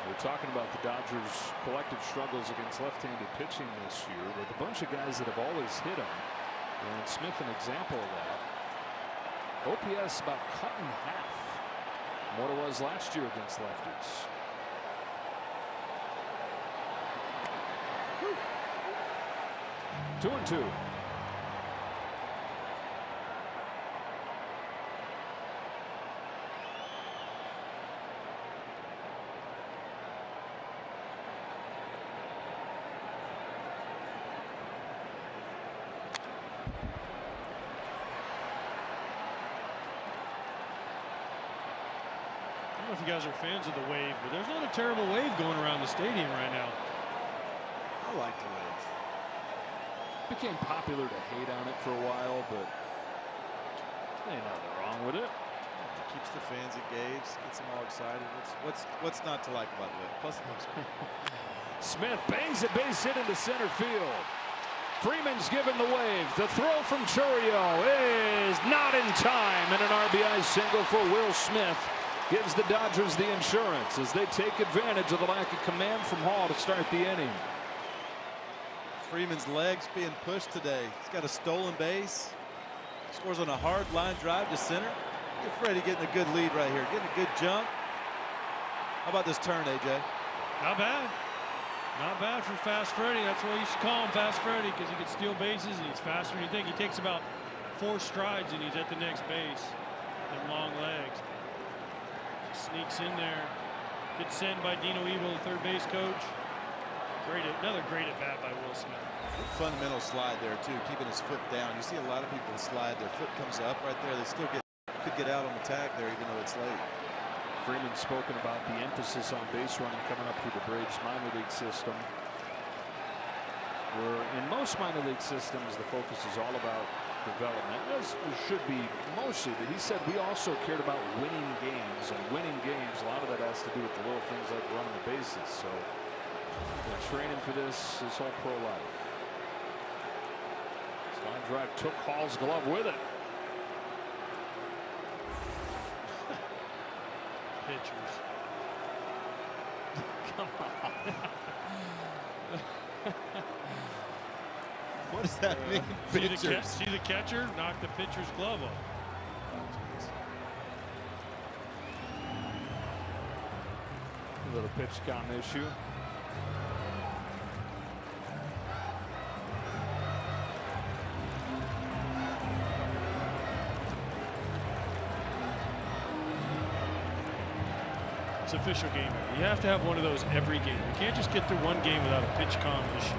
We're talking about the Dodgers' collective struggles against left-handed pitching this year with a bunch of guys that have always hit them. And Smith an example of that. OPS about cut in half from what it was last year against lefties. Woo. 2-2. I don't know if you guys are fans of the wave, but there's not a terrible wave going around the stadium right now. I like the wave. Became popular to hate on it for a while, but ain't nothing wrong with it. It keeps the fans engaged, gets them all excited. What's not to like about the wave? Plus it looks cool. Smith bangs a base hit into center field. Freeman's given the wave. The throw from Churio is not in time, and an RBI single for Will Smith gives the Dodgers the insurance as they take advantage of the lack of command from Hall to start the inning. Freeman's legs being pushed today. He's got a stolen base. Scores on a hard line drive to center. Get Freddie getting a good lead right here. Getting a good jump. How about this turn, AJ? Not bad. Not bad for Fast Freddie. That's what we used to call him, Fast Freddie, because he can steal bases and he's faster than you think. He takes about 4 strides and he's at the next base. And long legs. Sneaks in there. Gets sent by Dino Evil, the third base coach. Another great at bat by Will Smith. Good fundamental slide there too, keeping his foot down. You see a lot of people slide, their foot comes up right there. They still could get out on the tag there, even though it's late. Freeman's spoken about the emphasis on base running coming up through the Braves minor league system. Where in most minor league systems, the focus is all about development, as it should be mostly, but he said we also cared about winning games, and winning games, a lot of that has to do with the little things like running the bases. So they're training for this his whole pro life. This line drive took Hall's glove with it. Pitchers. Come on. What does that mean? See the catcher knock the pitcher's glove off. A little pitch count issue. It's official game. You have to have one of those every game. You can't just get through one game without a pitch count issue.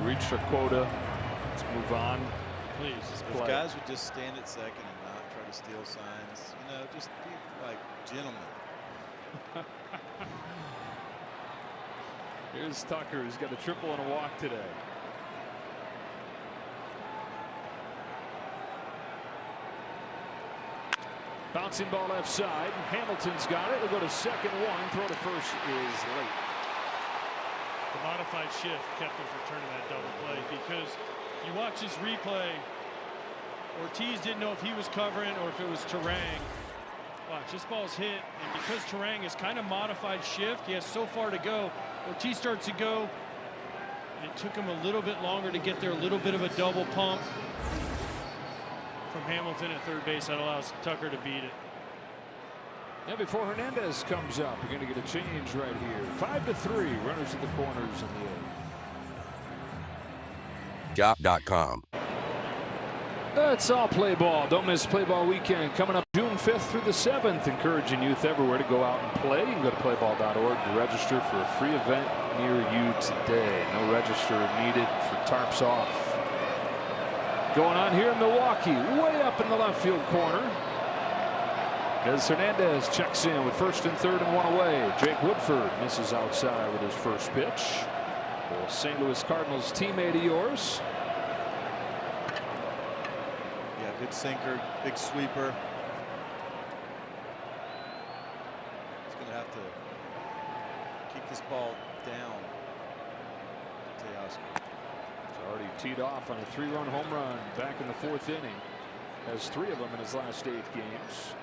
Reached a quota. Let's move on. Please. If guys would just stand at second and not try to steal signs, you know, just be like gentlemen. Here's Tucker, who's got a triple and a walk today. Bouncing ball left side. Hamilton's got it. We'll go to second one. Throw to first is late. The modified shift kept him from turning that double play, because you watch his replay, Ortiz didn't know if he was covering or if it was Turang. Watch, this ball's hit, and because Turang is kind of modified shift, he has so far to go. Ortiz starts to go, and it took him a little bit longer to get there, a little bit of a double pump from Hamilton at third base. That allows Tucker to beat it. And before Hernandez comes up, you're going to get a change right here. 5-3, runners at the corners in the eighth. Shop.com. That's all play ball. Don't miss play ball weekend coming up June 5th through the 7th. Encouraging youth everywhere to go out and play. You can go to playball.org to register for a free event near you today. No register needed for tarps off. Going on here in Milwaukee, way up in the left field corner. As Hernandez checks in with first and third and one away. Jake Woodford misses outside with his first pitch. The St. Louis Cardinals teammate of yours. Yeah, good sinker, big sweeper. He's going to have to keep this ball down. Teoscar. He's already teed off on a 3-run home run back in the 4th inning. Has 3 of them in his last 8 games.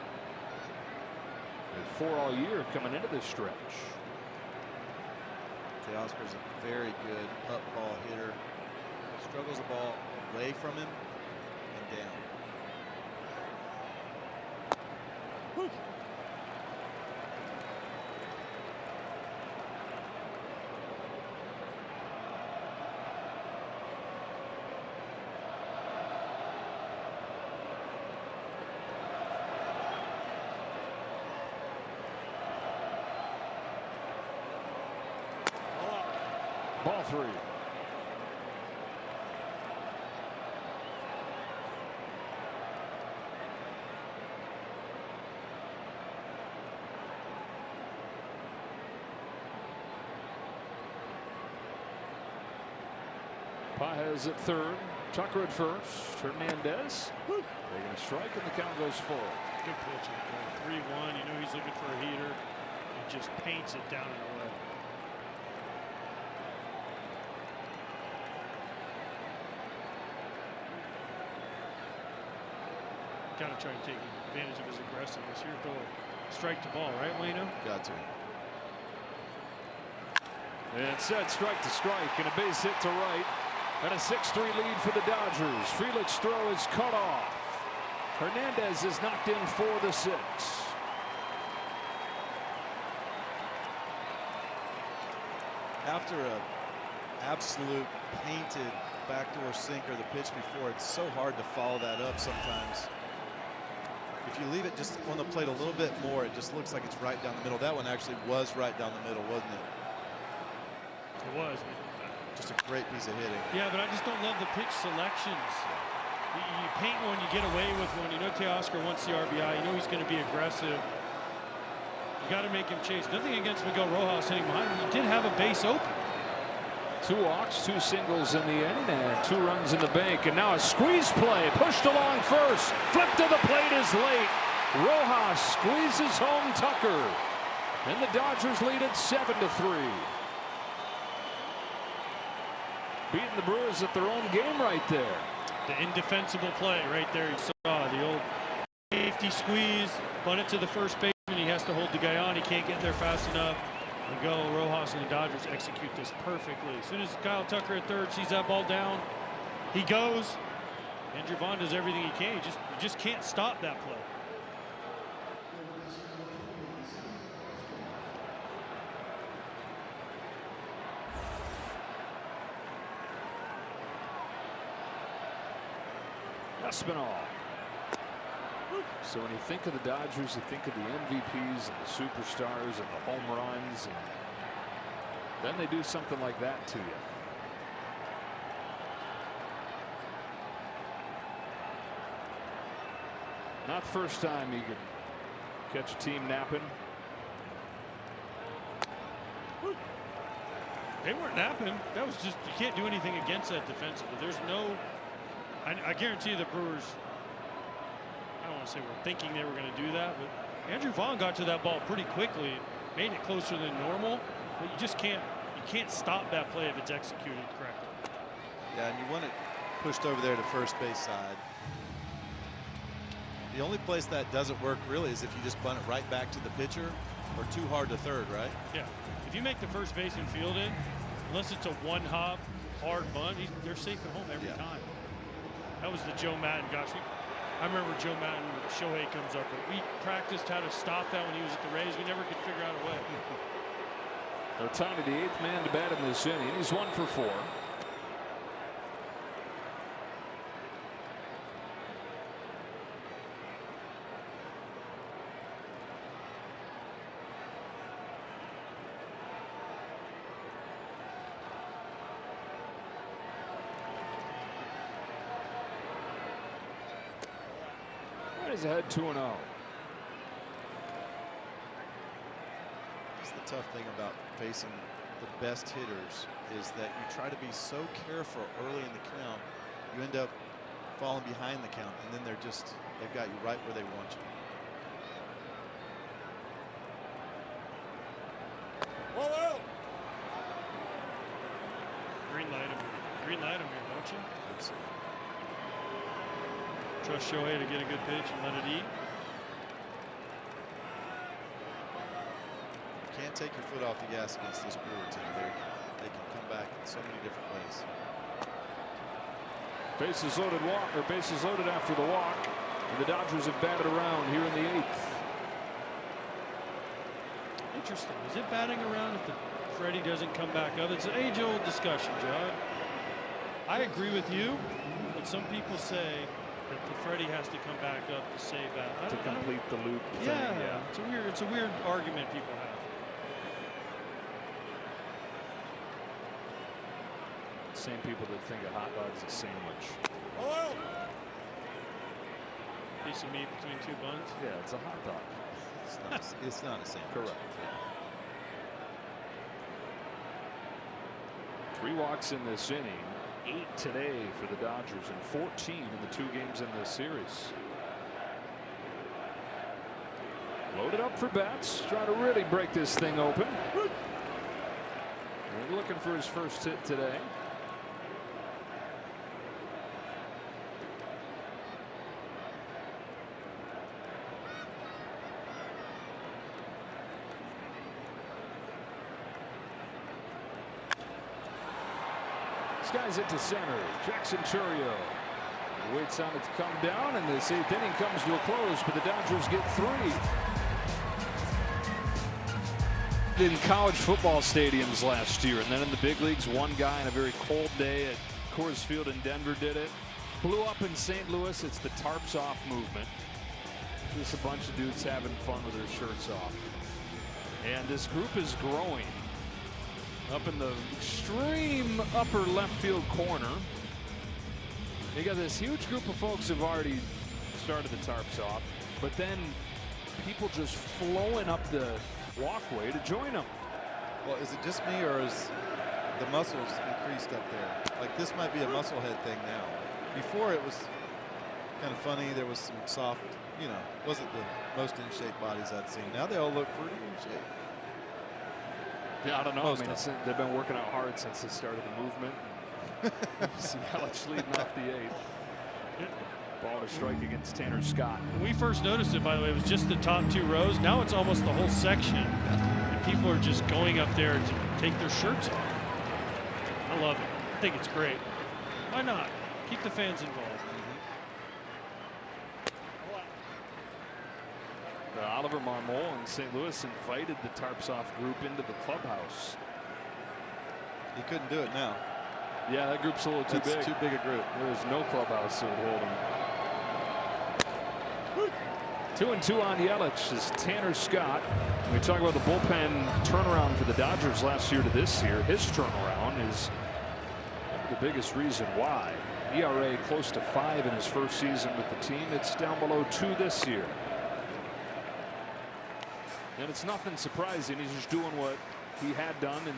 4 all year coming into this stretch. Teoscar's a very good up ball hitter. Struggles the ball away from him and down. Woo. Ball 3. Paez at third. Tucker at first. Hernandez taking a strike, and the count goes full. Good pitching. 3-1. You know he's looking for a heater. He just paints it down and away. Got to try and take advantage of his aggressiveness here. Throw a strike to ball, right, Wayno? Got to. And set strike to strike, and a base hit to right, and a 6-3 lead for the Dodgers. Frelick's throw is cut off. Hernandez is knocked in for the 6. After a absolute painted backdoor sinker the pitch before, it's so hard to follow that up sometimes. If you leave it just on the plate a little bit more, it just looks like it's right down the middle. That one actually was right down the middle, wasn't it? It was. Just a great piece of hitting. Yeah, but I just don't love the pitch selections. You paint one, you get away with one. You know Teoscar wants the RBI. You know he's going to be aggressive. You got to make him chase. Nothing against Miguel Rojas hitting behind him. He did have a base open. 2 walks, 2 singles in the inning, and 2 runs in the bank. And now a squeeze play, pushed along first. Flip to the plate is late. Rojas squeezes home Tucker. And the Dodgers lead it 7-3. Beating the Brewers at their own game right there. The indefensible play right there. You saw the old safety squeeze, bunt it to the first baseman. He has to hold the guy on. He can't get there fast enough. Miguel Rojas and the Dodgers execute this perfectly. As soon as Kyle Tucker at third sees that ball down, he goes. And Javon does everything he can. You just can't stop that play. Espinal. So when you think of the Dodgers, you think of the MVPs and the superstars and the home runs, and then they do something like that to you. Not the first time you could catch a team napping. They weren't napping. That was just, you can't do anything against that defensively. There's no, I guarantee the Brewers, I don't want to say we're thinking they were going to do that, but Andrew Vaughn got to that ball pretty quickly, made it closer than normal, but you just can't, stop that play if it's executed correctly. Yeah, and you want it pushed over there to first base side. The only place that doesn't work really is if you just bunt it right back to the pitcher or too hard to third, right? Yeah. If you make the first baseman field in, unless it's a one-hop hard bunt, they're safe at home every time. That was the Joe Madden. Gosh, I remember Joe Madden, Shohei comes up, but we practiced how to stop that when he was at the Rays. We never could figure out a way. Ohtani, the 8th man to bat in this inning. He's 1 for 4. He's ahead 2-0. That's the tough thing about facing the best hitters is that you try to be so careful early in the count, you end up falling behind the count, and then they've got you right where they want you. Green light him here, don't you? Trust Shohei to get a good pitch and let it eat. You can't take your foot off the gas against this Brewer team. They can come back in so many different ways. Bases loaded after the walk, and the Dodgers have batted around here in the 8th. Interesting. Is it batting around if Freddie doesn't come back up? It's an age-old discussion, John. I agree with you, but some people say that the Freddie has to come back up to save that. To complete the loop thing. Yeah, it's a weird argument people have. Same people that think a hot dog's a sandwich. Piece of meat between two buns. Yeah, it's a hot dog. It's not a sandwich. Correct. 3 walks in this inning. 8 today for the Dodgers and 14 in the 2 games in this series. Loaded up for bats. Trying to really break this thing open. And looking for his first hit today. Guys it to center. Jackson Churio waits on it to come down, and this 8th inning comes to a close, but the Dodgers get 3. In college football stadiums last year, and then in the big leagues, one guy on a very cold day at Coors Field in Denver did it. Blew up in St. Louis. It's the tarps off movement. Just a bunch of dudes having fun with their shirts off. And this group is growing. Up in the extreme upper left field corner, you got this huge group of folks who've already started the tarps off, but then people just flowing up the walkway to join them. Well, is it just me, or is the muscles increased up there? Like, this might be a muscle head thing now. Before it was kind of funny. There was some soft, wasn't the most in shape bodies I'd seen. Now they all look pretty in shape. Yeah, I don't know. They've been working out hard since they started the movement. See Yelich leading off the 8th. Ball to strike against Tanner Scott. When we first noticed it, by the way, it was just the top 2 rows. Now it's almost the whole section. And people are just going up there to take their shirts off. I love it. I think it's great. Why not? Keep the fans involved. Oliver Marmol in St. Louis invited the tarps off group into the clubhouse. He couldn't do it now. Yeah, that group's a little too big. It's too big a group. There's no clubhouse that would hold him. 2-2 on Yelich is Tanner Scott. We talk about the bullpen turnaround for the Dodgers last year to this year. His turnaround is the biggest reason why. ERA close to 5 in his first season with the team. It's down below 2 this year. And it's nothing surprising. He's just doing what he had done in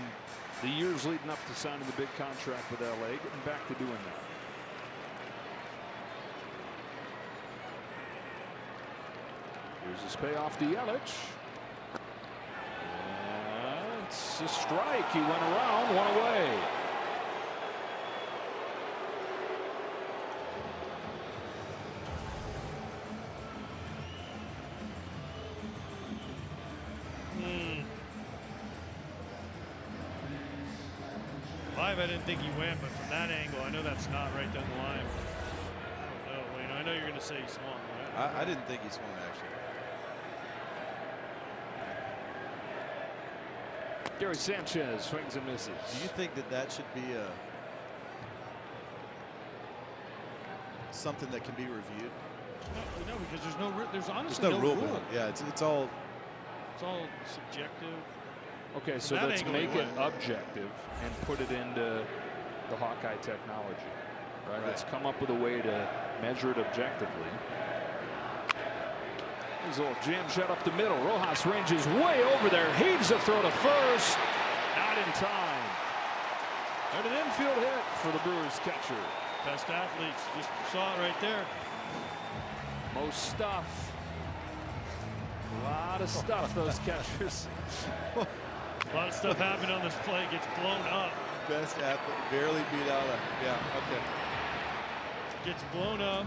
the years leading up to signing the big contract with LA, getting back to doing that. Here's his payoff to Yelich. And it's a strike. He went around, one away. Live, I didn't think he went, but from that angle, I know that's not right down the line. I don't know, Wayne. I know you're going to say he swung. Right? I didn't think he swung, actually. Gary Sanchez swings and misses. Do you think that that should be something that can be reviewed? No, because there's honestly There's no rule. rule. Yeah, it's all subjective. Okay, From so that let's angle, make he it went. objective and put it into the Hawkeye technology. Right? Let's come up with a way to measure it objectively. There's a little jam shot up the middle. Rojas ranges way over there, heaves a throw to first. Not in time. And an infield hit for the Brewers catcher. Best athletes, just saw it right there. Most stuff. A lot of stuff, those catchers. A lot of stuff happened on this play. Gets blown up. Best athlete, barely beat out. Yeah, okay. Gets blown up.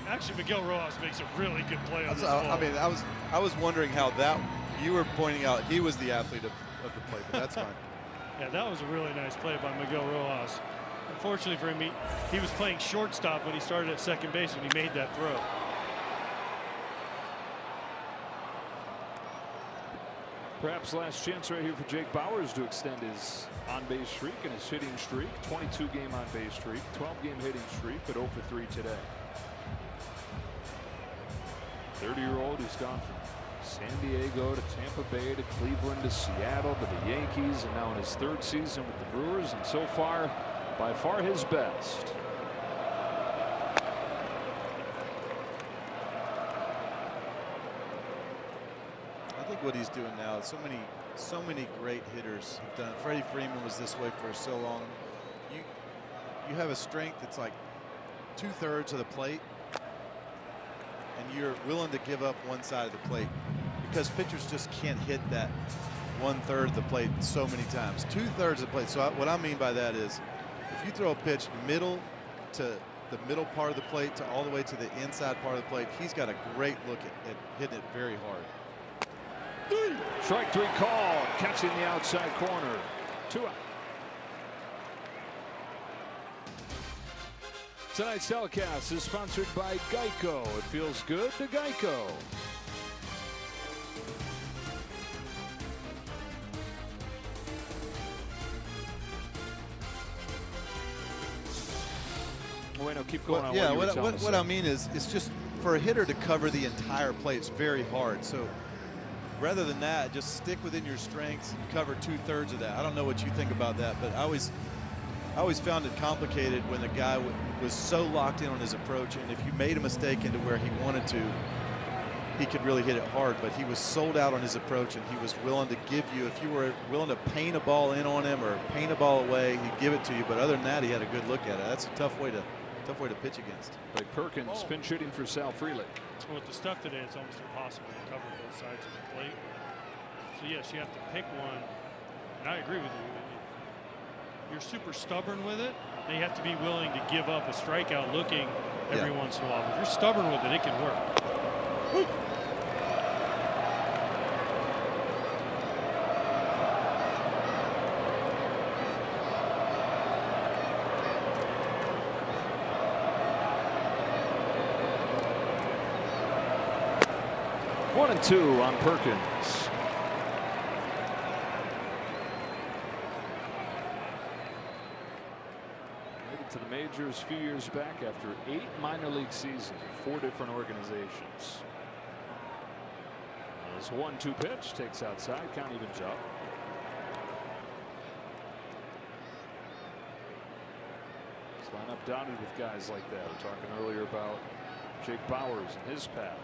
Actually, Miguel Rojas makes a really good play on this ball. I mean, I was wondering how that. You were pointing out he was the athlete of the play, but that's fine. Yeah, that was a really nice play by Miguel Rojas. Unfortunately for him, he was playing shortstop when he started at second base when he made that throw. Perhaps last chance right here for Jake Bauers to extend his on-base streak and his hitting streak. 22-game on-base streak, 12-game hitting streak, but 0 for 3 today. 30-year-old who's gone from San Diego to Tampa Bay to Cleveland to Seattle to the Yankees, and now in his 3rd season with the Brewers, and so far, by far his best. I think what he's doing now, so many great hitters have done. Freddie Freeman was this way for so long. You have a strength that's like 2/3 of the plate, and you're willing to give up one side of the plate because pitchers just can't hit that 1/3 of the plate so many times. 2/3 of the plate. So what I mean by that is, if you throw a pitch middle to the middle part of the plate to all the way to the inside part of the plate, he's got a great look at hitting it very hard. Strike 3 called, catching the outside corner. 2 out. Tonight's telecast is sponsored by Geico. It feels good to Geico. Wait, no, keep going on. Yeah, what I mean is, it's just for a hitter to cover the entire plate is very hard. So rather than that, just stick within your strengths and cover 2/3 of that. I don't know what you think about that, but I always found it complicated when the guy was so locked in on his approach, and if you made a mistake into where he wanted to, he could really hit it hard. But he was sold out on his approach, and he was willing to give you, if you were willing to paint a ball in on him or paint a ball away, he'd give it to you. But other than that, he had a good look at it. That's a tough way to pitch against. Blake Perkins pinch hitting for Sal Frelick. Well, with the stuff today, it's almost impossible to cover both sides of the plate. So yes, you have to pick one, and I agree with you. You're super stubborn with it, and you have to be willing to give up a strikeout looking every once in a while. If you're stubborn with it, it can work. Woo. One and 2 on Perkins. Made it to the majors a few years back after 8 minor league seasons with 4 different organizations. This 1-2 pitch takes outside, count evens up. This lineup dotted with guys like that. We're talking earlier about Jake Bauers and his path.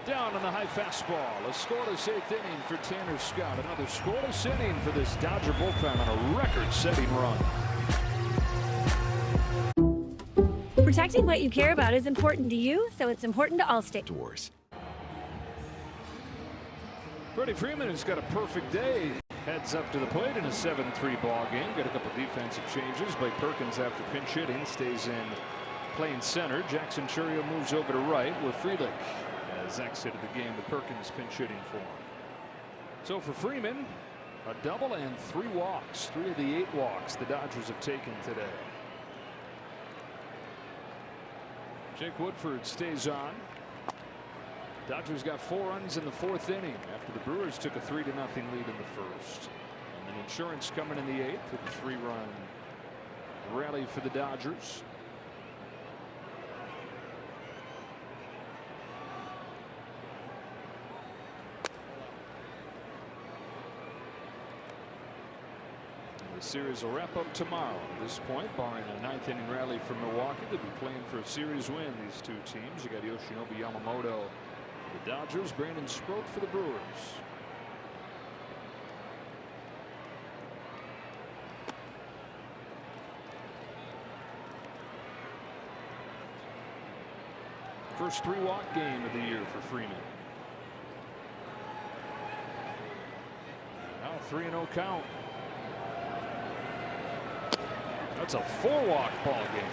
down on the high fastball. A scoreless 8th inning for Tanner Scott. Another scoreless inning for this Dodger bullpen on a record-setting run. Protecting what you care about is important to you, so it's important to Allstate. Doors. Freddie Freeman has got a perfect day. Heads up to the plate in a 7-3 ball game. Got a couple defensive changes. Blake Perkins, after pinch hitting, stays in playing center. Jackson Churio moves over to right, where Frelick has exited the game with Perkins pinch hitting for him. So for Freeman, a double and 3 walks. 3 of the 8 walks the Dodgers have taken today. Jake Woodford stays on. Dodgers got 4 runs in the 4th inning after the Brewers took a 3-0 lead in the 1st. And then Insurance coming in the 8th with a 3-run rally for the Dodgers. The series will wrap up tomorrow. At this point, barring a 9th inning rally from Milwaukee, they'll be playing for a series win. These two teams. You got Yoshinobu Yamamoto for the Dodgers, Brandon Sproat for the Brewers. First 3-walk game of the year for Freeman. Now 3-0 count. That's a 4-walk ball game.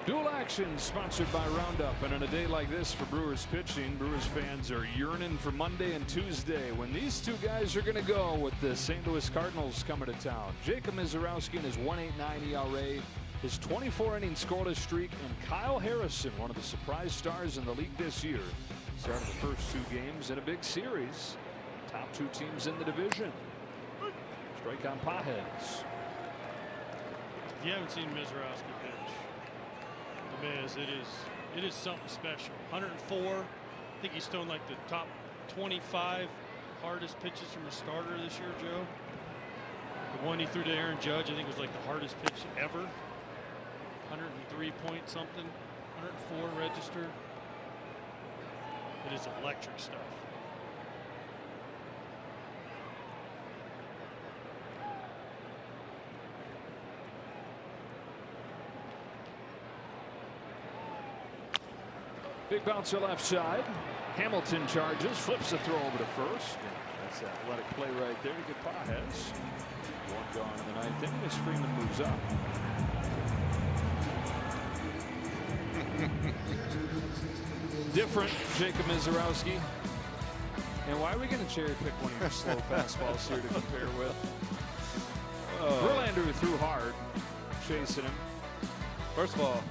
Dual action sponsored by Roundup. And on a day like this for Brewers pitching, Brewers fans are yearning for Monday and Tuesday when these two guys are going to go with the St. Louis Cardinals coming to town. Jacob Mizorowski and his 1.89 ERA, his 24-inning scoreless streak, and Kyle Harrison, one of the surprise stars in the league this year, started the first 2 games in a big series. Top 2 teams in the division. Strike on Pajes. If you haven't seen Mizorowski pitch, the Miz, it is something special. 104. I think he's thrown like the top 25 hardest pitches from a starter this year, Joe. The one he threw to Aaron Judge, I think, was like the hardest pitch ever. 103 point something, 104 registered. It is electric stuff. Big bouncer left side. Hamilton charges, flips the throw over to first. That's an athletic play right there to get Pajes. 1 gone in the 9th inning as Freeman moves up. Different Jacob Mizorowski. And why are we going to cherry pick one of your slow fastballs here to compare with? Verlander threw hard, chasing him. First of all,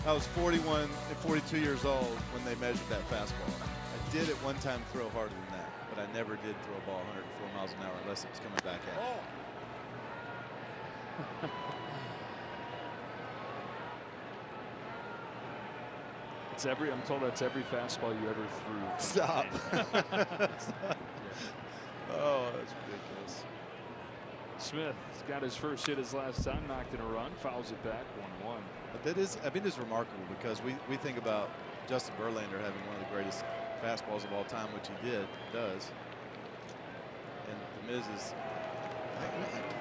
I was 41 and 42 years old when they measured that fastball. I did at one time throw harder than that, but I never did throw a ball 104 miles an hour unless it was coming back at me. I'm told that's every fastball you ever threw. Stop. Oh, that's ridiculous. Smith got his first hit his last time, knocked in a run, fouls it back 1-1. But that is, I mean, it's remarkable because we think about Justin Verlander having one of the greatest fastballs of all time, which he does. And the Miz is,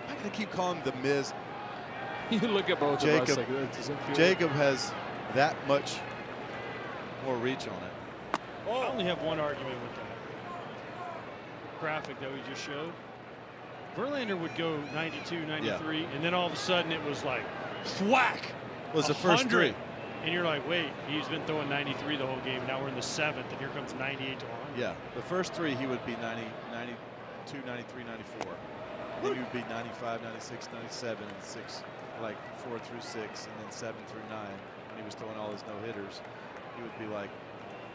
I'm going to keep calling him the Miz. You look at both Jacob, of us like that. Doesn't feel Jacob has that much more reach on it. I only have one argument with that graphic that we just showed. Verlander would go 92, 93, and then all of a sudden it was like whack. Was the first 3. And you're like, wait, he's been throwing 93 the whole game. Now we're in the 7th, and here comes 98 to 100. Yeah, the first 3 he would be 90, 92, 93, 94. Then he would be 95, 96, 97, and 6, like 4 through 6, and then 7 through 9. When he was throwing all his no-hitters, he would be like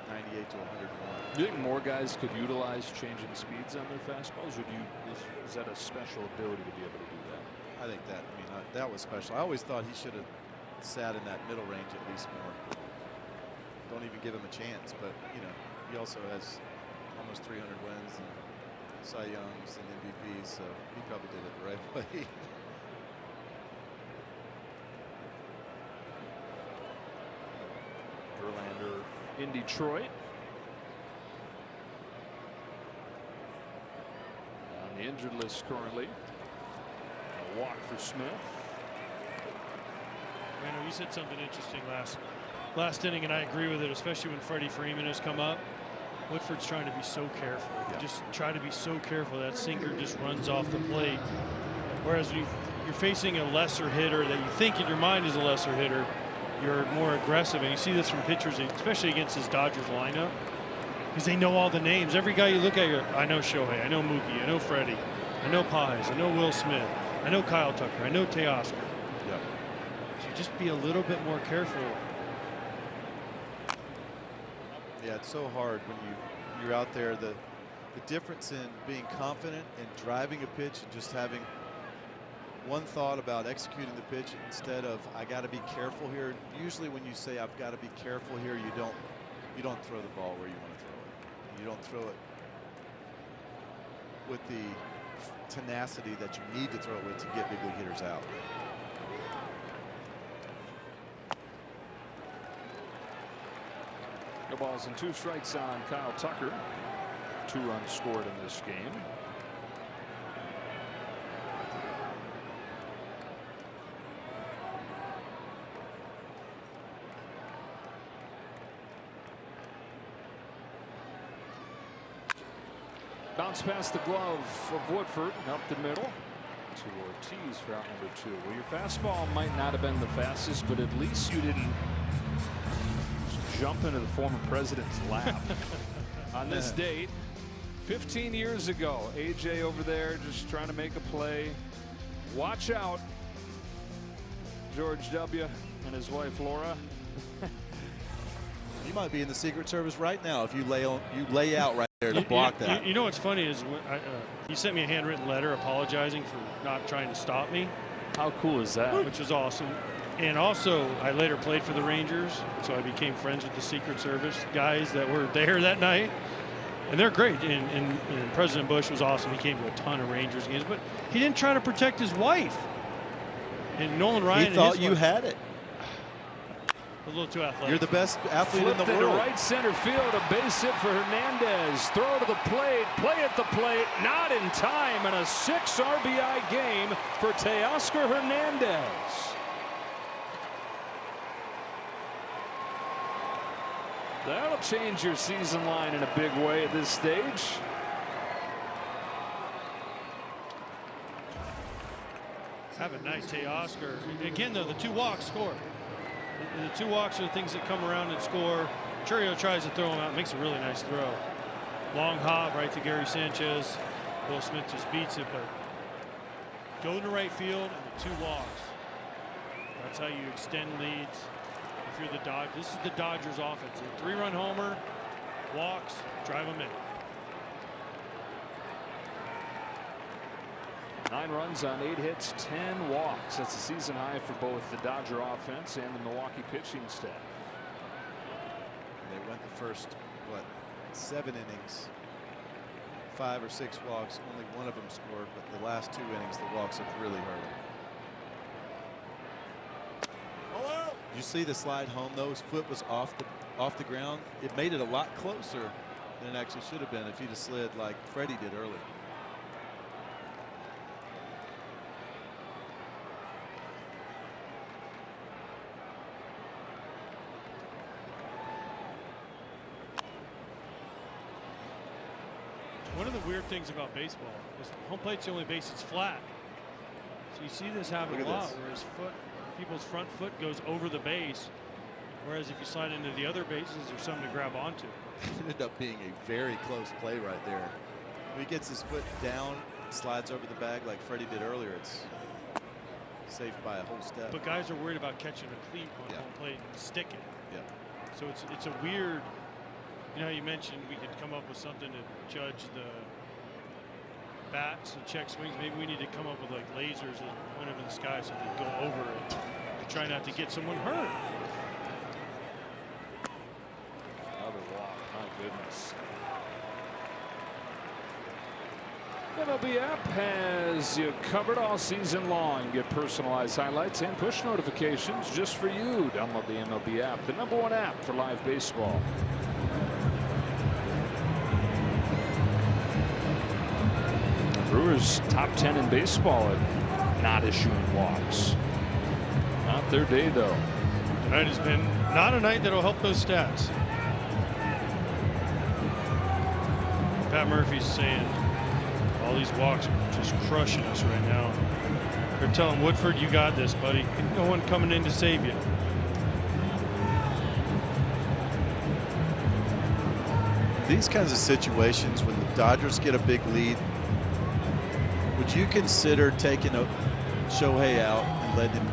98 to 101. Do you think more guys could utilize changing speeds on their fastballs, or is that a special ability to be able to do that? I think that, that was special. I always thought he should have sat in that middle range at least more. Don't even give him a chance, but he also has almost 300 wins and Cy Youngs and MVPs, so he probably did it the right way. in Detroit. On the injured list currently. A walk for Smith. Randall, you said something interesting last inning, and I agree with it, especially when Freddie Freeman has come up. Woodford's trying to be so careful. Just try to be so careful. That sinker just runs off the plate. Whereas when you're facing a lesser hitter that you think in your mind is a lesser hitter, you're more aggressive. And you see this from pitchers, especially against this Dodgers lineup, because they know all the names. Every guy you look at, I know Shohei, I know Mookie, I know Freddie, I know Pies, I know Will Smith, I know Kyle Tucker, I know Teoscar. So just be a little bit more careful. Yeah, it's so hard when you're out there. The difference in being confident and driving a pitch and just having one thought about executing the pitch instead of I got to be careful here. Usually when you say I've got to be careful here, you don't throw the ball where you want to throw it. You don't throw it with the tenacity that you need to throw it with to get big league hitters out. No balls and 2 strikes on Kyle Tucker. 2 runs scored in this game. Bounce past the glove of Woodford up the middle to Ortiz for out number 2. Well, your fastball might not have been the fastest, but at least you didn't jump into the former president's lap. On this date 15 years ago, AJ over there just trying to make a play. Watch out, George W. and his wife Laura. You might be in the Secret Service right now if you lay out right there to block that. You know what's funny is he sent me a handwritten letter apologizing for not trying to stop me. How cool is that? Which was awesome. And also, I later played for the Rangers, so I became friends with the Secret Service guys that were there that night. And they're great. And President Bush was awesome. He came to a ton of Rangers games, but he didn't try to protect his wife. And Nolan Ryan. He thought you had it. A little too athletic. You're the best athlete in the Flipped world. into right center field, a base hit for Hernandez. Throw to the plate, play at the plate, not in time, and a 6 RBI game for Teoscar Hernandez. That'll change your season line in a big way at this stage. Have a nice Teoscar. Again, though, the 2 walks score. The 2 walks are the things that come around and score. Churio tries to throw him out, makes a really nice throw. Long hop right to Gary Sanchez. Will Smith just beats it, but go to right field and the 2 walks. That's how you extend leads. If you're the Dodgers, this is the Dodgers offense. A 3-run homer, walks, drive them in. 9 runs on 8 hits, 10 walks. That's a season high for both the Dodger offense and the Milwaukee pitching staff. They went the first, 7 innings, 5 or 6 walks. Only one of them scored, but the last 2 innings, the walks have really hurt him. Did you see the slide home, though? His foot was off the ground. It made it a lot closer than it actually should have been if he'd have slid like Freddie did earlier. One of the weird things about baseball is home plate's the only base that's flat. So you see this happen a lot, where his foot, people's front foot goes over the base, whereas if you slide into the other bases, there's something to grab onto. It ended up being a very close play right there. When he gets his foot down, slides over the bag like Freddie did earlier, it's safe by a whole step. But guys are worried about catching a cleat on home plate and sticking. Yeah. So it's a weird. You know, you mentioned we could come up with something to judge the bats and check swings. Maybe we need to come up with like lasers that point them in the sky so they go over it to try not to get someone hurt. Another walk, my goodness. MLB app has you covered all season long. Get personalized highlights and push notifications just for you. Download the MLB app, the #1 app for live baseball. Brewers top 10 in baseball at not issuing walks. Not their day though. Tonight has been not a night that'll help those stats. Pat Murphy's saying all these walks are just crushing us right now. They're telling Woodford, you got this, buddy. No one coming in to save you. These kinds of situations, when the Dodgers get a big lead, would you consider taking a Shohei out and letting him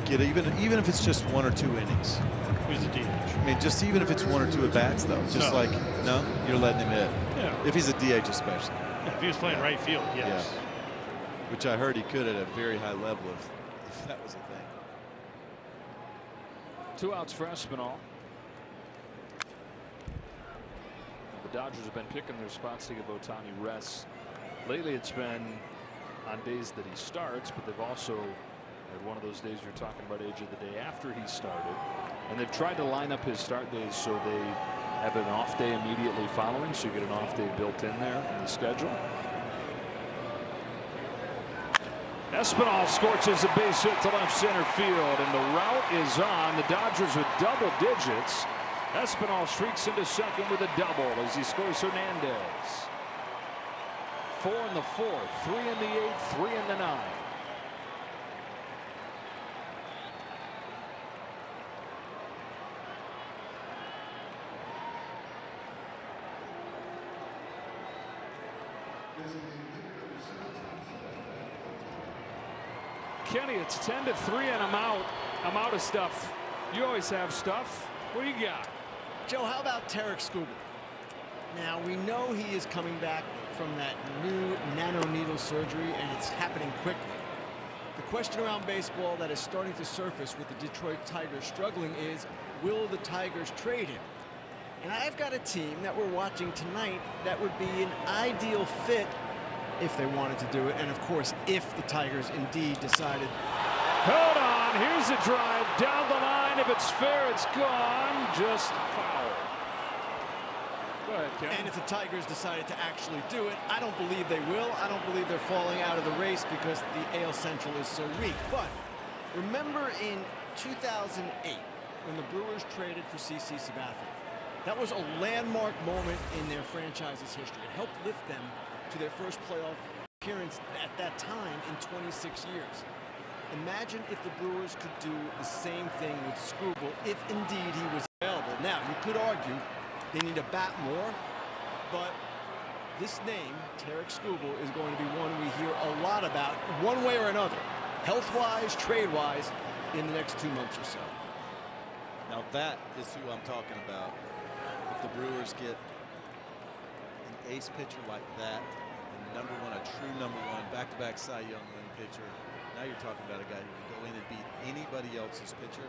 get even if it's just 1 or 2 innings? Who's the DH? I mean, just even if it's 1 or 2 at bats, though. Just No. no, you're letting him hit. Yeah. If he's a DH, especially. Yeah, if he was playing right field, yes. Yeah. Which I heard he could at a very high level if that was a thing. 2 outs for Espinal. The Dodgers have been picking their spots to give Ohtani rests. Lately it's been on days that he starts, but they've also had one of those days you're talking about, AJ, the day after he started. And they've tried to line up his start days so they have an off day immediately following, so you get an off day built in there in the schedule. Espinal scorches a base hit to left center field, and the route is on. The Dodgers with double digits. Espinal streaks into second with a double as he scores Hernandez. 4 in the 4th, 3 in the 8th, 3 in the 9th. Kenny, it's 10-3 and I'm out. I'm out of stuff. You always have stuff. What do you got? Joe, how about Tarek Skubal? Now, we know he is coming back from that new nanoneedle surgery, and it's happening quickly. The question around baseball that is starting to surface with the Detroit Tigers struggling is, will the Tigers trade him? And I've got a team that we're watching tonight that would be an ideal fit if they wanted to do it, and of course, if the Tigers indeed decided. Hold on, here's a drive down the line. If it's fair, it's gone. Just foul. Go ahead, Ken. And if the Tigers decided to actually do it, I don't believe they will. I don't believe they're falling out of the race because the AL Central is so weak. But remember in 2008 when the Brewers traded for CC Sabathia? That was a landmark moment in their franchise's history. It helped lift them to their first playoff appearance at that time in 26 years. Imagine if the Brewers could do the same thing with Skubal if indeed he was available. Now, you could argue they need to bat more, but this name, Tarek Skubal, is going to be one we hear a lot about one way or another, health-wise, trade-wise, in the next 2 months or so. Now that is who I'm talking about. If the Brewers get an ace pitcher like that, and a true number one, back-to-back Cy Young winning pitcher, now you're talking about a guy who can go in and beat anybody else's pitcher.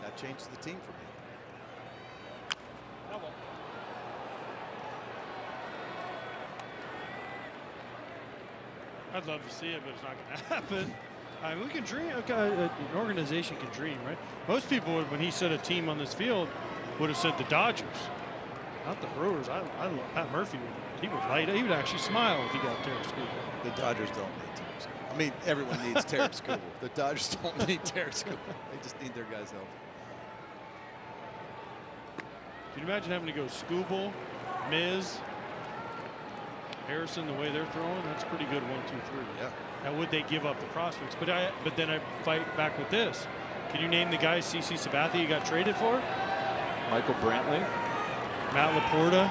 That changes the team for me. I'd love to see it, but it's not going to happen. I mean, we can dream. An organization can dream, right? Most people, would, when he said a team on this field, would have said the Dodgers, not the Brewers. I love Pat Murphy. He would light. He would actually smile if he got Tarek Skubal. The Dodgers don't need Tarek Skubal. I mean, everyone needs Tarek Skubal. The Dodgers don't need Tarek Skubal. They just need their guys healthy. Can you imagine having to go Skubal, Miz, Harrison, the way they're throwing? That's pretty good 1, 2, 3. Yeah. Now, would they give up the prospects? But then I fight back with this. Can you name the guys CC Sabathia you got traded for? Michael Brantley. Matt Laporta.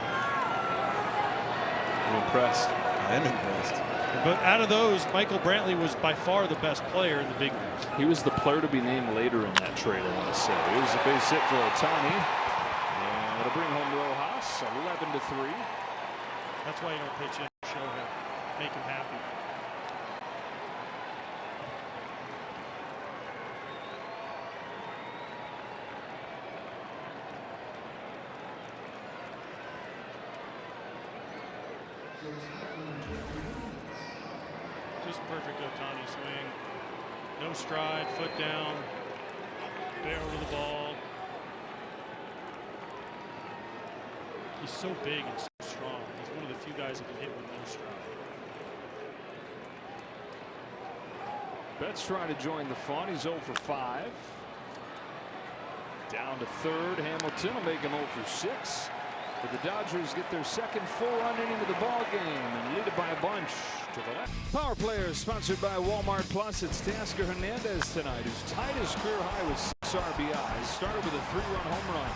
I'm impressed. I am impressed. But out of those, Michael Brantley was by far the best player in the big leagues. He was the player to be named later in that trade, I want to say. It was a base hit for Ohtani. And it'll bring home Rojas, 11-3. That's why you don't pitch in. Show him. Make him happy. Just perfect Ohtani swing. No stride, foot down, barrel to the ball. He's so big and so strong. He's one of the few guys that can hit with no stride. Betts trying to join the fun. He's 0 for 5. Down to third. Hamilton will make him 0 for 6. But the Dodgers get their second full run into the ball game and lead it by a bunch to the left. Power Players sponsored by Walmart Plus. It's Teoscar Hernandez tonight, who's tied his career high with 6 RBIs. Started with a 3-run home run.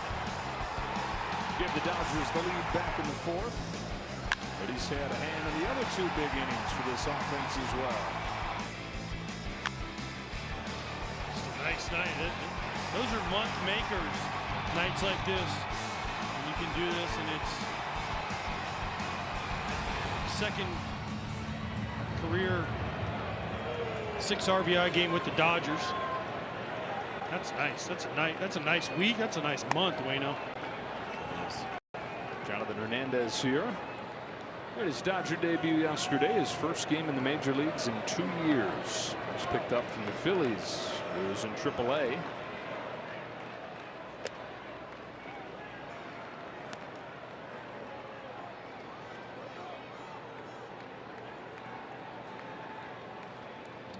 Give the Dodgers the lead back in the 4th. But he's had a hand in the other 2 big innings for this offense as well. Just a nice night. Those are month makers. Nights like this. You can do this, and it's second career 6 RBI game with the Dodgers. That's nice. That's a nice week. That's a nice month, Wayno. Jonathan Hernandez here. Made his Dodger debut yesterday. His first game in the major leagues in 2 years. He was picked up from the Phillies. He was in AAA.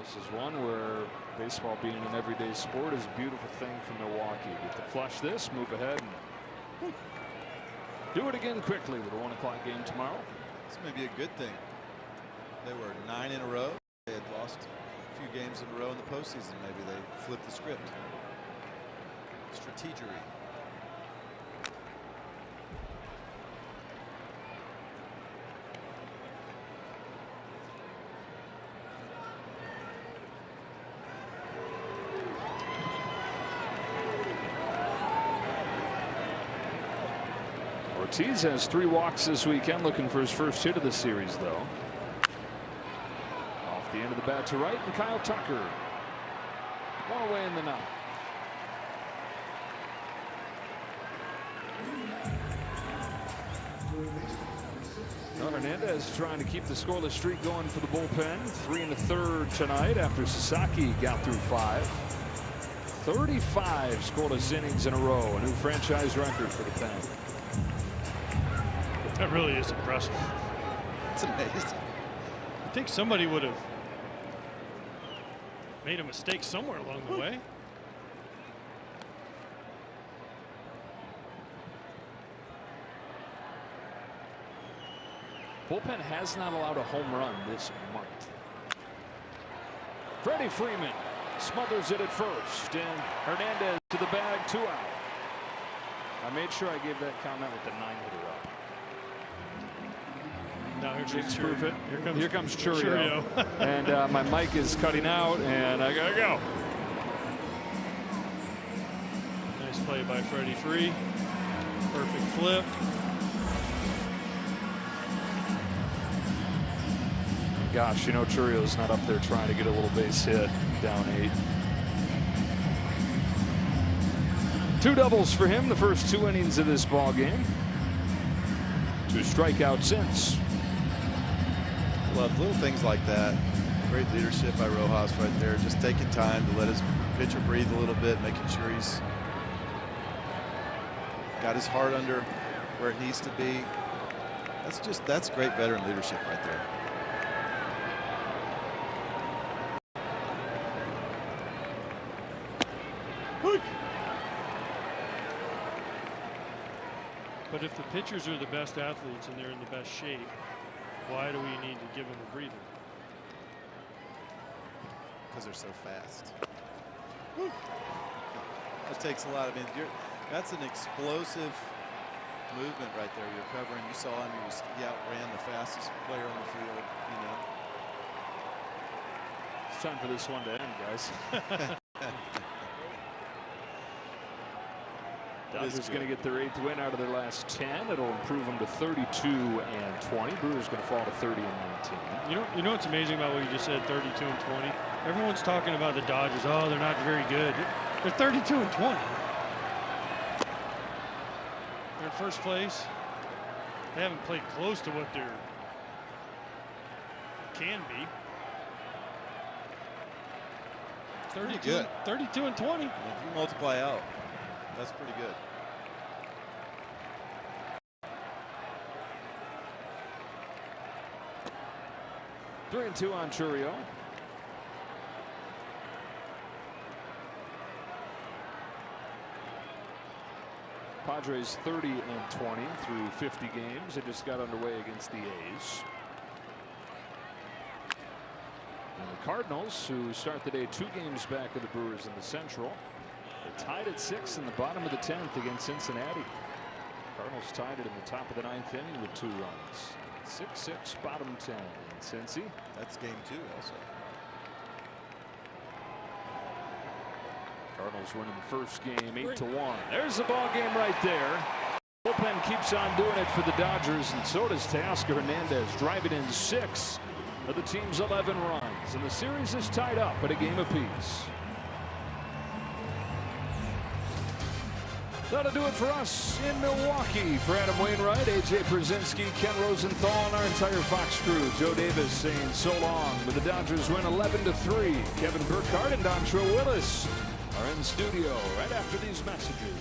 This is one where baseball being an everyday sport is a beautiful thing for Milwaukee. Get to flush this, move ahead, and do it again quickly with a 1 o'clock game tomorrow. This may be a good thing. They were 9 in a row. They had lost a few games in a row in the postseason. Maybe they flipped the script. Strategery. Ortiz has 3 walks this weekend, looking for his first hit of the series, though. Off the end of the bat to right, and Kyle Tucker. 1 away in the 9th. Hernandez trying to keep the scoreless streak going for the bullpen. 3 1/3 tonight after Sasaki got through 5. 35 scoreless innings in a row, a new franchise record for the pen. That really is impressive. It's amazing. I think somebody would have made a mistake somewhere along the way. Bullpen has not allowed a home run this month. Freddie Freeman smothers it at first, and Hernandez to the bag, 2 out. I made sure I gave that comment with the 9-hitter up. Now Jinx proof it. Here comes Churio. And my mic is cutting out, and I gotta go. Nice play by Freddie Free. Perfect flip. Gosh, you know Churio's not up there trying to get a little base hit. Down 8. 2 doubles for him the first 2 innings of this ball game. 2 strikeouts since. Love little things like that. Great leadership by Rojas right there. Just taking time to let his pitcher breathe a little bit, making sure he's got his heart under where it needs to be. That's great veteran leadership right there. But if the pitchers are the best athletes and they're in the best shape, why do we need to give them a breather? Because they're so fast. That takes a lot. I mean, that's an explosive movement right there. You're covering. You saw him. He outran the fastest player on the field. You know. It's time for this one to end, guys. Dodgers going to get their 8th win out of their last 10. It'll improve them to 32-20. Brewers going to fall to 30-19. You know what's amazing about what you just said, 32-20? Everyone's talking about the Dodgers. Oh, they're not very good. They're 32-20. They're in first place. They haven't played close to what they're can be. Pretty good. 32 and 20. And if you multiply out, that's pretty good. Three and two on Churio. Padres 30 and 20 through 50 games. They just got underway against the A's. And the Cardinals, who start the day 2 games back of the Brewers in the Central, they're tied at 6 in the bottom of the 10th against Cincinnati. Cardinals tied it in the top of the 9th inning with 2 runs. 6-6, bottom 10 in Cincy. That's game 2 also. Cardinals winning the first game 8-1. There's the ball game right there. Bullpen keeps on doing it for the Dodgers, and so does Teoscar Hernandez, driving in 6 of the team's 11 runs, and the series is tied up at a game apiece. That'll do it for us in Milwaukee. For Adam Wainwright, AJ Brzezinski, Ken Rosenthal, and our entire Fox crew, Joe Davis saying so long. But the Dodgers win 11-3. Kevin Burkhardt and Dontrell Willis are in studio right after these messages.